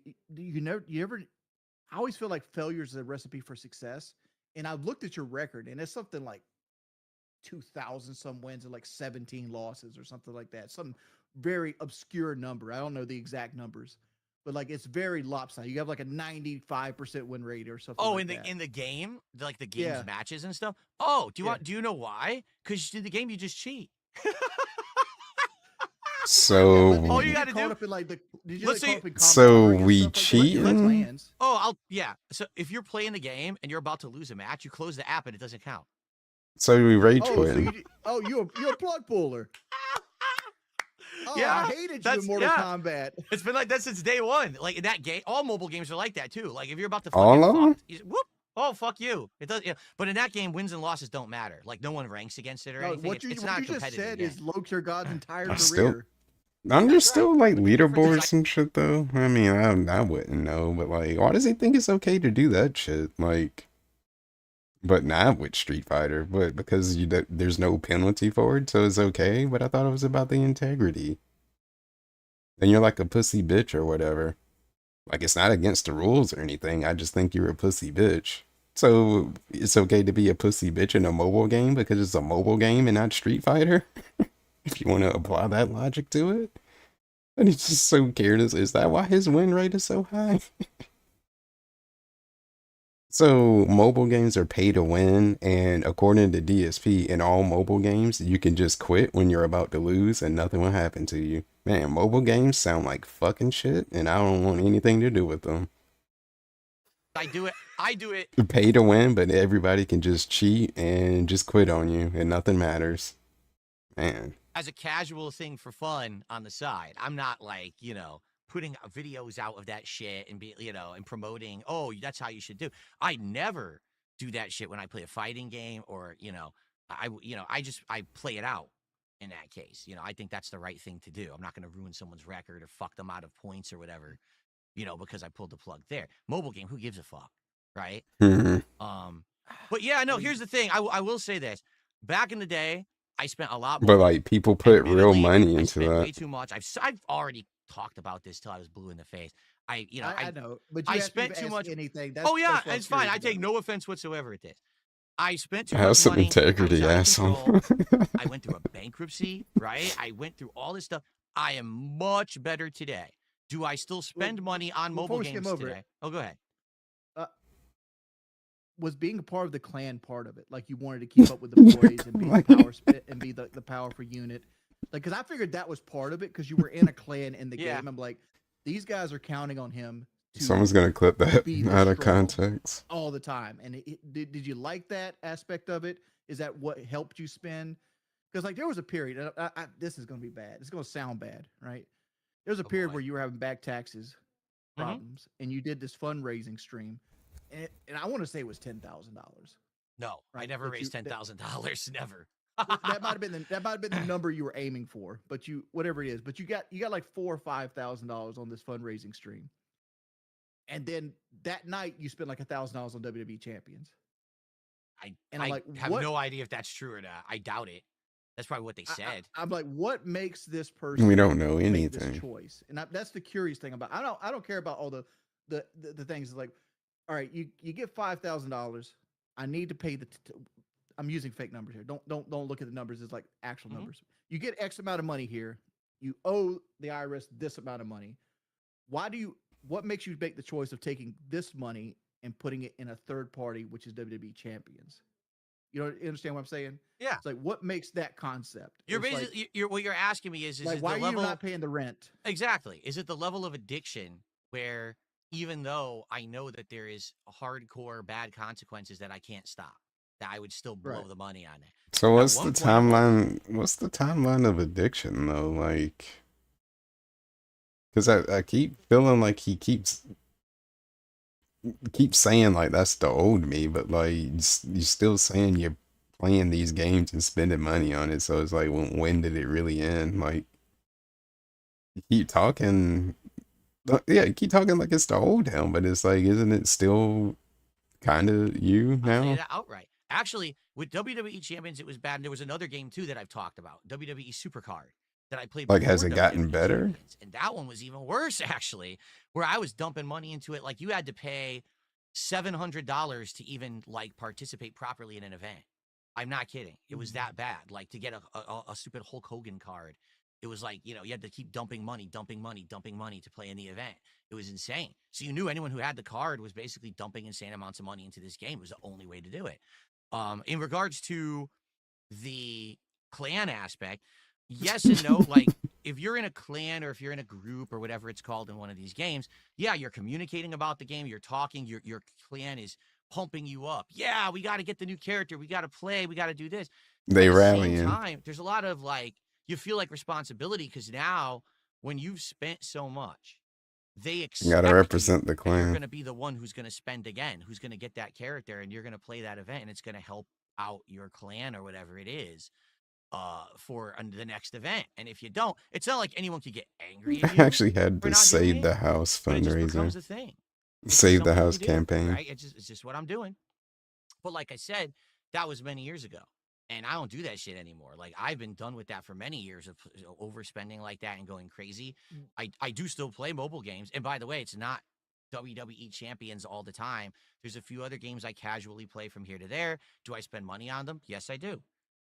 ever I always feel like failure is a recipe for success. And I've looked at your record and it's something like 2,000 some wins and like 17 losses or something like that. Some very obscure number. I don't know the exact numbers, but like it's very lopsided. You have like a 95% win rate or something. Oh, like in the that. in the game, like the game's Yeah. matches and stuff. Oh, do you Yeah. want? Do you know why? Because in the game you just cheat. So all you gotta do- Up in like the, did you Let's get caught see- up in So combat we and stuff like that? cheating? Clans. Oh, So if you're playing the game and you're about to lose a match, you close the app and it doesn't count. So we rage Oh, so quitting. you're a plug puller. Oh, Yeah, I hated you that's- in Mortal yeah. Kombat. It's been like that since day one. Like in that game, all mobile games are like that too. Like if you're about to All fucking of them? fuck, you just, whoop. Oh, fuck you. It does. Yeah. But in that game, wins and losses don't matter. Like no one ranks against it or No, anything. what you It's not just competitive. said game. is Lokier God's entire I'm still- career. Aren't there That's still right. like But the difference is, leaderboards and shit though? I mean, I wouldn't know, but like, why does he think it's okay to do that shit? Like, but not with Street Fighter, but because there's no penalty for it, so it's okay. But I thought it was about the integrity. Then you're like a pussy bitch or whatever. Like it's not against the rules or anything. I just think you're a pussy bitch. So it's okay to be a pussy bitch in a mobile game because it's a mobile game and not Street Fighter. If you want to apply that logic to it. And he's just so careless. Is that why his win rate is so high? So mobile games are pay to win, and according to DSP, in all mobile games, you can just quit when you're about to lose and nothing will happen to you. Man, mobile games sound like fucking shit, and I don't want anything to do with them. I do it. Pay to win, but everybody can just cheat and just quit on you, and nothing matters. Man. As a casual thing for fun on the side. I'm not like, putting videos out of that shit and and promoting, oh, that's how you should do. I never do that shit when I play a fighting game or, I play it out in that case. I think that's the right thing to do. I'm not going to ruin someone's record or fuck them out of points or whatever, because I pulled the plug there. Mobile game, who gives a fuck, right? Mm-hmm. But yeah, no, here's the thing. I will say this. Back in the day, I spent a lot more. But like people put real money into that. Way too much. I've already talked about this till I was blue in the face. I know, but I spent too much. Anything. That's it's fine. I take no offense whatsoever at this. I spent too Have much some money. integrity, I was out of asshole. control. I went through a bankruptcy, right? I went through all this stuff. I am much better today. Do I still spend money on mobile games today? Oh, go ahead. Was being a part of the clan part of it? Like you wanted to keep up with the boys and be the power spit and be the powerful unit. Like, because I figured that was part of it because you were in a clan in the game. I'm like, these guys are counting on him. Someone's gonna clip that out of context all the time. And did you like that aspect of it? Is that what helped you spend? Because like there was a period. This is gonna be bad. It's gonna sound bad, right? There was a period where you were having back taxes problems, and you did this fundraising stream, and I want to say it was $10,000. No, right? I never raised $10,000. Never. that might have been the number you were aiming for, but whatever it is, but you got like $4,000 or $5,000 on this fundraising stream, and then that night you spent like $1,000 on WWE champions. I have no idea if that's true or not. I doubt it. That's probably what they said. I'm like, what makes this person? We don't know anything. Make this choice, and that's the curious thing about. I don't care about all the things. Like, all right, you get $5,000. I need to pay I'm using fake numbers here. Don't look at the numbers as like actual numbers. You get X amount of money here. You owe the IRS this amount of money. What makes you make the choice of taking this money and putting it in a third party, which is WWE champions? You understand what I'm saying? Yeah. It's like, what makes that concept? You're basically, what you're asking me is like, why are you not paying the rent? Exactly. Is it the level of addiction where even though I know that there is hardcore bad consequences that I can't stop, that I would still blow Right. the money on it. So At what's the one point, it was. timeline? What's the timeline of addiction though? Like, because I keep feeling like he keeps saying like that's the old me, but like you're still saying you're playing these games and spending money on it. So it's like when did it really end? Like you keep talking, yeah, you keep talking like it's the old him, but it's like isn't it still kind of you I'll tell you now? that outright. Actually, with WWE Champions, it was bad. And there was another game too that I've talked about, WWE Supercard, that I played Like has before it gotten WWE better? Champions, and that one was even worse actually, where I was dumping money into it. Like you had to pay $700 to even like participate properly in an event. I'm not kidding. It was that bad. Like to get a stupid Hulk Hogan card, it was like, you had to keep dumping money to play in the event. It was insane. So you knew anyone who had the card was basically dumping insane amounts of money into this game. It was the only way to do it. In regards to the clan aspect, yes and no. Like if you're in a clan or if you're in a group or whatever it's called in one of these games, yeah, you're communicating about the game, you're talking, your clan is pumping you up. Yeah, we got to get the new character, we got to play, we got to do this. At They the same rallying. time, there's a lot of like you feel like responsibility because now when you've spent so much, they You gotta expect you represent the that you're clan. going to be the one who's going to spend again, who's going to get that character, and you're going to play that event, and it's going to help out your clan or whatever it is for the next event. And if you don't, it's not like anyone could get angry at I you actually had for the not doing Save it, the House but it just fundraiser, becomes a thing. It's just Save the something House you do, campaign. right? It's just what I'm doing. But like I said, that was many years ago. And I don't do that shit anymore. Like I've been done with that for many years of overspending like that and going crazy. I do still play mobile games. And by the way, it's not WWE champions all the time. There's a few other games I casually play from here to there. Do I spend money on them? Yes, I do.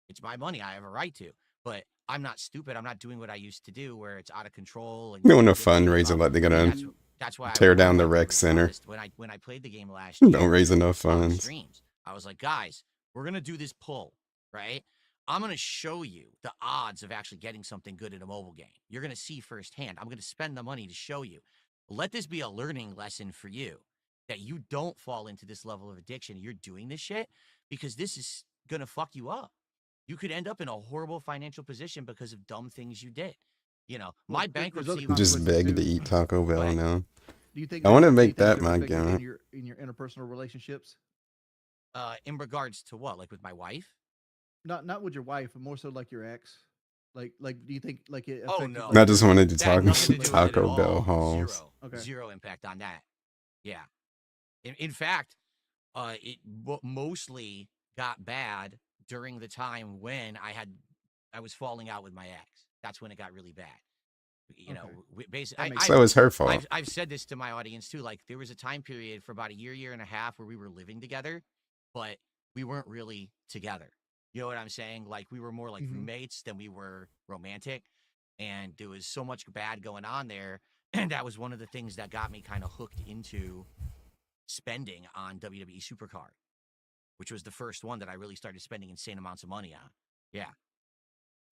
It's my money. I have a right to. But I'm not stupid. I'm not doing what I used to do where it's out of control and Doing a this and fundraiser blah. like they're Do gonna That's why tear one of down my the rec favorite center. promised when I played the game last Don't year raise enough on the funds. streams. I was like, guys, we're gonna do this pull, right? I'm gonna show you the odds of actually getting something good in a mobile game. You're gonna see firsthand. I'm gonna spend the money to show you. Let this be a learning lesson for you that you don't fall into this level of addiction. You're doing this shit because this is gonna fuck you up. You could end up in a horrible financial position because of dumb things you did. Well, My there's other bankruptcy. Just consequences beg to too. eat Taco Go Bell ahead. now. Do you think I want to do you make think it's that gonna my affect you in gimmick. your interpersonal relationships? In regards to what? Like with my wife? Not with your wife, but more so like your ex. Like do you think like it Oh affected no, like I just wanted to that had talk nothing to do with it at Taco Bell all. hauls. Zero, okay. zero impact on that. Yeah. In fact, it mostly got bad during the time when I was falling out with my ex. That's when it got really bad. Okay. Basically, That makes So sense. it's her fault. I've said this to my audience too. Like there was a time period for about a year and a half where we were living together, but we weren't really together. You know what I'm saying? Like we were more like Mhm. roommates than we were romantic. And there was so much bad going on there. And that was one of the things that got me kind of hooked into spending on WWE Supercard, which was the first one that I really started spending insane amounts of money on. Yeah.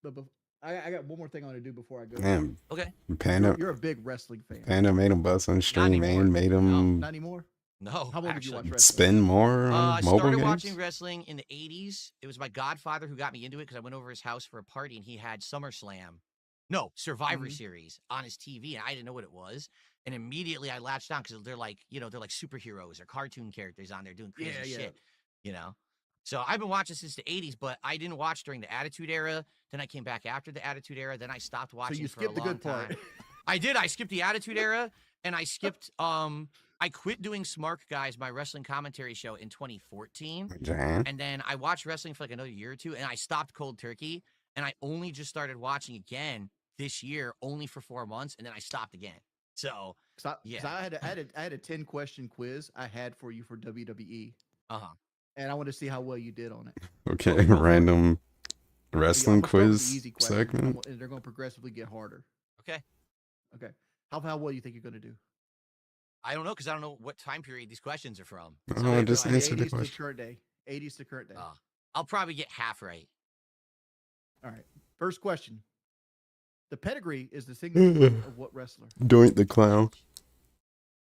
But I got one more thing I want to do before I go. Damn, Okay. Panda, You're a big wrestling fan. Panda made him bust on Not stream anymore. and made No. him Not anymore. No. How long did you Actually. watch wrestling? spend more on I mobile started games. watching wrestling in the 80s. It was my godfather who got me into it because I went over his house for a party and he had SummerSlam. No, Survivor Mhm. Series on his TV, and I didn't know what it was. And immediately I latched on because they're like, they're like superheroes or cartoon characters on there doing crazy Yeah, yeah. shit, you know? So I've been watching since the 80s, but I didn't watch during the Attitude Era. Then I came back after the Attitude Era. Then I stopped So watching you for a skipped the long good part. time. I did. I skipped the Attitude Era, and I skipped. I quit doing Smark Guys, my wrestling commentary show, in 2014, Jan. and then I watched wrestling for like another year or two, and I stopped cold turkey, and I only just started watching again this year, only for 4 months, and then I stopped again. So Because I had a 10-question quiz I had for you for WWE, uh-huh. and I want to see how well you did on it. Okay, Okay, go for it. random I'm wrestling gonna start with the quiz easy questions, segment. and they're gonna progressively get harder. Okay. Okay. How well you think you're gonna do? I don't know because I don't know what time period these questions are from. Oh, So just go ahead. answer the 80s to question. current day. 80s to current day. I'll probably get half right. All right. First question. The pedigree is the signature of what wrestler? Doink the clown.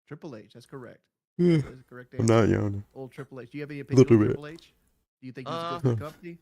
Triple H. That's correct. Yeah, That is the correct I'm answer. not yawning. Old Triple H. Do you have any A opinion little on bit. Triple H? Do you think he's good Uh, for the company?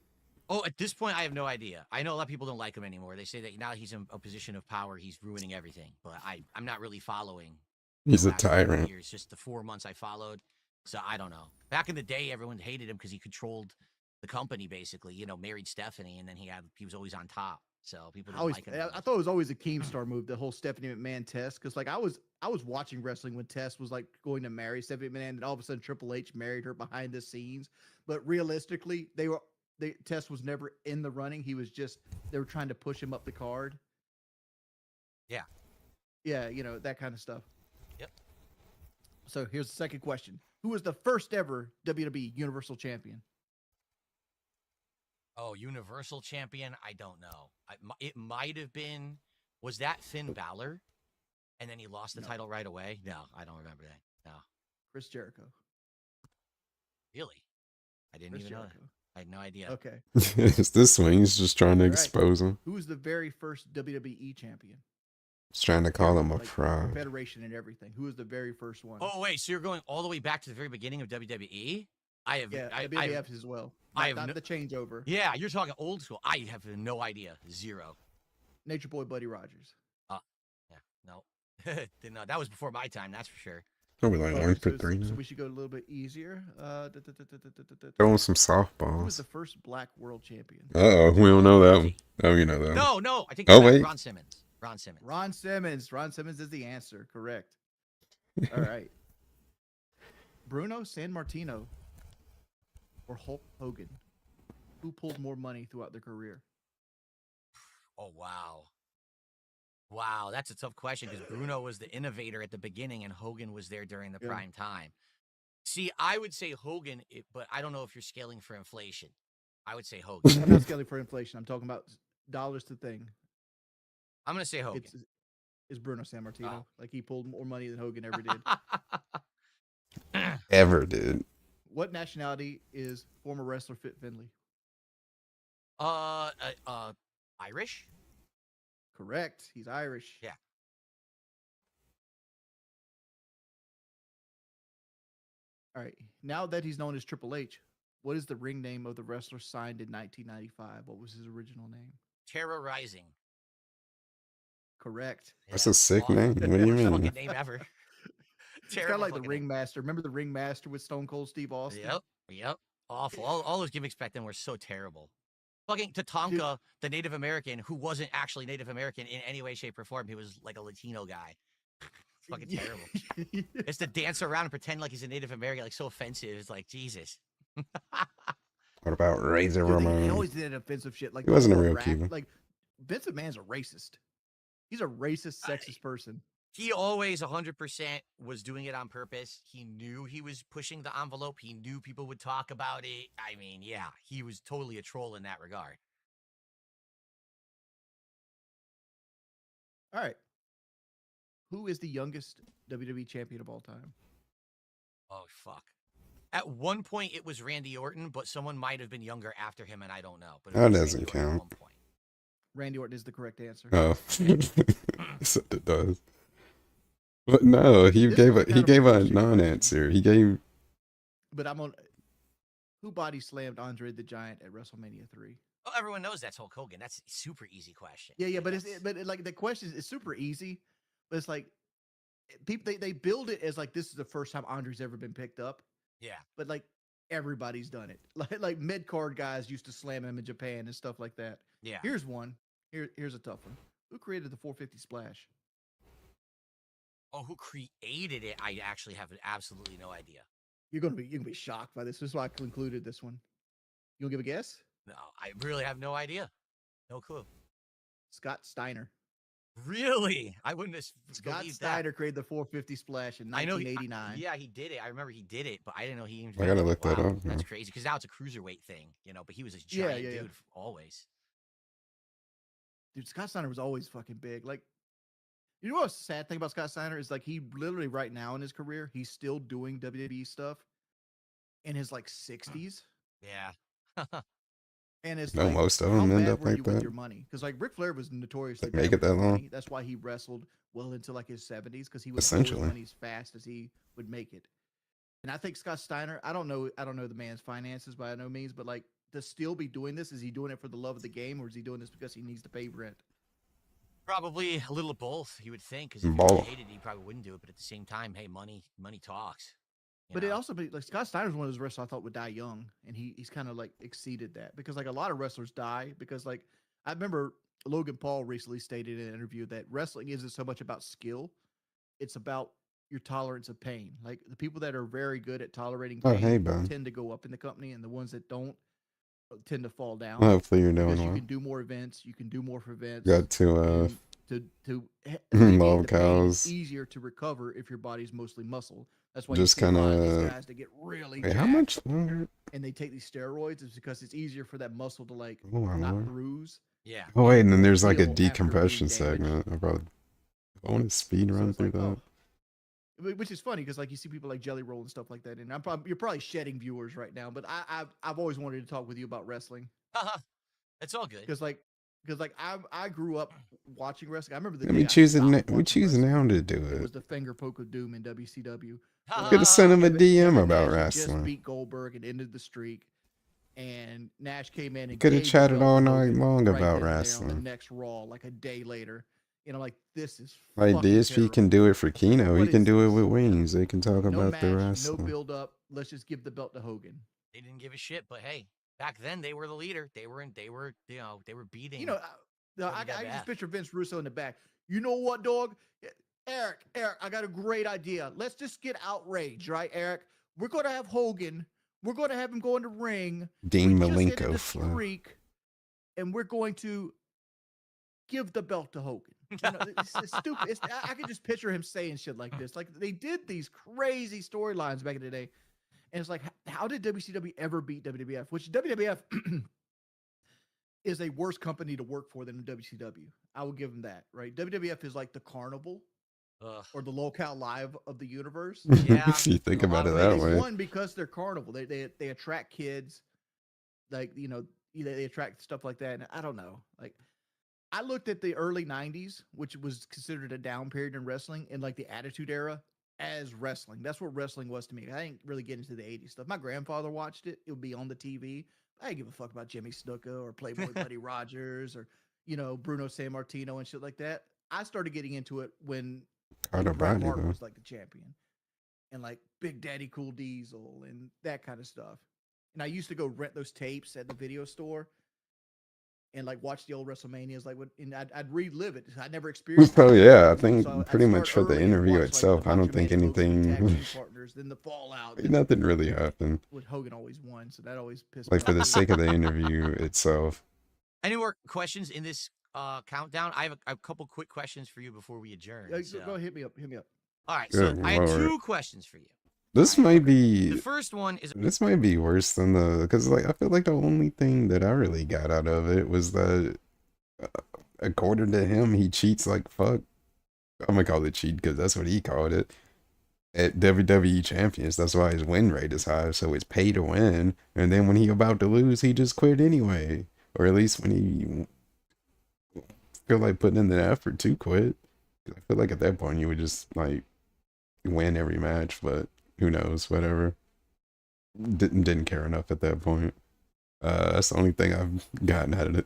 oh, at this point, I have no idea. I know a lot of people don't like him anymore. They say that now he's in a position of power, he's ruining everything. But I'm not really following the He's a last couple of tyrant. years, just the 4 months I followed. So I don't know. Back in the day, everyone hated him because he controlled the company basically. Married Stephanie, and then he was always on top. So people I didn't always, like him I that I much. thought it was always a Keemstar move, the whole Stephanie McMahon test, because like I was watching wrestling when Tess was like going to marry Stephanie McMahon, and all of a sudden Triple H married her behind the scenes. But realistically, Tess was never in the running. They were trying to push him up the card. Yeah. Yeah, that kind of stuff. Yep. So here's the second question: Who was the first ever WWE Universal Champion? Oh, Universal Champion? I don't know. It might have been. Was that Finn Balor? And then he lost the No. title right away? No, I don't remember that. No. Chris Jericho. Really? I didn't Chris even know that. Jericho. I had no idea. Okay. It's this one. He's just trying to All right. expose him. Who was the very first WWE champion? He's trying to call him a Like fraud. Federation and everything. Who was the very first one? Oh, wait. So you're going all the way back to the very beginning of WWE? Yeah, WWF as well. Not the changeover. Yeah, you're talking old school. I have no idea. Zero. Nature Boy Buddy Rogers. Yeah, no. Didn't know. That was before my time, that's for sure. Probably like All 1 right, for so, 3 so now. we should go a little bit easier. Throw him some Who was softballs. the first Black World Champion? Uh-oh, we don't know that one. Oh, you know that one. No. I think Oh, wait. Ron Simmons. Ron Simmons. Ron Simmons is the answer. Correct. All right. Bruno Sammartino or Hulk Hogan? Who pulled more money throughout their career? Oh, wow. Wow, that's a tough question because Bruno was the innovator at the beginning and Hogan was there during the prime time. See, I would say Hogan, but I don't know if you're scaling for inflation. I would say Hogan. I'm not scaling for inflation. I'm talking about dollars to thing. I'm going to say Hogan. It's Bruno Sammartino. Oh. Like he pulled more money than Hogan ever did. Ever did. What nationality is former wrestler Fit Finley? Irish? Correct. He's Irish. Yeah. All right. Now that he's known as Triple H, what is the ring name of the wrestler signed in 1995? What was his original name? Terror Rising. Correct. That's a sick name. What do you mean? Fucking name ever. It's kind of like the Ringmaster. Remember the Ringmaster with Stone Cold Steve Austin? Yep. Awful. All those gimmicks back then were so terrible. Fucking Tatanka, the Native American, who wasn't actually Native American in any way, shape, or form. He was like a Latino guy. Fucking terrible. It's to dance around and pretend like he's a Native American, like so offensive. It's like, Jesus. What about Razor Ramon? He always did offensive shit. Like he wasn't a real Cuban. Like Vince McMahon's a racist. He's a racist, sexist person. He always 100% was doing it on purpose. He knew he was pushing the envelope. He knew people would talk about it. I mean, yeah, he was totally a troll in that regard. All right. Who is the youngest WWE champion of all time? Oh, fuck. At one point, it was Randy Orton, but someone might have been younger after him, and I don't know. But that doesn't count. At one point. Randy Orton is the correct answer. Oh, so it does. But no, he gave a non-answer. He gave. But who body slammed Andre the Giant at WrestleMania 3? Oh, everyone knows that's Hulk Hogan. That's a super easy question. Yeah, but like the question is super easy, but it's like people they build it as like this is the first time Andre's ever been picked up. Yeah, but like everybody's done it. Like mid card guys used to slam him in Japan and stuff like that. Yeah. Here's one. Here's a tough one. Who created the 450 splash? Oh, who created it? I actually have absolutely no idea. You're gonna be shocked by this. This is why I concluded this one. You gonna give a guess? No, I really have no idea. No clue. Scott Steiner. Really? I wouldn't have. Scott Steiner created the 450 splash in 1989. Yeah, he did it. I remember he did it, but I didn't know he even. I gotta look that up. That's crazy because now it's a cruiserweight thing, But he was a giant dude always. Dude, Scott Steiner was always fucking big. Like, you know what's the sad thing about Scott Steiner is like he literally right now in his career he's still doing WWE stuff in his like 60s. Yeah. And it's No, like, most of how them end bad up were you like with that. your money? Because like Ric Flair was notoriously They make bad it with that his long, money. That's why he wrestled well into like his 70s, because he would blow his essentially. money as fast as he would make it. And I think Scott Steiner, I don't know the man's finances by no means, but like to still be doing this, is he doing it for the love of the game, or is he doing this because he needs to pay rent? Probably a little of both, you would think, because if he really Ball. hated it, he probably wouldn't do it. But at the same time, hey, money talks. But it also, like Scott Steiner's one of those wrestlers I thought would die young, and he's kind of like exceeded that, because like a lot of wrestlers die because like I remember Logan Paul recently stated in an interview that wrestling isn't so much about skill, it's about your tolerance of pain. Like the people that are very good at tolerating Oh, hey, pain Ben. tend to go up in the company, and the ones that don't tend to fall Well, down, hopefully you're doing because you well. can do more events, you can do more for events, Got to and to alleviate the pain is lawlcows. easier to recover if your body's mostly muscle. That's why you Just see a kind lot of these of. guys that get really Wait, how jacked much longer? and they take these steroids, is because it's easier for that muscle to like Oh my not lord. bruise yeah. Oh wait, and then or there's like a heal after being decompression damaged. segment. I want to speed So run it's through like, that. oh, which is funny because like you see people like Jelly Roll and stuff like that, and you're probably shedding viewers right now, but I've always wanted to talk with you about wrestling, It's all good. because like I grew up watching wrestling. I remember the Let me day I choose it. stopped We watching choose now wrestling. to do It it. was the finger poke of doom in WCW, Could where have sent him a DM Kevin about Nash had just wrestling. beat Goldberg and ended the streak, and Nash came in and Could have gave the chatted belt all to night Hogan long right about then and there on the wrestling. next Raw, like a day later. And I'm like, this is Like fucking DSP can terrible. do it for Kino. He What can is do it this? with Wings. They can talk No about the match, no wrestling. build up. Let's just give the belt to Hogan. They didn't give a shit, but hey, back then they were the leader. They were beating. You know, I can just picture Vince Russo in the back. You know what, dog? Eric, I got a great idea. Let's just get outraged, right, Eric? We're going to have Hogan. We're going to have him go in the ring. We Dean just ended Malenko the flow. streak, and we're going to give the belt to Hogan. You know, it's stupid. I can just picture him saying shit like this. Like they did these crazy storylines back in the day, and it's like, how did WCW ever beat WWF? Which WWF is a worse company to work for than WCW. I will give them that. Right? WWF is like the carnival or the locale live of the universe. Yeah, If you think about it They that way. won because they're carnival. They attract kids, like they attract stuff like that. And I don't know, like. I looked at the early 90s, which was considered a down period in wrestling, and like the Attitude Era as wrestling. That's what wrestling was to me. I didn't really get into the 80s stuff. My grandfather watched it. It would be on the TV. I didn't give a fuck about Jimmy Snuka or Playboy Buddy Rogers or, Bruno Sammartino and shit like that. I started getting into it when Carter Bret Body Hart though. was like the champion, and like Big Daddy Cool Diesel and that kind of stuff. And I used to go rent those tapes at the video store and like watch the old WrestleManias, like and I'd relive it. I never experienced it. Oh yeah, I So think I'd pretty much start for the early and interview watch like a itself, I bunch don't of think Maiden Hogan be tag anything. team partners. Then the fallout, Nothing really happened. with Hogan always won, so that always pissed me Like for off the too. sake of the interview itself. Any more questions in this countdown? I have a couple quick questions for you before we adjourn. Go hit me up. All right, Good so I have lord. 2 questions for you. This All right. might be. The first one is This might be worse than because like I feel like the only thing that I really got out of it was that, according to him, he cheats like fuck. I'm gonna call it cheat because that's what he called it. At WWE champions, that's why his win rate is high. So it's pay to win, and then when he about to lose, he just quit anyway. Or at least when he feel like putting in the effort to quit. I feel like at that point you would just like win every match, but who knows? Whatever. Didn't care enough at that point. That's the only thing I've gotten out of it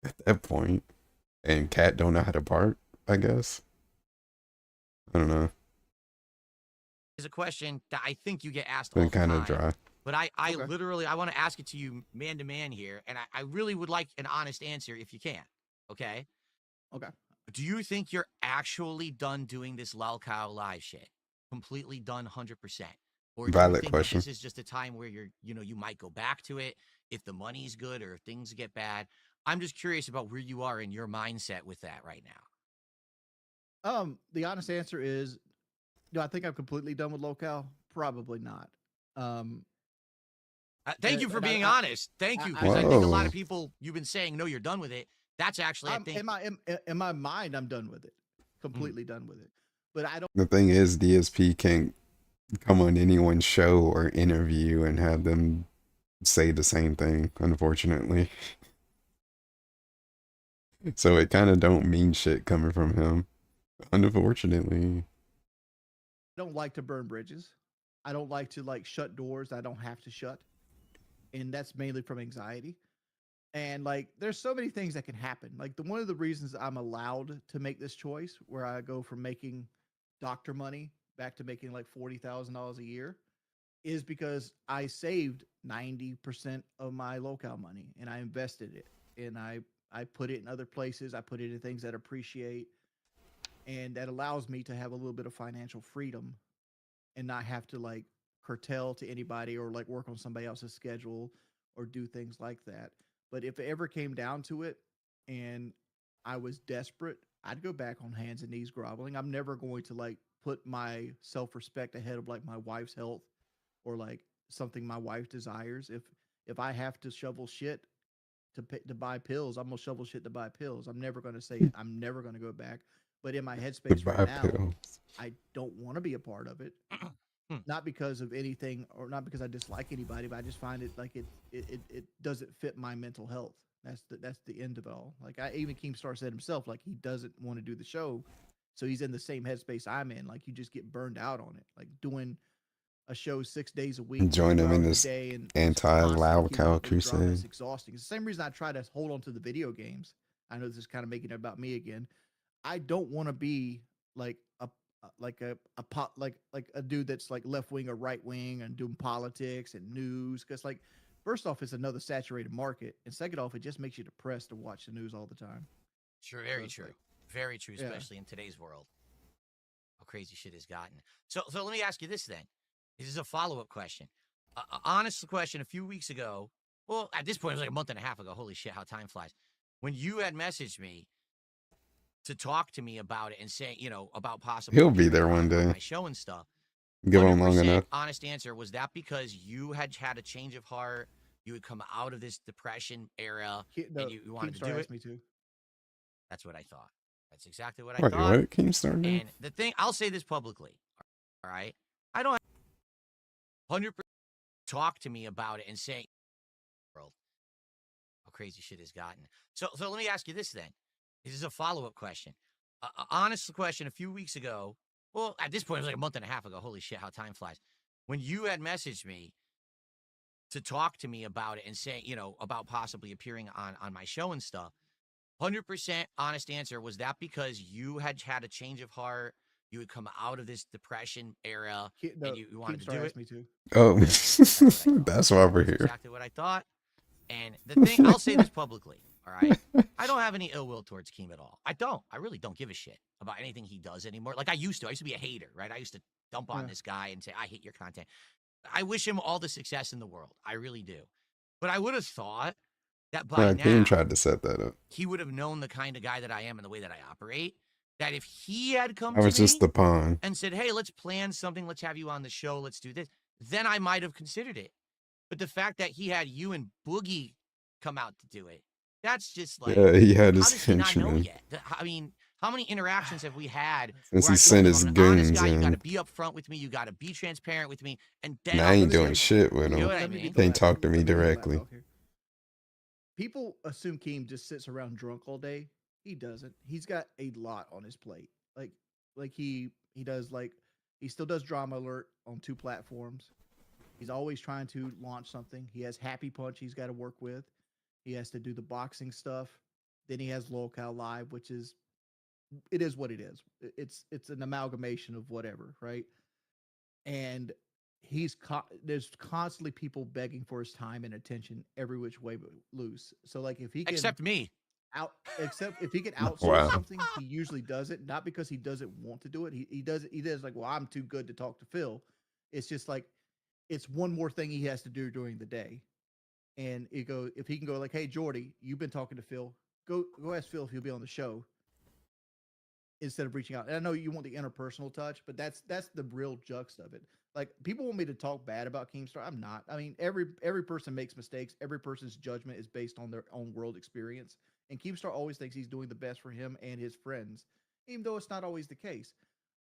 at that point. And Cat don't know how to park, I guess. I don't know. a question that I think you get asked Been all the kind time. of dry. But I Okay. literally, I want to ask it to you man to man here, and I really would like an honest answer if you can. Okay? Okay. Do you think you're actually done doing this lawcow live shit? Completely done 100%? Or do you Valid think that question. this is just a time where you might go back to it if the money's good or if things get bad? I'm just curious about where you are in your mindset with that right now. The honest answer is, do I think I'm completely done with locale? Probably not. Thank you for and being honest. Thank you, because I I think a lot Whoa. of people, you've been saying, no, you're done with it. That's actually, I think, in my mind, I'm done with it. Completely done with it. But I don't. The thing is, DSP can't come on anyone's show or interview and have them say the same thing, unfortunately. So it kind of don't mean shit coming from him, unfortunately. I don't like to burn bridges. I don't like to like shut doors I don't have to shut, and that's mainly from anxiety. And like, there's so many things that can happen. Like, the one of the reasons I'm allowed to make this choice, where I go from making doctor money back to making like $40,000 a year, is because I saved 90% of my locale money and I invested it, and I put it in other places. I put it in things that appreciate, and that allows me to have a little bit of financial freedom and not have to like curtail to anybody or like work on somebody else's schedule or do things like that. But if it ever came down to it and I was desperate, I'd go back on hands and knees groveling. I'm never going to like put my self-respect ahead of like my wife's health or like something my wife desires. If I have to shovel shit to buy pills, I'm gonna shovel shit to buy pills. I'm never gonna say I'm never gonna go back. But in my headspace right Goodbye now, pill. I don't want to be a part of it, Hmm. not because of anything or not because I dislike anybody, but I just find it like it doesn't fit my mental health. That's the end of it all. Like, I even Keemstar said himself, like he doesn't want to do the show, so he's in the same headspace I'm in. Like, you just get burned out on it. Like, doing a show 6 days a week, Join him in 2 hours a this day, and just constantly keeping anti-lawcow up with the drama crusade. is exhausting. It's the same reason I try to hold on to the video games. I know this is kind of making it about me again. I don't want to be like a pot like a dude that's like left wing or right wing and doing politics and news, because like, first off, it's another saturated market, and second off, it just makes you depressed to watch the news all the time. Sure, So very it's true. like, Very true, yeah, especially in today's world. How crazy shit has gotten. So let me ask you this then. This is a follow-up question. Honest question. A few weeks ago, well, at this point, it was like a month and a half ago. Holy shit, how time flies. When you had messaged me to talk to me about it and say, about possibly He'll be appearing there one on day. my show and stuff, Give him long 100% enough. honest answer, was that because you had a change of heart? You had come out of this depression era and No, you wanted to Keemstar do it? asked me to. That's what I thought. That's exactly what I Wait, thought. what? Keemstar now? And the thing, I'll say this publicly. All right. I don't 100% talk to me about it and say, world, how crazy shit has gotten. So let me ask you this then. This is a follow-up question. Honest question. A few weeks ago, well, at this point, it was like a month and a half ago. Holy shit, how time flies. When you had messaged me to talk to me about it and say, about possibly appearing on my show and stuff, 100% honest answer, was that because you had a change of heart? You had come out of this depression era and No, you wanted to Keemstar do it? asked me to. Oh, That's what I thought. that's why we're That's here. exactly what I thought. And the thing, I'll say this publicly, all right? I don't have any ill will towards Keem at all. I don't. I really don't give a shit about anything he does anymore. Like I used to. I used to be a hater, right? I used to dump on Yeah. this guy and say, I hate your content. I wish him all the success in the world. I really do. But I would have thought that by Keem now, tried to set that up. he would have known the kind of guy that I am and the way that I operate. That if he had come I to was just me the pawn. and said, hey, let's plan something, let's have you on the show, let's do this, then I might have considered it. But the fact that he had you and Boogie come out to do it, that's just like, Yeah, he had how his does he not know henchmen. yet? I mean, how many interactions have we had Since where he I told sent him his I'm an honest goons guy, you got to in. be upfront with me, you got to be transparent with me, and then Nah, I I'll ain't doing consider it. shit with You know him. what I Let me mean? get the Can't talk to me let me get the directly. lapdog here. People assume Keem just sits around drunk all day. He doesn't. He's got a lot on his plate. Like he does like he still does Drama Alert on 2 platforms. He's always trying to launch something. He has Happy Punch he's got to work with. He has to do the boxing stuff. Then he has Lolcow Live, which is it is what it is. It's an amalgamation of whatever, right? And there's constantly people begging for his time and attention every which way but loose. So like, if he can Except me. except if he can outsource Wow. something, he usually does it, not because he doesn't want to do it. He does like, well, I'm too good to talk to Phil. It's just like, it's one more thing he has to do during the day. And if he can go like, hey Jordy, you've been talking to Phil, go ask Phil if he'll be on the show, instead of reaching out. And I know you want the interpersonal touch, but that's the real juxt of it. Like, people want me to talk bad about Keemstar. I'm not. I mean, every person makes mistakes. Every person's judgment is based on their own world experience. And Keemstar always thinks he's doing the best for him and his friends, even though it's not always the case.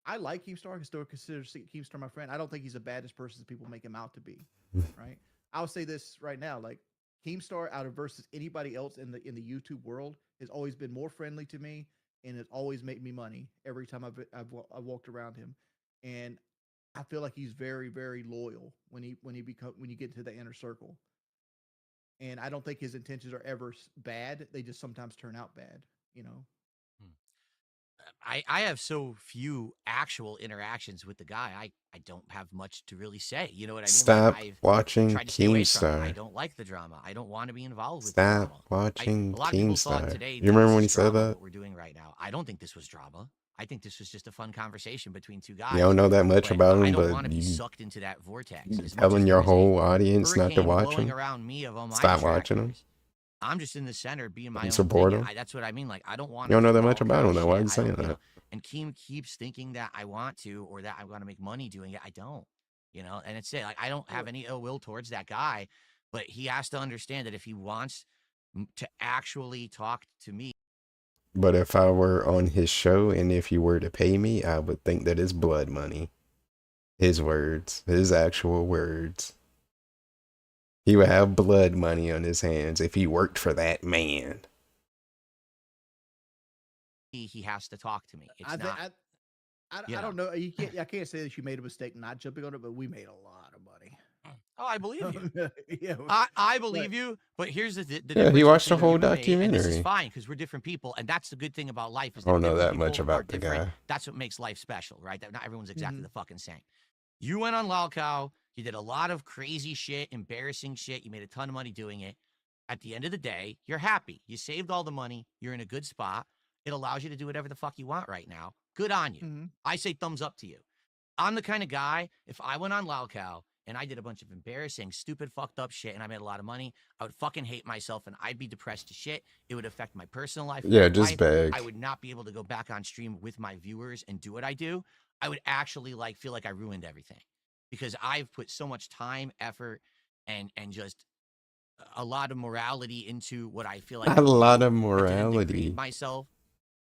I like Keemstar. I can still consider Keemstar my friend. I don't think he's the baddest person that people make him out to be. Right. I'll say this right now, like Keemstar out of versus anybody else in the YouTube world has always been more friendly to me and has always made me money every time I've walked around him, and I feel like he's very loyal when you get into the inner circle, and I don't think his intentions are ever bad. They just sometimes turn out bad, you know. Hmm. I have so few actual interactions with the guy. I don't have much to really say. You know what I mean? Like Stop I've watching tried to stay away from it. I Keemstar. don't like the drama. I don't want to be involved with the Stop drama. watching A lot of people thought Keemstar. today You that remember this when is he said drama that? what we're doing right now. I don't think this was drama. I think this was just a fun conversation between two You don't guys. know that much But about I him, don't but want to be you sucked into that vortex. As much as telling there your is a whole audience not to hurricane watch blowing him. around me of all my Stop watching him detractors, I'm just in the center being my and own support thing. him. That's what I mean. Like I don't want You to don't know do that much about lawlcow him, though. Why are shit. you I don't, saying that? and Keem keeps thinking that I want to or that I'm going to make money doing it. I don't, and it's it. Like I don't have any ill will towards that guy, but he has to understand that if he wants to actually talk to me. But if I were on his show and if you were to pay me, I would think that it's blood money. His words, his actual words. He would have blood money on his hands if he worked for that man. He has to talk to me. It's I think not, I don't know. I can't say that you made a mistake not jumping on it, but we made a lot of money. Oh, I believe you. Yeah, I believe you, but here's the Yeah, he difference watched the between whole you and me, and this is documentary. fine because we're different people, and that's the good thing about life is I don't that know different that much people are about the different. guy. That's what makes life special, right? That not everyone's exactly Mhm. the fucking same. You went on lawlcow, you did a lot of crazy shit, embarrassing shit, you made a ton of money doing it. At the end of the day, you're happy. You saved all the money, you're in a good spot. It allows you to do whatever the fuck you want right now. Good on you. Mhm. I say thumbs up to you. I'm the kind of guy, if I went on lawlcow and I did a bunch of embarrassing, stupid, fucked up shit and I made a lot of money, I would fucking hate myself and I'd be depressed to shit. It would affect my personal life with Yeah, my just wife. I beg. would not be able to go back on stream with my viewers and do what I do. I would actually feel like I ruined everything because I've put so much time, effort, and just a lot of morality into what I feel like Not I a can lot do, of and to then degrade morality. myself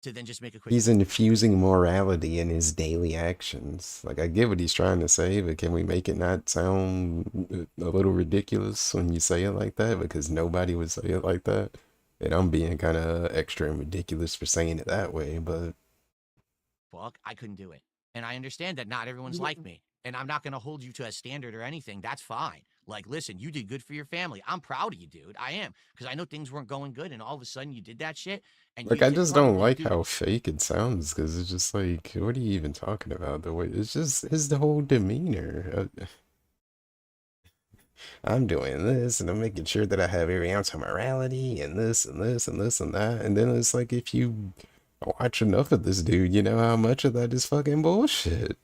to then just make a quick He's living. infusing morality in his daily actions. Like, I get what he's trying to say, but can we make it not sound a little ridiculous when you say it like that? Because nobody would say it like that. And I'm being kind of extra and ridiculous for saying it that way, but Fuck, I couldn't do it. And I understand that not everyone's like me. And I'm not going to hold you to a standard or anything. That's fine. Like, listen, you did good for your family. I'm proud of you, dude. I am. Because I know things weren't going good. And all of a sudden you did that shit. And like, you I could just don't probably like do. how fake it sounds because it's just like, what are you even talking about? The way it's just his the whole demeanor. I'm doing this and I'm making sure that I have every ounce of morality and this and this and this and that. And then it's like, if you watch enough of this dude, you know how much of that is fucking bullshit.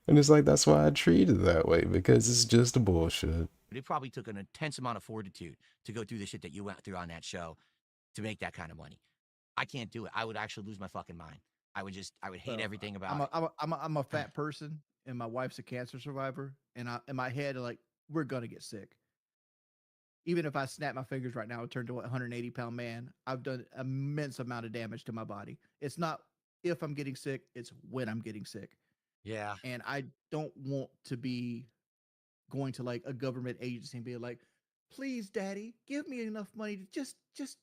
And it's like, that's why I treat it that way because it's just bullshit. It probably took an intense amount of fortitude to go through the shit that you went through on that show to make that kind of money. I can't do it. I would actually lose my fucking mind. I would hate Well, everything I'm about a, it. I'm a fat person, and my wife's a cancer survivor, and in my head, like we're gonna get sick. Even if I snap my fingers right now and turn to a 180-pound man, I've done immense amount of damage to my body. It's not if I'm getting sick; it's when I'm getting sick, Yeah. and I don't want to be going to like a government agency and being like, "Please, Daddy, give me enough money to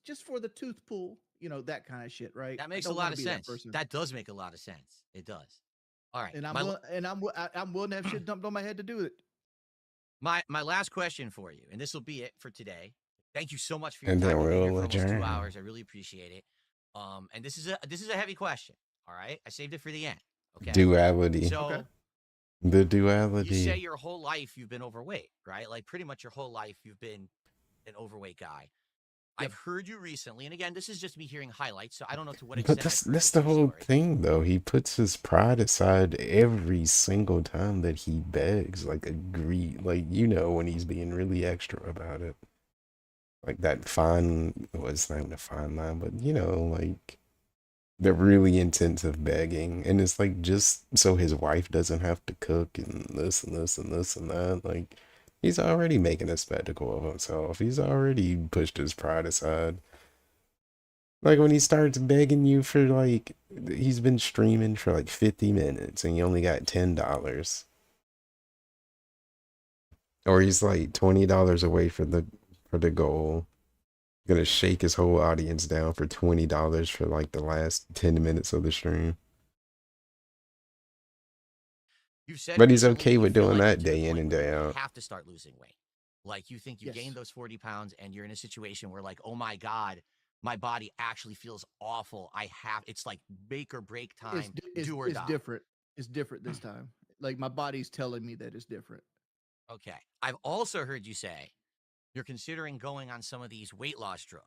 just for the tooth pull," that kind of shit, right? That I makes a don't want lot to of be that sense. person. That does make a lot of sense. It does. All right. And I'm willing to have shit dumped on my head to do it. My last question for you, and this will be it for today. Thank you so much for your And time. then You've been here we'll for almost 2 adjourn. hours. I really appreciate it. And this is a heavy question. All right, I saved it for the end. Okay, Duality. Okay. so The you say duality. your whole life you've been overweight, right? Like pretty much your whole life you've been an overweight guy. Yep. I've heard you recently, and again, this is just me hearing highlights, so I don't know to what But extent that's I've heard that's this the full whole story. thing, though. He puts his pride aside every single time that he begs, like agree, like when he's being really extra about it, like that fine. Well, it's not even a fine line, but like the really intensive begging, and it's like just so his wife doesn't have to cook and this and this and this and that. Like he's already making a spectacle of himself. He's already pushed his pride aside. Like when he starts begging you for like he's been streaming for like 50 minutes and you only got $10. Or he's like $20 away for the goal. Gonna shake his whole audience down for $20 for like the last 10 minutes of the stream. You've said But he's recently okay you with feel doing like you're that to the day in point and where day you out. have to start losing weight. Like you think you Yes. gained those 40 pounds and you're in a situation where like, oh my God, my body actually feels awful. It's like make or break time, do or It's die. different. It's different this time. Like my body's telling me that it's different. Okay. I've also heard you say you're considering going on some of these weight loss drugs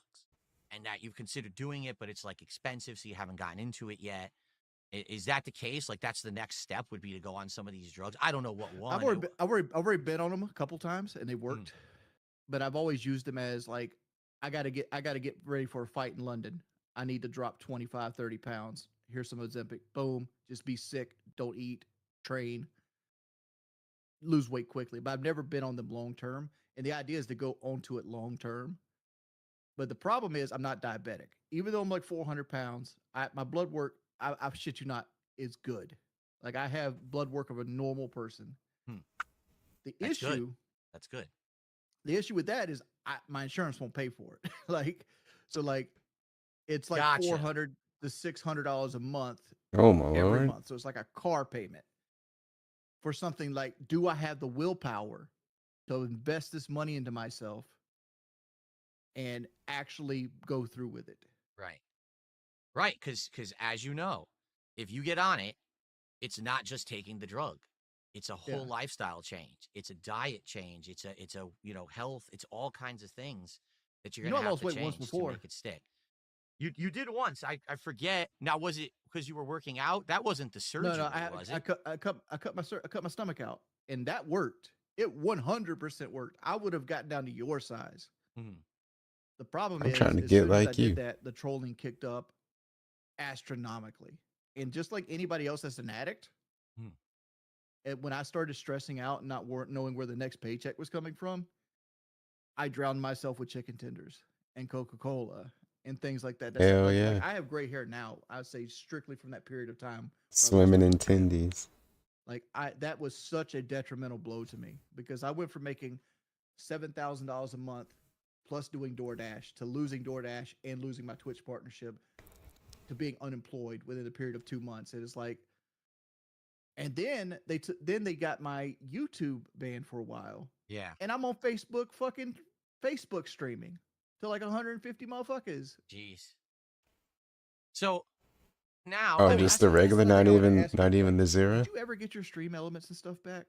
and that you've considered doing it, but it's like expensive, so you haven't gotten into it yet. Is that the case? Like that's the next step would be to go on some of these drugs. I don't know what one. I've already been on them a couple times and they Mm. worked, but I've always used them as like I gotta get ready for a fight in London. I need to drop 25, 30 pounds. Here's some Ozempic. Boom. Just be sick. Don't eat. Train. Lose weight quickly. But I've never been on them long term. And the idea is to go onto it long term. But the problem is I'm not diabetic. Even though I'm like 400 pounds, my blood work, I shit you not, is good. Like I have blood work of a normal person. Hmm. The That's good. issue, That's good. the issue with that is my insurance won't pay for it. Like it's like Gotcha. $400 to $600 a month Oh my every lord. month. So it's like a car payment for something like, do I have the willpower to invest this money into myself and actually go through with it? Right. Right. Because as you know, if you get on it, it's not just taking the drug. It's a Yeah. whole lifestyle change. It's a diet change. It's a health. It's all kinds of things that you're You know, gonna I have lost to weight once change to before. make it stick. You did once. I forget. Now was it because you were working out? That wasn't the No, surgery, was I it? cut my stomach out, and that worked. It 100% worked. I would have gotten down to your size. Mhm. The problem I'm trying is, to as get soon as I like did you. that, the trolling kicked up astronomically. And just like anybody else that's an addict, Mhm. when I started stressing out and not knowing where the next paycheck was coming from, I drowned myself with chicken tenders and Coca-Cola and things like that. That's Hell like yeah. I have gray hair now. I would say strictly from that period of time where I lost Swimming weight. in tendies. Like that was such a detrimental blow to me because I went from making $7,000 a month plus doing DoorDash to losing DoorDash and losing my Twitch partnership to being unemployed within a period of 2 months. It is like, and then they got my YouTube banned for a while, Yeah. and I'm on Facebook streaming to like 150 motherfuckers. Jeez. So now Oh, let me just ask the you this. That's regular, another thing I wanted to ask you. not even Like, the did zero. you ever get your stream elements and stuff back?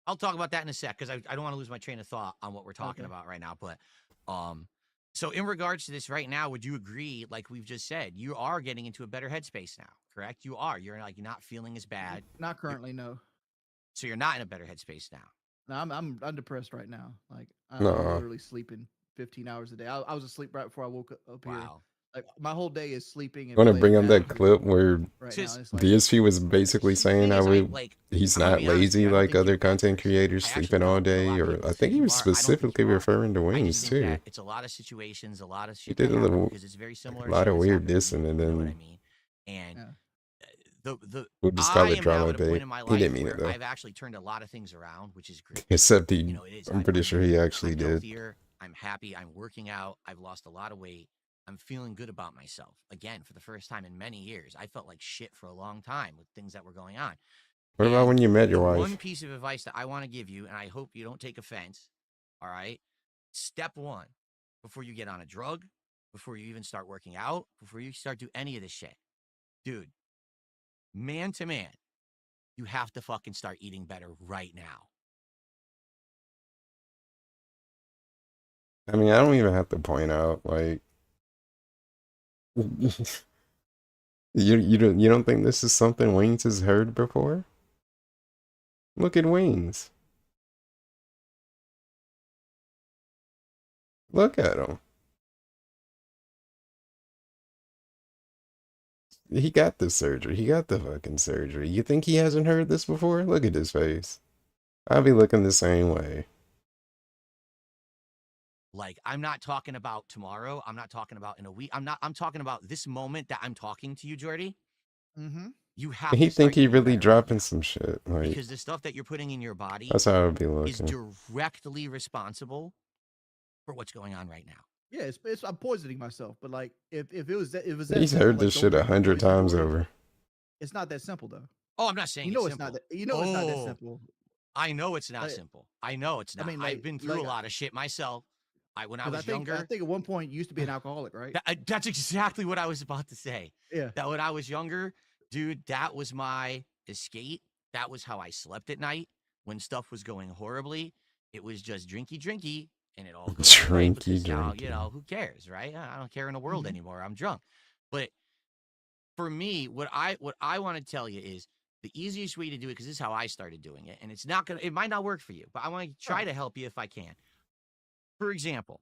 I'll talk about that in a sec because I don't want to lose my train of thought on what we're talking Okay. about right now. But so in regards to this right now, would you agree, like we've just said, you are getting into a better headspace now, correct? You are. You're like not feeling as bad. Not currently, no. So you're not in a better headspace now. No, I'm depressed right now. Like I'm No. literally sleeping 15 hours a day. I was asleep right before I woke up here. Wow. Like my whole day is sleeping I and want to playing bring up that Battlefield clip where right now. Just And it's like, DSP was basically saying thing is, he's I'm gonna not be honest with lazy you. I don't like think other you're better. content creators I actually sleeping all don't. And a day, lot of or people I say think he you was are. I don't think specifically you are. referring to I just wings think too. that it's a lot of situations, a lot of He shit did that a happened little, because it's very similar a to lot shit of that's weird happened to me. dissing, and You know what I then mean? And yeah, the we'll just call I it am now drama at a point bait. in my He life didn't mean it where though. I've actually turned a lot of things around, which is great. Except You he, know, it is. I'm pretty sure he actually I'm did. healthier. I'm happy. I'm working out. I've lost a lot of weight. I'm feeling good about myself again for the first time in many years. I felt like shit for a long time with things that were going on. What about And when you met the your one wife? piece of advice that I want to give you, and I hope you don't take offense, all right? Step one, before you get on a drug, before you even start working out, before you start do any of this shit, dude, man to man, you have to fucking start eating better right now. I mean, I don't even have to point out like you don't think this is something Wings has heard before? Look at Wings. Look at him. He got the surgery. He got the fucking surgery. You think he hasn't heard this before? Look at his face. I'll be looking the same way. Like, I'm not talking about tomorrow. I'm not talking about in a week. I'm talking about this moment that I'm talking to you, Jordy. mm-hmm. You have He to think start he getting really better right dropping now some shit. Like, because the stuff that you're putting in your body that's how I would be is looking. directly responsible for what's going on right now. Yeah, I'm poisoning myself, but like if it was that He's simple, heard like this don't shit drink the 100 poison times Jordan. over. It's not that simple though. Oh, I'm not saying You it's know it's not simple. that. You know it's not that Oh, simple. I know it's not Like, simple. I know it's I not. mean, I've been through a like lot of shit myself. When I because was I younger, think at one point you used to be an alcoholic, right? that's exactly what I was about to say. Yeah. That when I was younger, dude, that was my escape. That was how I slept at night when stuff was going horribly. It was just drinky, and it all goes away Drinky, because now, drinky. who cares, right? I don't care in the world Mm-hmm. anymore. I'm drunk. But for me, what I want to tell you is the easiest way to do it, because this is how I started doing it, and it might not work for you, but I want to try Oh, to help you if I can. For example,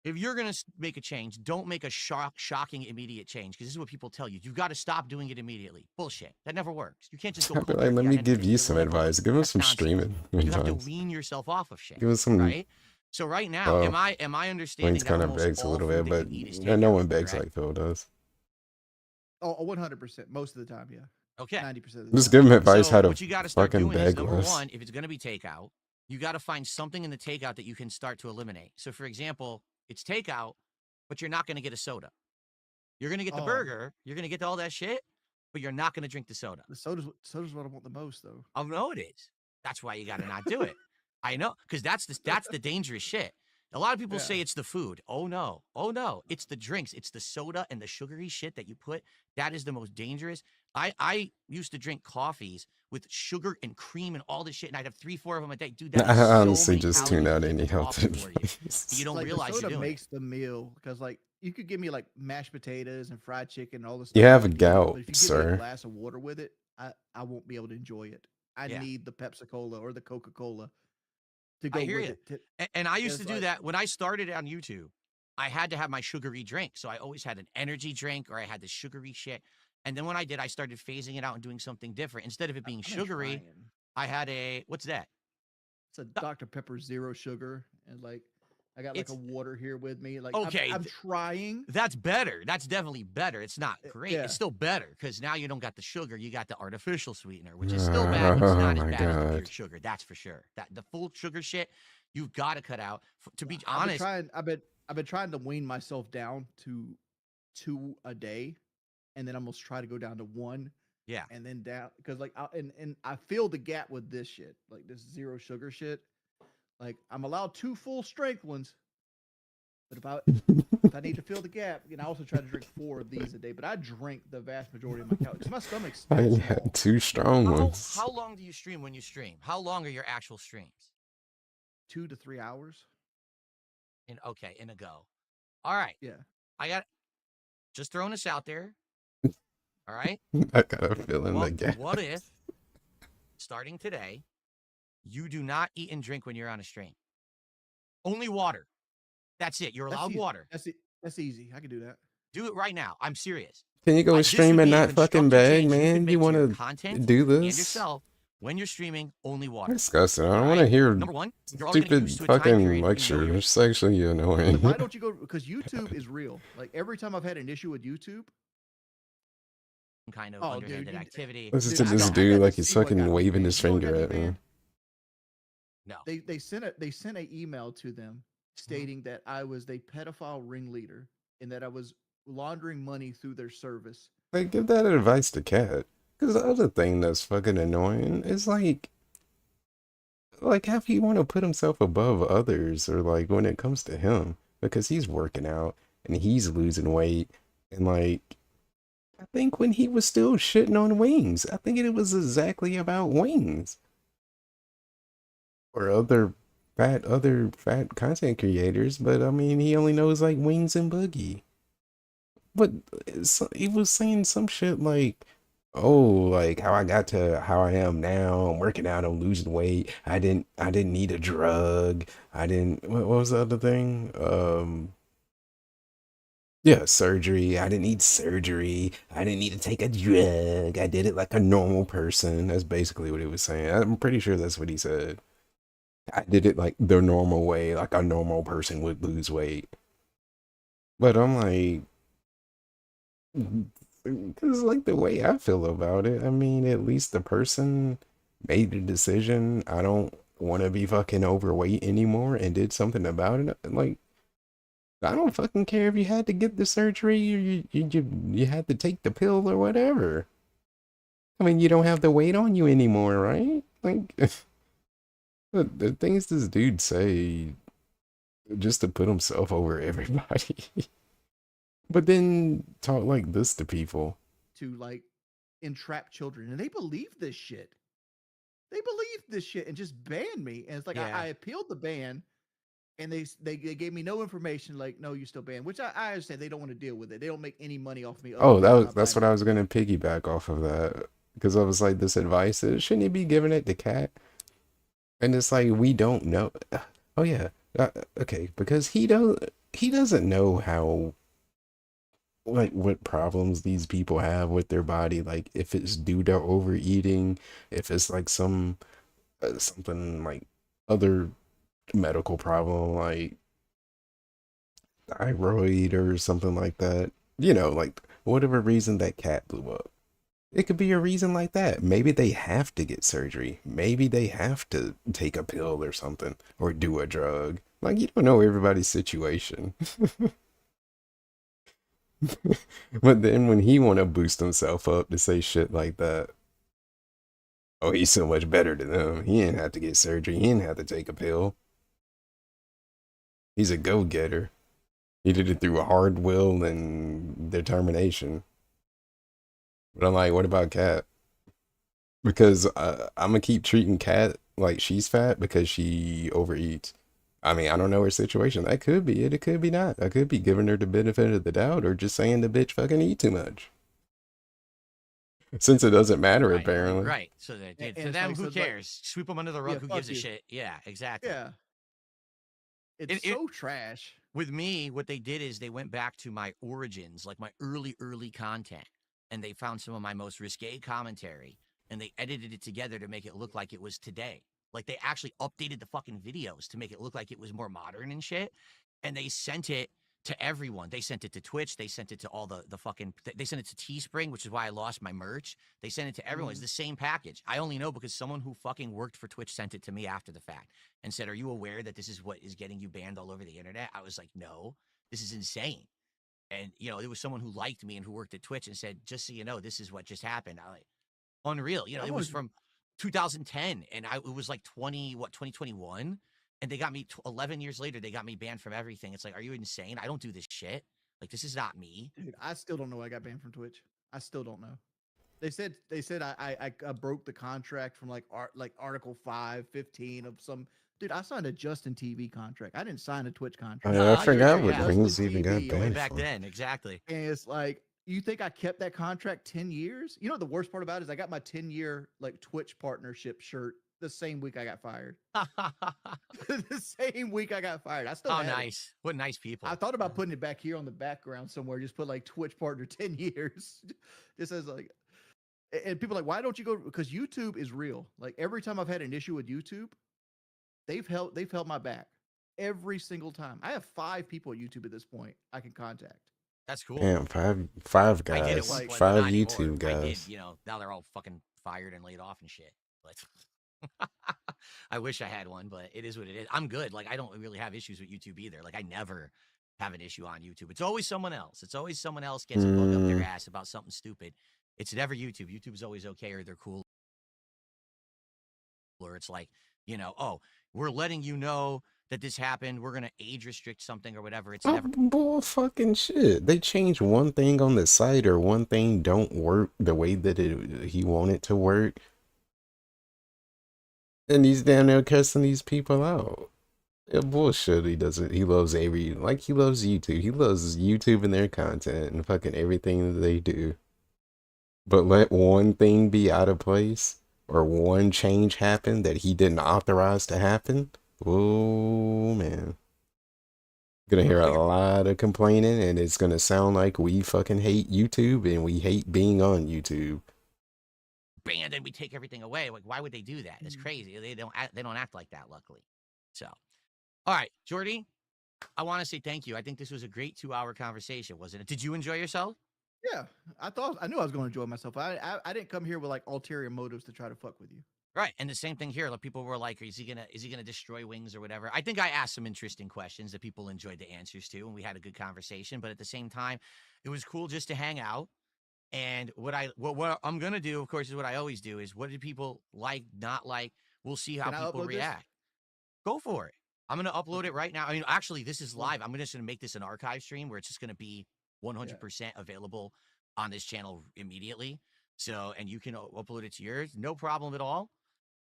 if you're going to make a change, don't make a shocking, immediate change, because this is what people tell you. You've got to stop doing it immediately. Bullshit. That never works. You can't just go I'd be cold like, let turkey on me give anything. you It will some never work. advice. Give him That's some nonsense. streaming You have to advice. wean yourself off of shit, Give us some. right? So right now, Well, am I Wings understanding that kind of almost begs a all little food bit, that you but eat is no takeout, one begs correct? like Phil does. 100% most of the time, yeah. Okay. 90% of the Just time. give him advice So how to what you got to start fucking doing is, beg number less. one, if it's going to be takeout, you got to find something in the takeout that you can start to eliminate. So for example, it's takeout, but you're not going to get a soda. You're going to get the Oh, burger, you're going to get all that shit, but you're not going to drink the soda. the soda's what I want the most though. I know it is. That's why you got to not do it. I know, because that's the dangerous shit. A lot of people Yeah. say it's the food. Oh no, it's the drinks, it's the soda and the sugary shit that you put. That is the most dangerous. I used to drink coffees with sugar and cream and all this shit, and I'd have 3-4 of them a day. Dude, that is I so honestly many just tune calories out in any the health coffee for you. You advice. don't Like the realize you're soda doing it. makes the meal because like you could give me like mashed potatoes and fried chicken and all the You stuff I have a like to eat, gout, but if you give me a sir. glass of water with it, I won't be able to enjoy it. I Yeah, need the Pepsi Cola or the Coca Cola to I go hear with you. it. And I used to It's do like, that when I started on YouTube. I had to have my sugary drink. So I always had an energy drink or I had the sugary shit. And then when I did, I started phasing it out and doing something different. Instead of it being I've been sugary, trying. I had what's that? It's a Uh, Dr Pepper zero sugar, and like I got like a It's water here with me. Like okay. I'm trying. That's better. That's definitely better. It's not great. Yeah. It's still better because now you don't got the sugar. You got the artificial sweetener, which is still bad, but it's Oh not as my bad as the pure god. sugar. That's for sure. That the full sugar shit, you've got to cut out. To be I've been honest, trying. I've been trying to wean myself down to 2 a day, and then almost try to go down to 1, yeah. and then down because like and I feel the gap with this shit, like this zero sugar shit. Like I'm allowed 2 full strength ones, but if I need to fill the gap, I also try to drink 4 of these a day. But I drink the vast majority of my calories because my stomach's I that had small. two strong How ones. how long do you stream when you stream? How long are your actual streams? 2 to 3 hours. In a go. All right. Yeah. I got just throwing this out there. All right. I got a feeling the gas. What if starting today, you do not eat and drink when you're on a stream? Only water. That's it. You're allowed That's easy. water. That's easy. I can do that. Do it right now. I'm serious. Can you go This stream would and be a not fucking constructive beg, change you could man? You make to want your to content do and this? yourself when you're streaming. Only water. Disgusting. I All don't want right. to hear Number one, you're always going to get stupid used to a time fucking period. You know lecture. you're It's actually annoying. Why don't you go? Because YouTube is real. Like every time I've had an issue with YouTube, kind of oh dude, underhanded activity. Listen dude, to this I dude got to like he's see what fucking got me waving banned. his You know what finger got me at me. banned? No. They sent an email to them stating that I was a pedophile ringleader and that I was laundering money through their service. Like, give that advice to Cat. Because the other thing that's fucking annoying is like how he want to put himself above others, or like when it comes to him, because he's working out and he's losing weight, and like I think when he was still shitting on Wings, I think it was exactly about Wings or other fat content creators, but I mean he only knows like Wings and Boogie. But he was saying some shit like, oh, like how I got to how I am now. I'm working out. I'm losing weight. I didn't need a drug. I didn't. What was the other thing? Yeah, surgery. I didn't need surgery. I didn't need to take a drug. I did it like a normal person. That's basically what he was saying. I'm pretty sure that's what he said. I did it like the normal way, like a normal person would lose weight. But I'm like, because like the way I feel about it, I mean, at least the person made the decision. I don't want to be fucking overweight anymore and did something about it. Like, I don't fucking care if you had to get the surgery or you had to take the pill or whatever. I mean, you don't have the weight on you anymore, right? Like, the things this dude say just to put himself over everybody. But then talk like this to people. To like entrap children, and they believe this shit. They believe this shit and just banned me. And it's like Yeah. I appealed the ban, and they gave me no information. Like, no, you still banned. Which I understand they don't want to deal with it. They don't make any money off me other than Oh, people not that's buying what my I was shit. gonna piggyback off of that because I was like, this advice shouldn't he be giving it to Cat? And it's like we don't know. Oh yeah, okay, because he doesn't know how like what problems these people have with their body. Like if it's due to overeating, if it's like something like other medical problem like thyroid or something like that. You know, like whatever reason that cat blew up. It could be a reason like that. Maybe they have to get surgery. Maybe they have to take a pill or something or do a drug. Like you don't know everybody's situation. But then when he want to boost himself up to say shit like that, oh, he's so much better than them. He didn't have to get surgery. He didn't have to take a pill. He's a go-getter. He did it through a hard will and determination. But I'm like, what about Kat? Because I'm gonna keep treating Kat like she's fat because she overeats. I mean, I don't know her situation. That could be it. It could be not. I could be giving her the benefit of the doubt or just saying the bitch fucking eat too much. Since it doesn't matter, Right. apparently. Right. So that And to it's them, like, who so like, cares? Sweep them under the yeah, rug. Who fuck gives a you. shit? Yeah, exactly. Yeah, it's It so trash. with me, what they did is they went back to my origins, like my early content, and they found some of my most risque commentary, and they edited it together to make it look like it was today. Like they actually updated the fucking videos to make it look like it was more modern and shit, and they sent it to everyone. They sent it to Twitch. They sent it to all the fucking. They sent it to Teespring, which is why I lost my merch. They sent it to everyone. It's Mhm. the same package. I only know because someone who fucking worked for Twitch sent it to me after the fact and said, "Are you aware that this is what is getting you banned all over the internet?" I was like, "No, this is insane." And it was someone who liked me and who worked at Twitch and said, "Just so you know, this is what just happened." I like unreal. I It was want to. from 2010, and it was like 2021, and they got me 11 years later. They got me banned from everything. It's like, are you insane? I don't do this shit. Like, this is not me. Dude, I still don't know I got banned from Twitch. I still don't know. They said I broke the contract from like Article 5, 15 of some dude. I signed a Justin TV contract. I didn't sign a Twitch contract. I I You're signed forgot a what yeah. Justin Rings even got TV, Way banned back for. then, exactly. and it's like, you think I kept that contract 10 years? You know what the worst part about it is I got my 10-year like Twitch partnership shirt the same week I got fired. The same week I got fired. I still How had it. nice! What nice I people. thought about putting it back here on the background somewhere. Just put like Twitch partner 10 years. Just as like, and people are like, why don't you go? Because YouTube is real. Like every time I've had an issue with YouTube, they've held my back every single time. I have 5 people at YouTube at this point I can contact. That's cool. Damn, five I did at guys, one Like, point, but five not anymore. YouTube I did, guys. now they're all fucking fired and laid off and shit. But I wish I had one, but it is what it is. I'm good. Like I don't really have issues with YouTube either. Like I never have an issue on YouTube. It's always someone else. It's always someone else gets a bug up their Mm, ass about something stupid. It's never YouTube. YouTube's always okay or they're cool. Or it's like, oh, we're letting you know that this happened. We're gonna age restrict something or whatever. It's oh, never bull fucking shit. They change one thing on the site or one thing don't work the way that he want it to work. And he's down there cussing these people out. Yeah, bullshit. He doesn't. He loves he loves YouTube. He loves YouTube and their content and fucking everything that they do. But let one thing be out of place or one change happen that he didn't authorize to happen. Oh man. Gonna hear a lot of complaining and it's gonna sound like we fucking hate YouTube and we hate being on YouTube. banned and we take everything away. Like, why would they do that? It's mm, crazy. They don't act like that, luckily. So, all right, Jordy, I want to say thank you. I think this was a great 2-hour conversation, wasn't it? Did you enjoy yourself? Yeah, I knew I was going to enjoy myself. I didn't come here with like ulterior motives to try to fuck with you. Right, and the same thing here. Like people were like, "Is he gonna destroy wings or whatever?" I think I asked some interesting questions that people enjoyed the answers to, and we had a good conversation. But at the same time, it was cool just to hang out. And what I'm gonna do, of course, is what I always do: is what do people like, not like? We'll see how Can I people upload this? react. Go for it. I'm gonna upload it Okay. right now. I mean, actually, this is Well, live. I'm just gonna make this an archive stream where it's just gonna be yeah. 100% available on this channel immediately. So, and you can upload it to yours, no problem at all.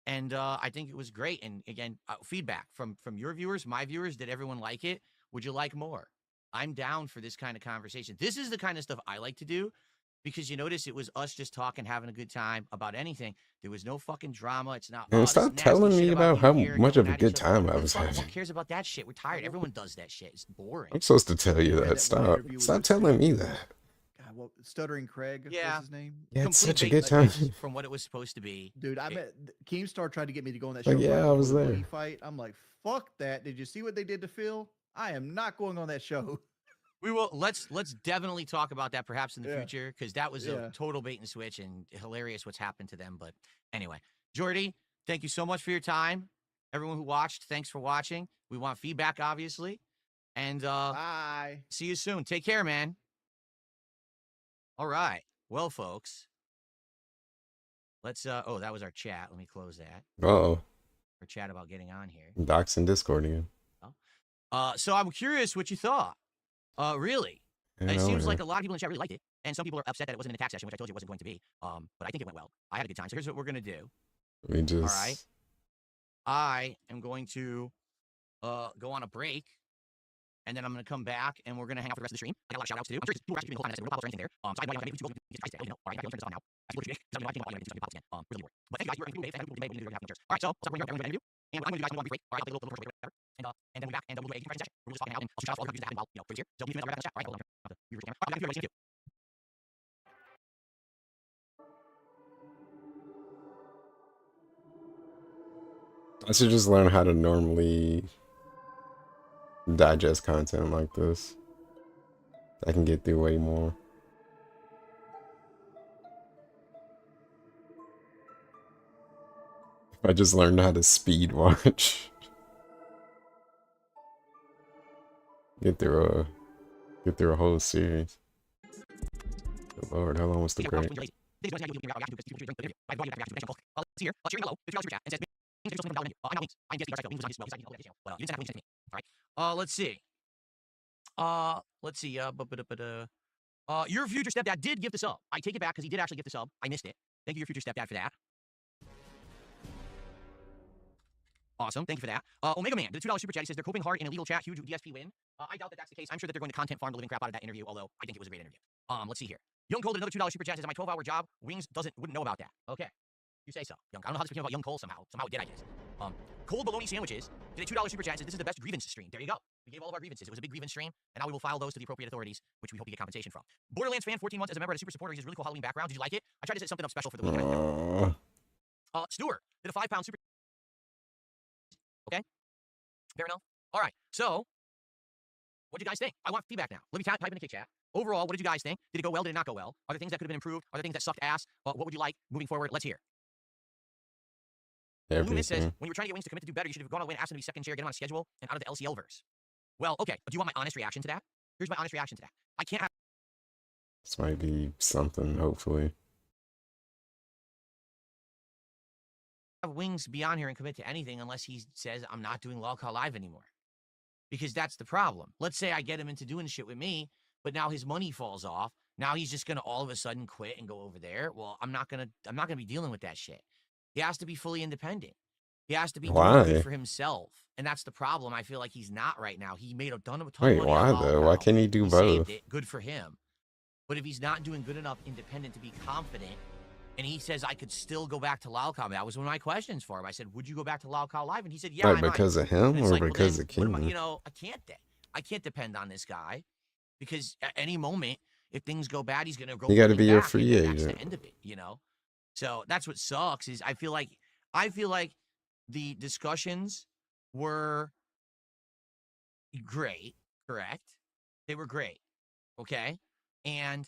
And I think it was great. And again, feedback from your viewers, my viewers. Did everyone like it? Would you like more? I'm down for this kind of conversation. This is the kind of stuff I like to do because you notice it was us just talking, having a good time about anything. There was no fucking drama. It's not, And oh, this stop nasty telling shit me about about you how here much yelling of a at each good other. time I Who the was fuck who having. cares about that shit? We're tired. Everyone does that shit. It's boring. I'm supposed to tell you We had that. that one Stop. interview with Stop telling me that. God, what Stuttering Craig was Yeah. his name? Yeah, it's Complete such a bait and good time. switch from what it was supposed to be. Dude, I met Keemstar tried to get me to go on that Like, show yeah, right I before was the Boogie there. fight. I'm like, fuck that. Did you see what they did to Phil? I am not going on that show. We will let's definitely talk about that perhaps in the Yeah. future because that was a Yeah. total bait and switch and hilarious what's happened to them. But anyway, Jordy, thank you so much for your time. Everyone who watched, thanks for watching. We want feedback, obviously. And Bye. see you soon. Take care, man. All right. Well, folks, let's oh, that was our chat. Let me close that. Uh-oh. Our chat about getting on here. Docs and Discord again. So I'm curious what you thought. Really? You It know, seems man. like a lot of people in the chat really liked it, and some people are upset that it wasn't an attack session, which I told you it wasn't going to be. But I think it went well. I had a good time. So here's what we're gonna do. We All right, just I am going to go on a break, and then I'm gonna come back, and we're gonna hang out for the rest of the stream. I got a lot of shout outs to do. I'm sure people are actually doing the whole time. No problems or anything there. So I know you maybe you know. All right, I'm gonna turn this on now. I support you, because I'm thinking about you know, again. Really work. But thank you guys. You're including and people may have no All right, so I'll start bringing up everyone and I'm gonna do guys one break. All right, I'll take a little break, whatever. And then we'll be back, and then we'll do a compression session. We'll just fucking out, and I'll shout out all the reviews that happen while you know Freddie's here. So leave me right back in the chat. All right, hold on. All right, I got a few too. I should just learn how to normally digest content like this. I can get through way more. If I just learned how to speed watch. Get through a whole series. Good Lord, how long was the break? Let's see. Let's see. Your future stepdad did give the sub. I take it back because he did actually give the sub. I missed it. Thank you, your future stepdad, for that. Awesome. Thank you for that. Omega Man, the $2 super chat. He says they're coping hard in illegal chat. Huge DSP win. I doubt that that's the case. I'm sure that they're going to content farm the living crap out of that interview, although I think it was a great interview. Let's see here. Young Cole did another $2 super chat. Says my 12-hour job. Wings wouldn't know about that. Okay. You say so. Young. I don't know how this became about Young Cole somehow. Somehow it did, I guess. Cold bologna sandwiches did a $2 super chat. Says this is the best grievance stream. There you go. We gave all of our grievances. It was a big grievance stream, and now we will file those to the appropriate authorities, which we hope we get compensation from. Borderlands fan, 14 months as a member and a super supporter. He has a really cool Halloween background. Did you like it? I tried to set something up special for the week. Stewart did a £5 super. Okay. Fair enough. All right. So, what do you guys think? I want feedback now. Let me type in the kick chat. Overall, what did you guys think? Did it go well? Did it not go well? Are there things that could have been improved? Are there things that sucked ass? What would you like moving forward? Let's hear. Loomis says, when you were trying to get Wings to commit to do better, you should have gone away and asked him to be second chair, get him on a schedule, and out of the LCL verse. Well, okay. Do you want my honest reaction to that? Here's my honest reaction to that. I can't have. This might be something, hopefully. Wings be on here and commit to anything unless he says I'm not doing Lawcow Live anymore. Because that's the problem. Let's say I get him into doing shit with me, but now his money falls off. Now he's just gonna all of a sudden quit and go over there. Well, I'm not gonna be dealing with that shit. He has to be fully independent. He has to be doing good for himself. And that's the problem. I feel like he's not right now. He made a ton of money. Wait, why though? Why can't he do both? Saved it. Good for him. But if he's not doing good enough independent to be confident, and he says I could still go back to Lawcow, that was one of my questions for him. I said, would you go back to Lawcow Live? And he said, yeah, like I because might. of him or like, because well, of King? You know, I can't depend on this guy because at any moment, if things go bad, he's gonna go. You got to be your back, free and agent. that's the end of it, you know. So that's what sucks. Is I feel like the discussions were great. Correct? They were great. Okay, and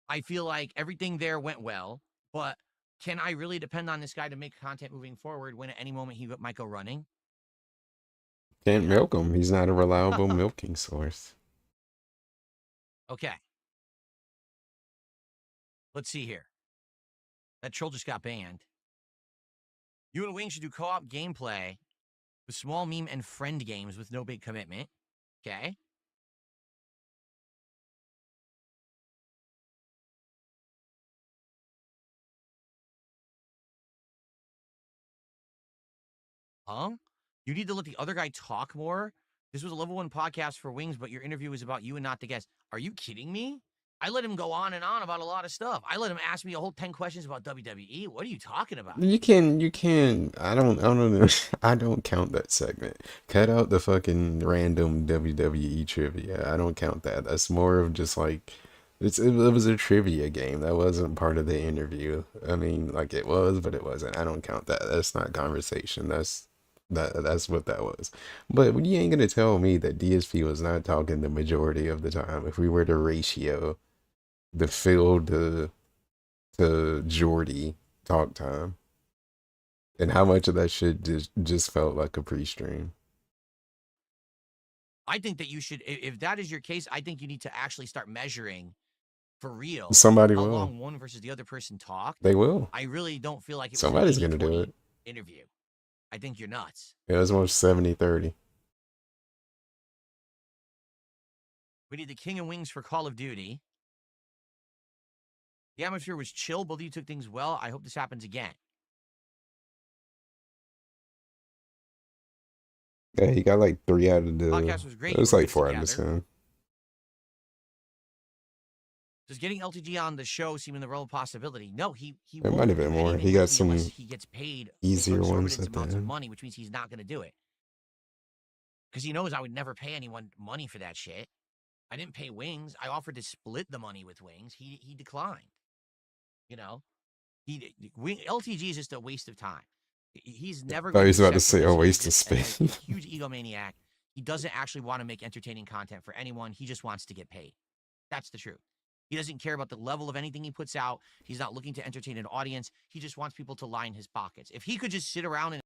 I feel like everything there went well, but can I really depend on this guy to make content moving forward when at any moment he might go running? Can't You know? milk him. He's not a reliable milking source. Okay. Let's see here. That troll just got banned. You and Wing should do co-op gameplay with small meme and friend games with no big commitment. Okay. Huh? You need to let the other guy talk more? This was a level 1 podcast for Wings, but your interview was about you and not the guest. Are you kidding me? I let him go on and on about a lot of stuff. I let him ask me a whole 10 questions about WWE. What are you talking about? You can. I don't know. I don't count that segment. Cut out the fucking random WWE trivia. I don't count that. That's more of just like, it was a trivia game. That wasn't part of the interview. I mean, like it was, but it wasn't. I don't count that. That's not conversation. That's what that was. But you ain't gonna tell me that DSP was not talking the majority of the time. If we were to ratio the Phil to Jordy talk time. And how much of that shit just felt like a pre-stream. I think that you should, if that is your case, I think you need to actually start measuring for real Somebody how will. long one versus the other person talked. They will. I really don't feel like it was an Somebody's gonna do 80-20 it. interview. I think you're nuts. It was more 70-30. We need the King of Wings for Call of Duty. The atmosphere was chill. Both of you took things well. I hope this happens again. Yeah, he got like 3 out of the. Podcast was great. It You was were like good 4 out of the together. 7. Does getting LTG on the show seem in the realm of possibility? No, he It won't might have been do more. anything He with got me unless some he gets paid easier ones exorbitant at the amounts of end. money, which means he's not going to do it. Because he knows I would never pay anyone money for that shit. I didn't pay Wings. I offered to split the money with Wings. He declined. You know, LTG is just a waste of time. He's never Oh, going to he's about to accept say what a he's waste of just space. a huge egomaniac. He doesn't actually want to make entertaining content for anyone. He just wants to get paid. That's the truth. He doesn't care about the level of anything he puts out. He's not looking to entertain an audience. He just wants people to line his pockets. If he could just sit around and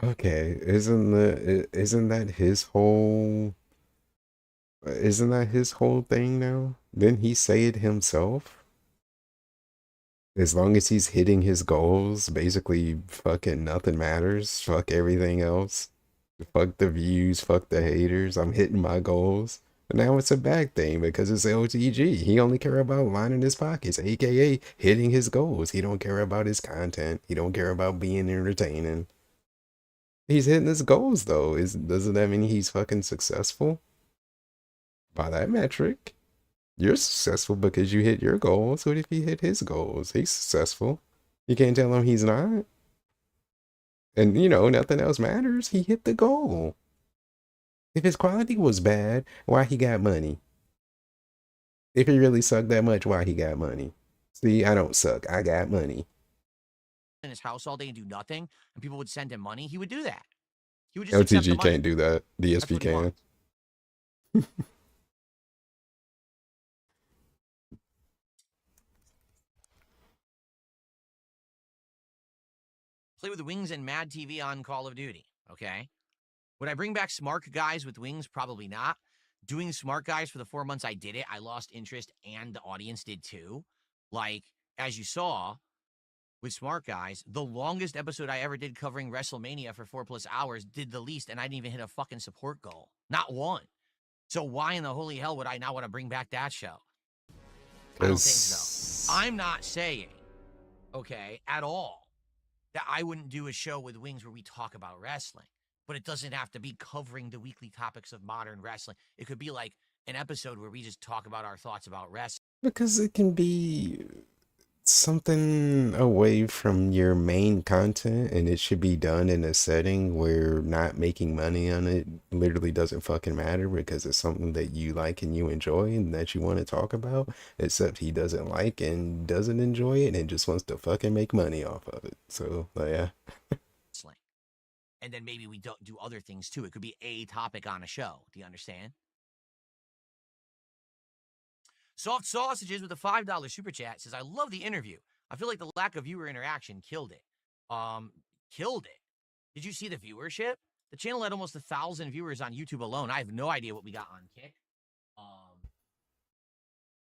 Okay, isn't that his whole thing now? Didn't he say it himself? As long as he's hitting his goals, basically fucking nothing matters. Fuck everything else. Fuck the views, fuck the haters. I'm hitting my goals. But now it's a bad thing because it's LTG. He only care about lining his pockets, aka hitting his goals. He don't care about his content. He don't care about being entertaining. He's hitting his goals though. Doesn't that mean he's fucking successful? By that metric. You're successful because you hit your goals. What if he hit his goals? He's successful. You can't tell him he's not. And nothing else matters. He hit the goal. If his quality was bad, why he got money? If he really sucked that much, why he got money? See, I don't suck. I got money. in his house all day and do nothing, and people would send him money, he would do that. He would just accept the LTG money. can't do that. That's DSP what he can. wants. Play with Wings and Mad TV on Call of Duty. Okay. Would I bring back Smart Guys with Wings? Probably not. Doing Smart Guys for the 4 months I did it, I lost interest and the audience did too. Like, as you saw with Smart Guys, the longest episode I ever did covering WrestleMania for 4+ hours did the least, and I didn't even hit a fucking support goal. Not one. So why in the holy hell would I not want to bring back that show? I don't think so. I'm not saying, okay, at all, that I wouldn't do a show with Wings where we talk about wrestling. But it doesn't have to be covering the weekly topics of modern wrestling. It could be like an episode where we just talk about our thoughts about wrestling. Because it can be something away from your main content, and it should be done in a setting where not making money on it literally doesn't fucking matter because it's something that you like and you enjoy and that you want to talk about, except he doesn't like and doesn't enjoy it and just wants to fucking make money off of it. So yeah. And then maybe we don't do other things too. It could be a topic on a show. Do you understand? Soft Sausages with a $5 super chat says, I love the interview. I feel like the lack of viewer interaction killed it. Killed it. Did you see the viewership? The channel had almost 1,000 viewers on YouTube alone. I have no idea what we got on Kick.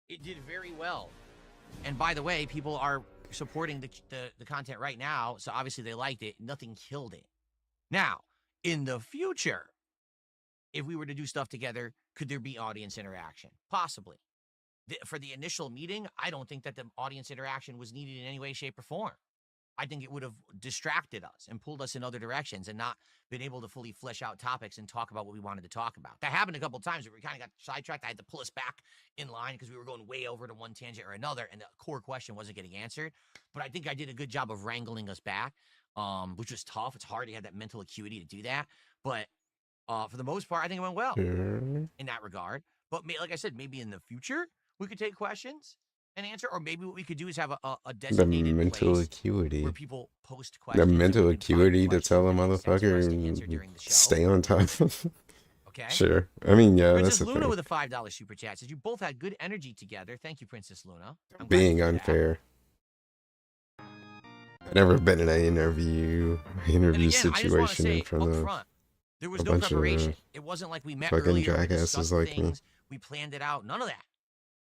It did very well. And by the way, people are supporting the content right now, so obviously they liked it. Nothing killed it. Now, in the future, if we were to do stuff together, could there be audience interaction? Possibly. For the initial meeting, I don't think that the audience interaction was needed in any way, shape, or form. I think it would have distracted us and pulled us in other directions and not been able to fully flesh out topics and talk about what we wanted to talk about. That happened a couple of times where we kind of got sidetracked. I had to pull us back in line because we were going way over to one tangent or another, and the core question wasn't getting answered. But I think I did a good job of wrangling us back, which was tough. It's hard to have that mental acuity to do that. But for the most part, I think it went well in that regard. But like I said, maybe in the future, we could take questions and answer, or maybe what we could do is have a designated mental place acuity. where people post questions. The mental acuity to tell a motherfucker stay on time. Okay. Sure. I mean, yeah, Princess that's Luna thing. with a $5 super chat says you both had good energy together. Thank you, Princess Luna. Being unfair. I've never been in an interview situation in front of front, there was no preparation. It wasn't like we met earlier, jackasses like things, we planned it out. None of that.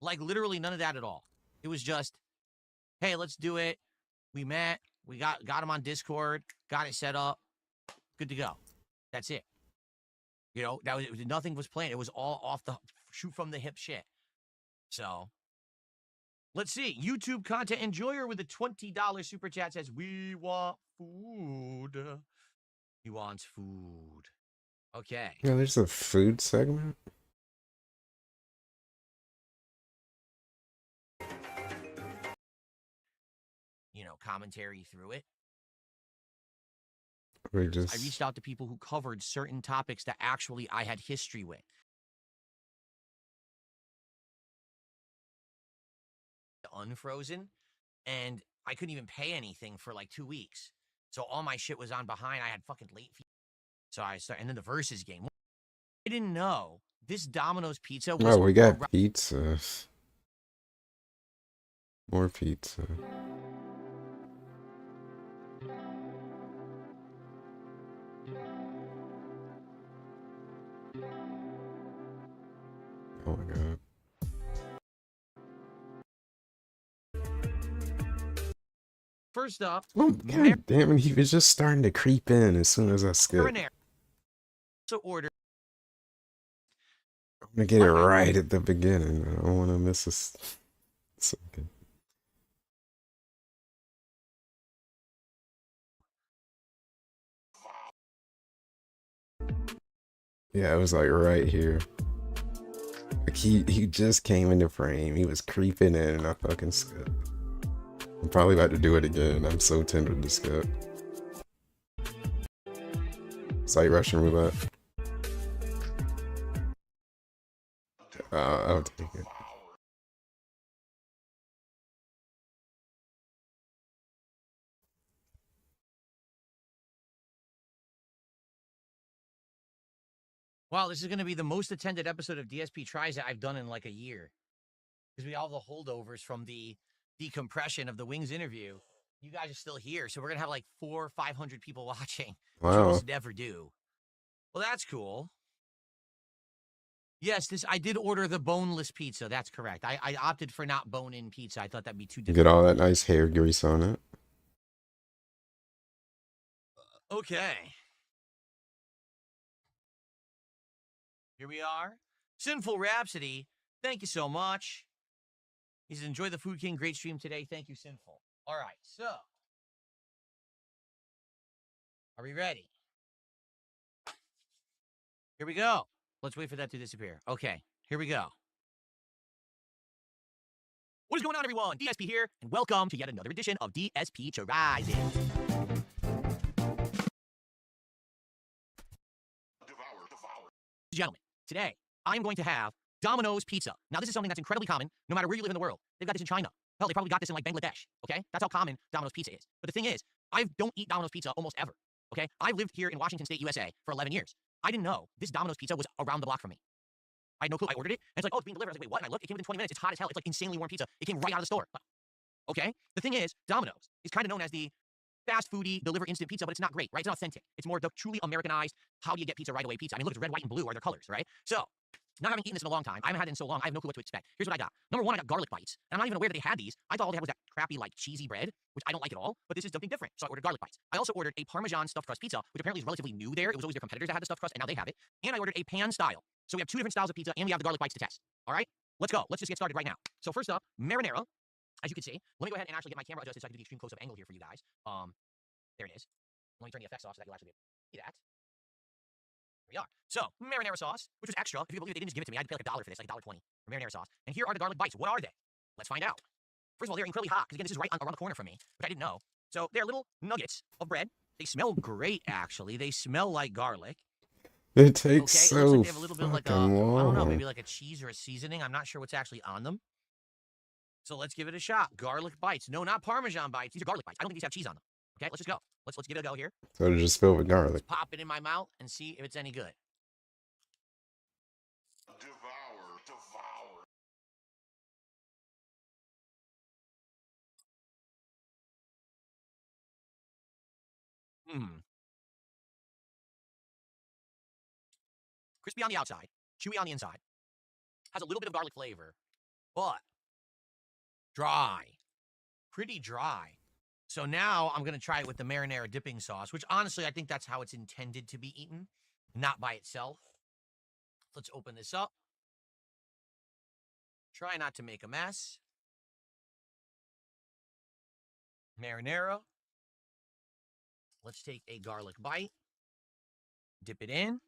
Like literally none of that at all. It was just, hey, let's do it. We met. We got him on Discord. Got it set up. Good to go. That's it. You know, nothing was planned. It was all off the shoot from the hip shit. So, let's see. YouTube content enjoyer with a $20 super chat says, we want food. He wants food. Okay. Yeah, there's a food segment. You know, commentary through it. I reached out to people who covered certain topics that actually I had history with. Unfrozen, and I couldn't even pay anything for like 2 weeks. So all my shit was on behind. I had fucking late fees. So I started, and then the versus game. I didn't know this Domino's pizza was. Oh, we got pizza. More pizza. Oh my god. First up, oh god damn it, he was just starting to creep in as soon as I skipped. So order. I'm gonna get it right at the beginning. I don't want to miss a second. Yeah, it was like right here. Like he just came into frame. He was creeping in and I fucking skipped. I'm probably about to do it again. I'm so tempted to skip. Sight Russian roulette. I'll take it. Wow, this is going to be the most attended episode of DSP Tries that I've done in like a year. Because we have the holdovers from the decompression of the Wings interview. You guys are still here, so we're going to have like 400 or 500 people watching. Wow. Which we almost never do. Well, that's cool. Yes, I did order the boneless pizza. That's correct. I opted for not bone-in pizza. I thought that'd be too difficult. Get all that nice hair grease on it. Okay. Here we are. Sinful Rhapsody. Thank you so much. He says, enjoy the Food King. Great stream today. Thank you, Sinful. All right, so. Are we ready? Here we go. Let's wait for that to disappear. Okay, here we go. What is going on, everyone? DSP here, and welcome to yet another edition of DSP Tries It. Gentlemen, today, I'm going to have Domino's Pizza. Now, this is something that's incredibly common, no matter where you live in the world. They've got this in China. Hell, they probably got this in, like, Bangladesh, okay? That's how common Domino's Pizza is. But the thing is, I don't eat Domino's Pizza almost ever, okay? I've lived here in Washington State, USA for 11 years. I didn't know this Domino's Pizza was around the block from me. I had no clue. I ordered it, and it's like, oh, it's being delivered. I was like, wait, what? And I looked, it came within 20 minutes. It's hot as hell. It's like insanely warm pizza. It came right out of the store. Okay? The thing is, Domino's is kind of known as the fast foodie, deliver instant pizza, but it's not great, right? It's not authentic. It's more the truly Americanized, how do you get pizza right away pizza. I mean, look, it's red, white, and blue are their colors, right? So, not having eaten this in a long time, I haven't had it in so long, I have no clue what to expect. Here's what I got. Number one, I got garlic bites. And I'm not even aware that they had these. I thought all they had was that crappy, like, cheesy bread, which I don't like at all, but this is something different. So I ordered garlic bites. I also ordered a Parmesan stuffed crust pizza, which apparently is relatively new there. It was always their competitors that had the stuffed crust, and now they have it. And I ordered a pan style. So we have two different styles of pizza, and we have the garlic bites to test. All right? Let's go. Let's just get started right now. So first up, marinara. As you can see, let me go ahead and actually get my camera adjusted so I can do the extreme close-up angle here for you guys. There it is. Let me turn the effects off so that you'll actually be able to see that. Here we are. So, marinara sauce, which was extra. If you believe it, they didn't just give it to me. I had to pay like $1 for this, like $1.20 for marinara sauce. And here are the garlic bites. What are they? Let's find out. First of all, they're incredibly hot, because again, this is right around the corner from me, which I didn't know. So, they're little nuggets of bread. They smell great, actually. They smell like garlic. It takes okay, so it looks like they have a little bit like fucking long. I don't know, maybe like a cheese or a seasoning. I'm not sure what's actually on them. So let's give it a shot. Garlic bites. No, not Parmesan bites. These are garlic bites. I don't think these have cheese on them. Okay, let's just go. Let's give it a go here. So they're just filled with garlic. Let's pop it in my mouth and see if it's any good. Mmm. Crispy on the outside, chewy on the inside. Has a little bit of garlic flavor, but dry. Pretty dry. So now I'm going to try it with the marinara dipping sauce, which honestly, I think that's how it's intended to be eaten, not by itself. Let's open this up. Try not to make a mess. Marinara. Let's take a garlic bite. Dip it in.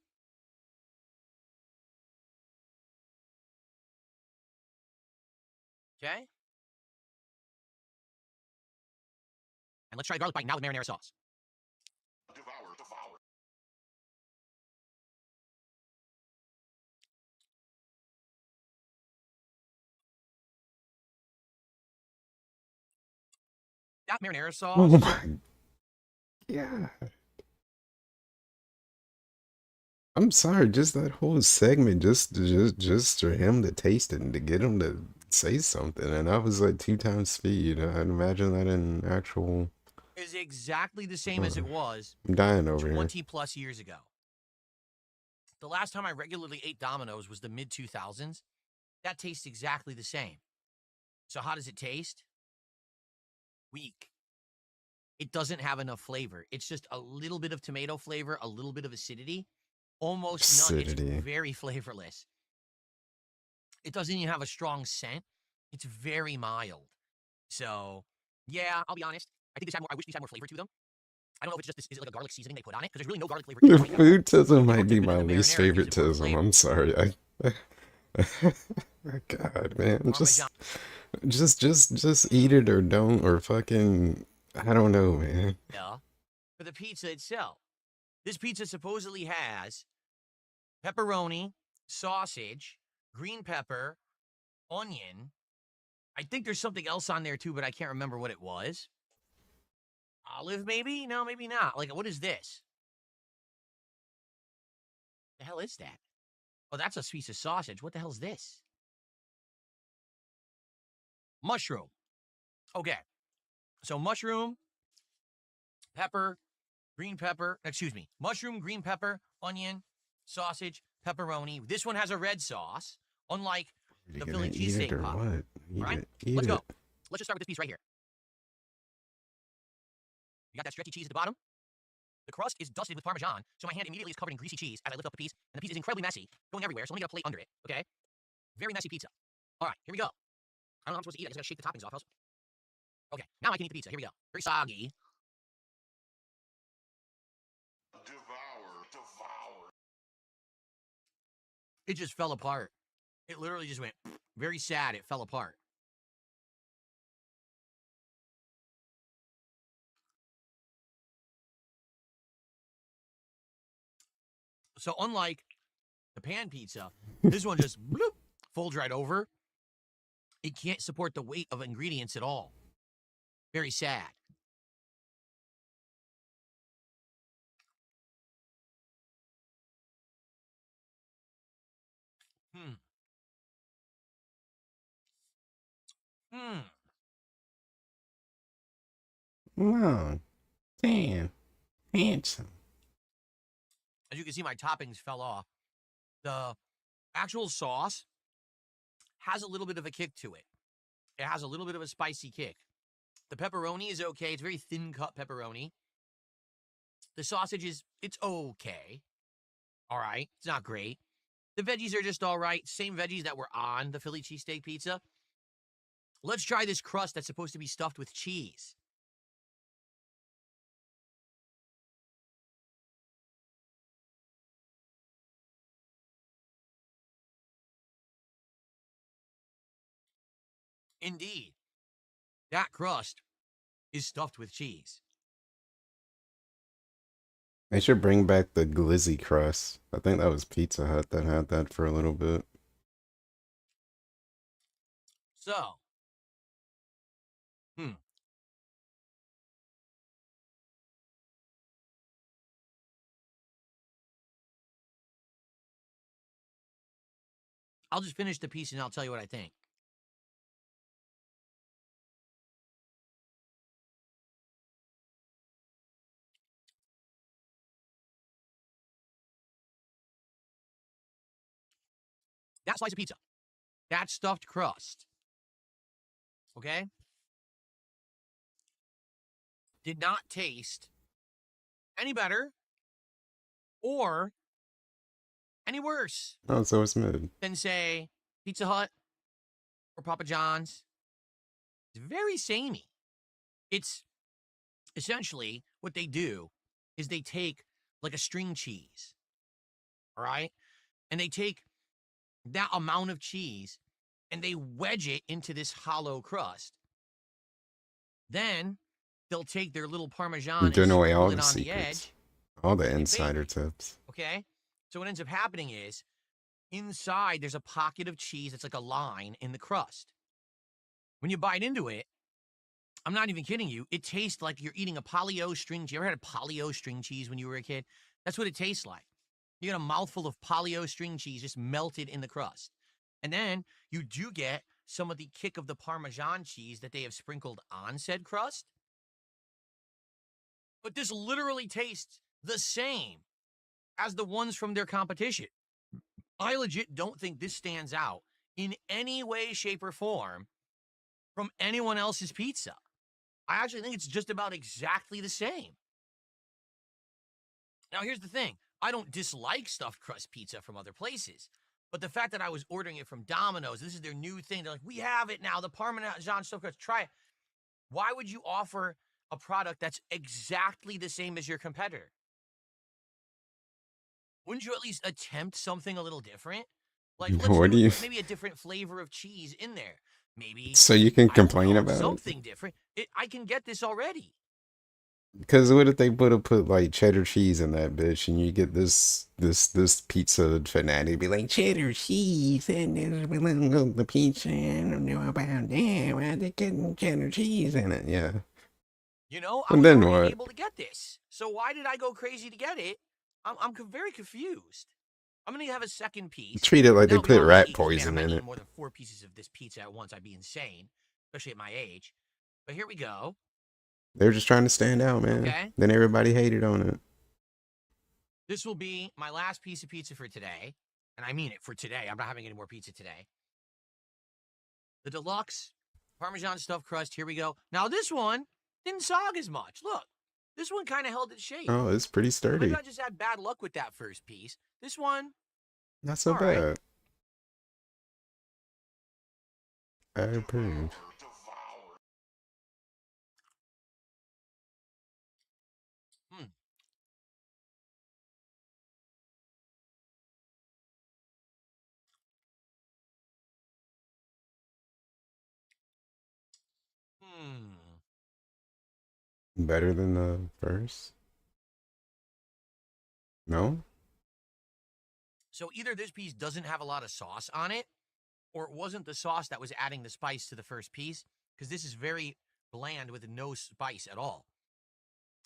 Okay. And let's try the garlic bite now with marinara sauce. Devour. That marinara sauce. Oh my god. I'm sorry, just that whole segment, just for him to taste it and to get him to say something, and I was like 2 times speed. I'd imagine that in actual. Is exactly the same as it was. I'm dying over 20 plus years ago. The last time I regularly ate Domino's was the mid 2000s. That tastes exactly the same. So how does it taste? Weak. It doesn't have enough flavor. It's just a little bit of tomato flavor, a little bit of acidity. Almost none. It's very flavorless. It doesn't even have a strong scent. It's very mild. So, yeah, I'll be honest. I think I wish these had more flavor to them. I don't know if it's just is it like a garlic seasoning they put on it? Because there's really no garlic flavor. Your food tism might be my least favorite tism. I'm sorry. God, man, just eat it or don't, or fucking, I don't know, man. Yeah. For the pizza itself, this pizza supposedly has pepperoni, sausage, green pepper, onion. I think there's something else on there too, but I can't remember what it was. Olive, maybe? No, maybe not. Like, what is this? The hell is that? Oh, that's a piece of sausage. What the hell is this? Mushroom. Okay. So mushroom, pepper, green pepper. Excuse me. Mushroom, green pepper, onion, sausage, pepperoni. This one has a red sauce, unlike the Philly cheesesteak pop. All right? Let's go. Let's just start with this piece right here. You got that stretchy cheese at the bottom? The crust is dusted with Parmesan, so my hand immediately is covered in greasy cheese as I lift up the piece, and the piece is incredibly messy, going everywhere, so let me get a plate under it, okay? Very messy pizza. All right, here we go. I don't know how I'm supposed to eat it. I just gotta shake the toppings off. Okay, now I can eat the pizza. Here we go. Very soggy. Devour. It just fell apart. It literally just went very sad. It fell apart. So unlike the pan pizza, this one just bloop, folds right over. It can't support the weight of ingredients at all. Very sad. Hmm. Wow. Damn. Handsome. As you can see, my toppings fell off. The actual sauce has a little bit of a kick to it. It has a little bit of a spicy kick. The pepperoni is okay. It's very thin cut pepperoni. The sausage it's okay. All right. It's not great. The veggies are just all right. Same veggies that were on the Philly cheesesteak pizza. Let's try this crust that's supposed to be stuffed with cheese. Indeed, that crust is stuffed with cheese. They should bring back the glizzy crust. I think that was Pizza Hut that had that for a little bit. So, hmm. I'll just finish the piece and I'll tell you what I think. That slice of pizza, that stuffed crust, okay, did not taste any better or any worse Oh, so it's mid. than, say, Pizza Hut or Papa John's. It's very samey. It's essentially what they do is they take like a string cheese, all right? And they take that amount of cheese and they wedge it into this hollow crust. Then they'll take their little Parmesan and Doing away all sprinkle it the on the secrets. edge All the and bake insider it, tips. okay? So what ends up happening is inside there's a pocket of cheese that's like a line in the crust. When you bite into it, I'm not even kidding you, it tastes like you're eating a Polly-O string cheese. You ever had a Polly-O string cheese when you were a kid? That's what it tastes like. You get a mouthful of Polly-O string cheese just melted in the crust. And then you do get some of the kick of the Parmesan cheese that they have sprinkled on said crust. But this literally tastes the same as the ones from their competition. I legit don't think this stands out in any way, shape, or form from anyone else's pizza. I actually think it's just about exactly the same. Now, here's the thing. I don't dislike stuffed crust pizza from other places. But the fact that I was ordering it from Domino's, this is their new thing. They're like, we have it now, the Parmesan stuffed crust. Try it. Why would you offer a product that's exactly the same as your competitor? Wouldn't you at least attempt something a little different? Like, let's What do do it. you? Put maybe a different flavor of cheese in there. Maybe, So you can I don't complain know, about it? something different. I can get this already. Because what if they put like cheddar cheese in that bitch, and you get this pizza fanatic be like cheddar cheese and there's the pizza. I don't know about that. Why they getting cheddar cheese in it? Yeah. You know, I And was then already what? able to get this. So why did I go crazy to get it? I'm very confused. I'm going to have a second piece. Treat it like they That'll be put all I'm going to rat eat, 'cause, man, I'm poison not in eating it. more than 4 pieces of this pizza at once. I'd be insane, especially at my age. But here we go. They're just trying to stand out, man. Okay. Then everybody hated on it. This will be my last piece of pizza for today. And I mean it, for today. I'm not having any more pizza today. The deluxe Parmesan stuffed crust. Here we go. Now, this one didn't sog as much. Look, this one kind of held its shape. Oh, it's pretty So maybe sturdy. I just had bad luck with that first piece. This one, Not so all right. bad. I approve. Hmm. Hmm. Better than the first? No? So either this piece doesn't have a lot of sauce on it, or it wasn't the sauce that was adding the spice to the first piece, because this is very bland with no spice at all.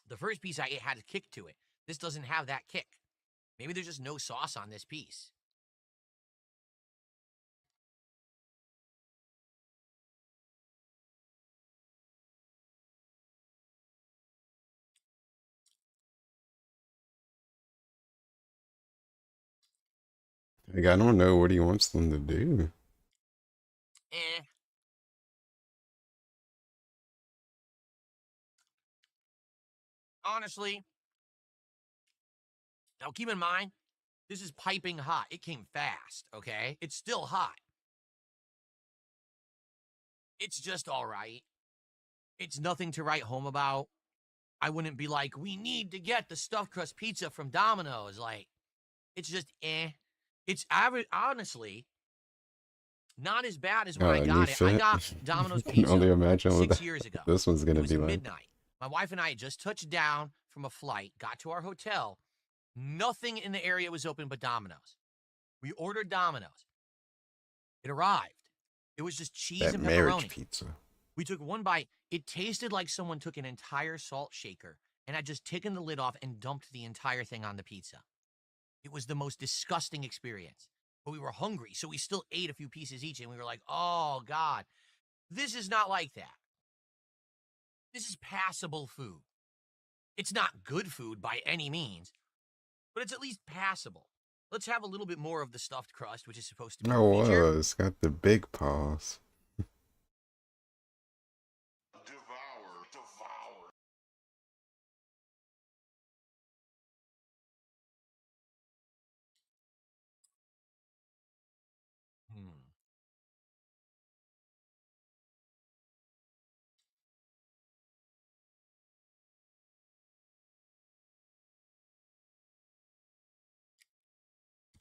The first piece I ate had a kick to it. This doesn't have that kick. Maybe there's just no sauce on this piece. Like, I don't know what he wants them to do. Eh. Honestly, now keep in mind, this is piping hot. It came fast, okay? It's still hot. It's just all right. It's nothing to write home about. I wouldn't be like, we need to get the stuffed crust pizza from Domino's. Like, it's just It's average, honestly, not as bad as when I New got it. I fit. got Domino's I can only pizza imagine what 6 years ago. this one's It gonna was be like. midnight. My wife and I had just touched down from a flight, got to our hotel. Nothing in the area was open but Domino's. We ordered Domino's. It arrived. It was just cheese That and marriage pepperoni. pizza. We took one bite. It tasted like someone took an entire salt shaker and had just taken the lid off and dumped the entire thing on the pizza. It was the most disgusting experience. But we were hungry, so we still ate a few pieces each, and we were like, oh, God, this is not like that. This is passable food. It's not good food by any means, but it's at least passable. Let's have a little bit more of the stuffed crust, which is supposed to be Oh, the feature. wow, it's got the big paws. Devour.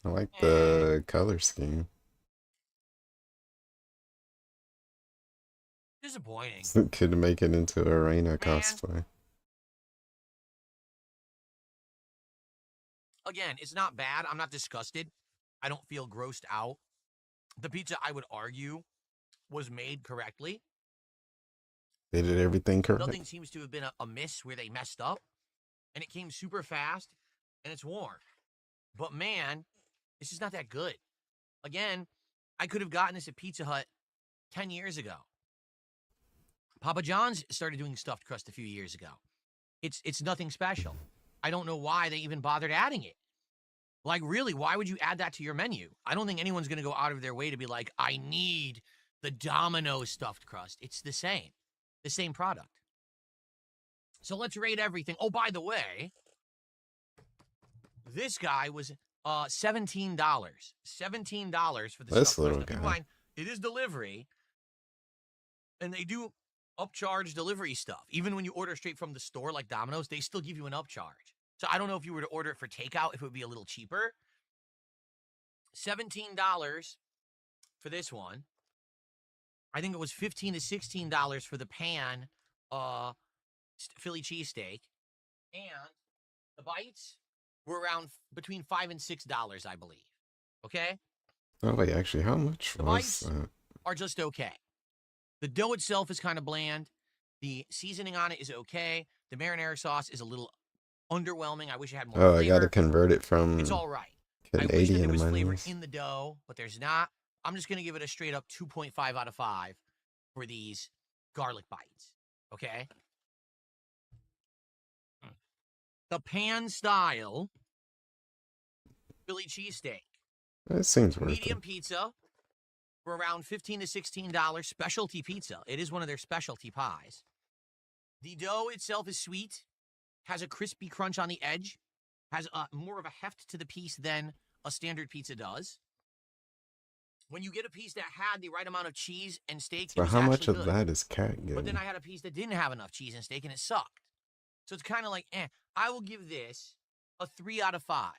I like Eh, the color scheme. disappointing. Could make it into arena Man, cosplay. again, it's not bad. I'm not disgusted. I don't feel grossed out. The pizza, I would argue, was made correctly. They did everything Nothing correct. seems to have been a miss where they messed up. And it came super fast and it's warm. But man, this is not that good. Again, I could have gotten this at Pizza Hut 10 years ago. Papa John's started doing stuffed crust a few years ago. It's nothing special. I don't know why they even bothered adding it. Like, really, why would you add that to your menu? I don't think anyone's going to go out of their way to be like, I need the Domino's stuffed crust. It's the same product. So let's rate everything. Oh, by the way, this guy was $17. $17 for the This stuffed crust. little Now, keep in guy. mind, it is delivery, and they do upcharge delivery stuff. Even when you order straight from the store like Domino's, they still give you an upcharge. So I don't know if you were to order it for takeout, if it would be a little cheaper. $17 for this one. I think it was $15 to $16 for the pan Philly cheesesteak. And the bites were around between $5 and $6, I believe. Okay? Oh, wait, actually, how much The was bites that? are just okay. The dough itself is kind of bland. The seasoning on it is okay. The marinara sauce is a little underwhelming. I wish it had more Oh, I flavor. gotta convert it from It's all right. I wish that there Canadian was flavor monies. in the dough, but there's not. I'm just going to give it a straight up 2.5 out of 5 for these garlic bites. Okay? The pan style Philly cheesesteak. That seems worth Medium it. pizza for around $15 to $16. Specialty pizza. It is one of their specialty pies. The dough itself is sweet, has a crispy crunch on the edge, has more of a heft to the piece than a standard pizza does. When you get a piece that had the right amount of cheese and steak, So it was how actually much of good. that is cat But then getting? I had a piece that didn't have enough cheese and steak, and it sucked. So it's kind of like, I will give this a 3 out of 5.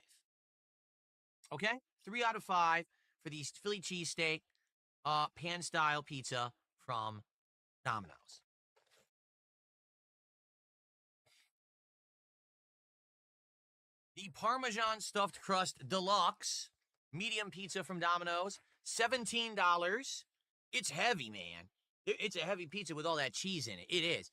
Okay? 3 out of 5 for the Philly cheesesteak pan-style pizza from Domino's. The Parmesan stuffed crust deluxe medium pizza from Domino's, $17. It's heavy, man. It's a heavy pizza with all that cheese in it. It is.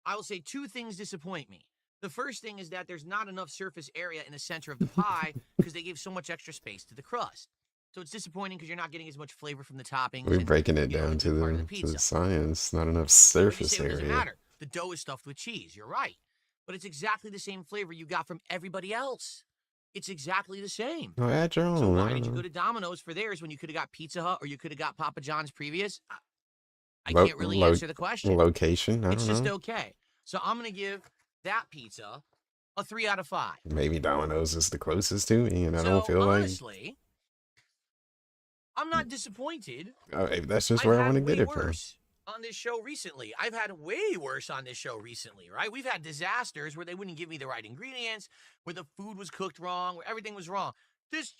I will say 2 things disappoint me. The first thing is that there's not enough surface area in the center of the pie because they gave so much extra space to the crust. So it's disappointing because you're not getting as much flavor from the toppings. We're And, breaking it the down good part of the to pizza. the science. Not enough But you surface say it doesn't area. matter. The dough is stuffed with cheese. You're right. But it's exactly the same flavor you got from everybody else. It's exactly the same. No, add your own. So why did you go to Domino's for theirs when you could have got Pizza Hut or you could have got Papa John's previous? I can't really answer the question. Location, I don't know. It's just okay. So I'm going to give that pizza a 3 out of 5. Maybe Domino's is the closest to me, and I don't feel honestly, I'm not disappointed. That's just where I want to get it from. On this show recently, I've had way worse on this show recently, right? We've had disasters where they wouldn't give me the right ingredients, where the food was cooked wrong, where everything was wrong.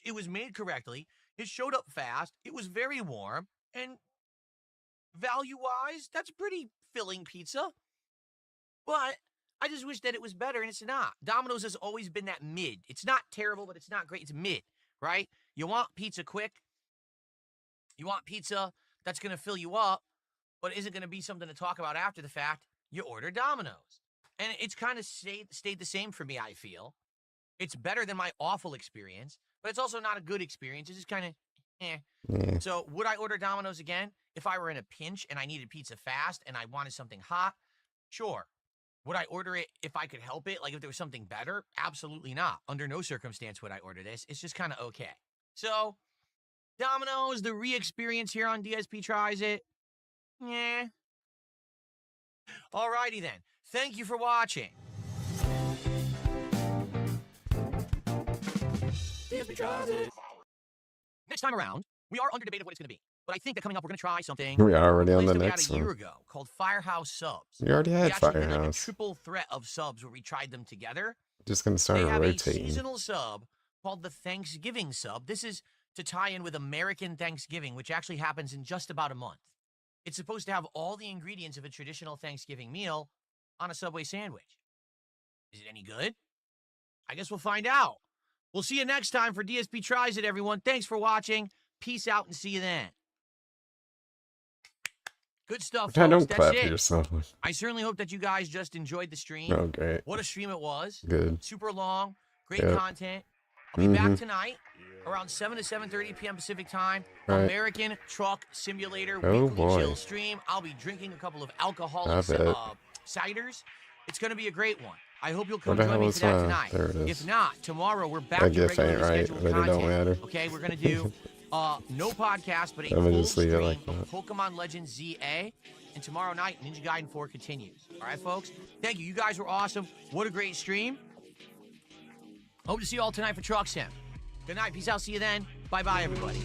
It was made correctly. It showed up fast. It was very warm, and value-wise, that's pretty filling pizza. But I just wish that it was better, and it's not. Domino's has always been that mid. It's not terrible, but it's not great. It's mid, right? You want pizza quick. You want pizza that's going to fill you up, but isn't going to be something to talk about after the fact. You order Domino's. And it's kind of stayed the same for me, I feel. It's better than my awful experience, but it's also not a good experience. It's just kind of, Yeah. So would I order Domino's again if I were in a pinch and I needed pizza fast and I wanted something hot? Sure. Would I order it if I could help it? Like if there was something better? Absolutely not. Under no circumstance would I order this. It's just kind of okay. So, Domino's, the re-experience here on DSP Tries It. Yeah. Alrighty then. Thank you for watching. DSP Tries It. Next time around, we are under debate of what it's going to be. But I think that coming up, we're going to try something. We're already on the that next we had a one. year ago called Firehouse Subs. You already had We actually did like a Firehouse. triple threat of subs where we tried them together. Just gonna start They have a rotating. seasonal sub called the Thanksgiving sub. This is to tie in with American Thanksgiving, which actually happens in just about a month. It's supposed to have all the ingredients of a traditional Thanksgiving meal on a Subway sandwich. Is it any good? I guess we'll find out. We'll see you next time for DSP Tries It, everyone. Thanks for watching. Peace out and see you then. Good stuff, folks. Don't That's clap it. yourself. I certainly hope that you guys just enjoyed the stream. Oh, great. What a stream it was. Good. Super long. Great Yep. content. I'll be back tonight around 7 to 7:30 p.m. Pacific time. Right. American Truck Simulator Oh, weekly boy. chill stream. I'll be drinking a couple of alcoholic I bet. ciders. It's going to be a great one. I hope you'll What come the join hell me is for that that? tonight. There it is. If not, tomorrow we're back That to gif ain't regularly right, scheduled but it don't content. matter. Okay, we're going to do no podcast, but a I'm gonna full just leave it stream like of that. Pokemon Legends ZA. And tomorrow night, Ninja Gaiden 4 continues. All right, folks? Thank you. You guys were awesome. What a great stream. Hope to see you all tonight for Truck Sim. Good night. Peace out. See you then. Bye-bye, everybody.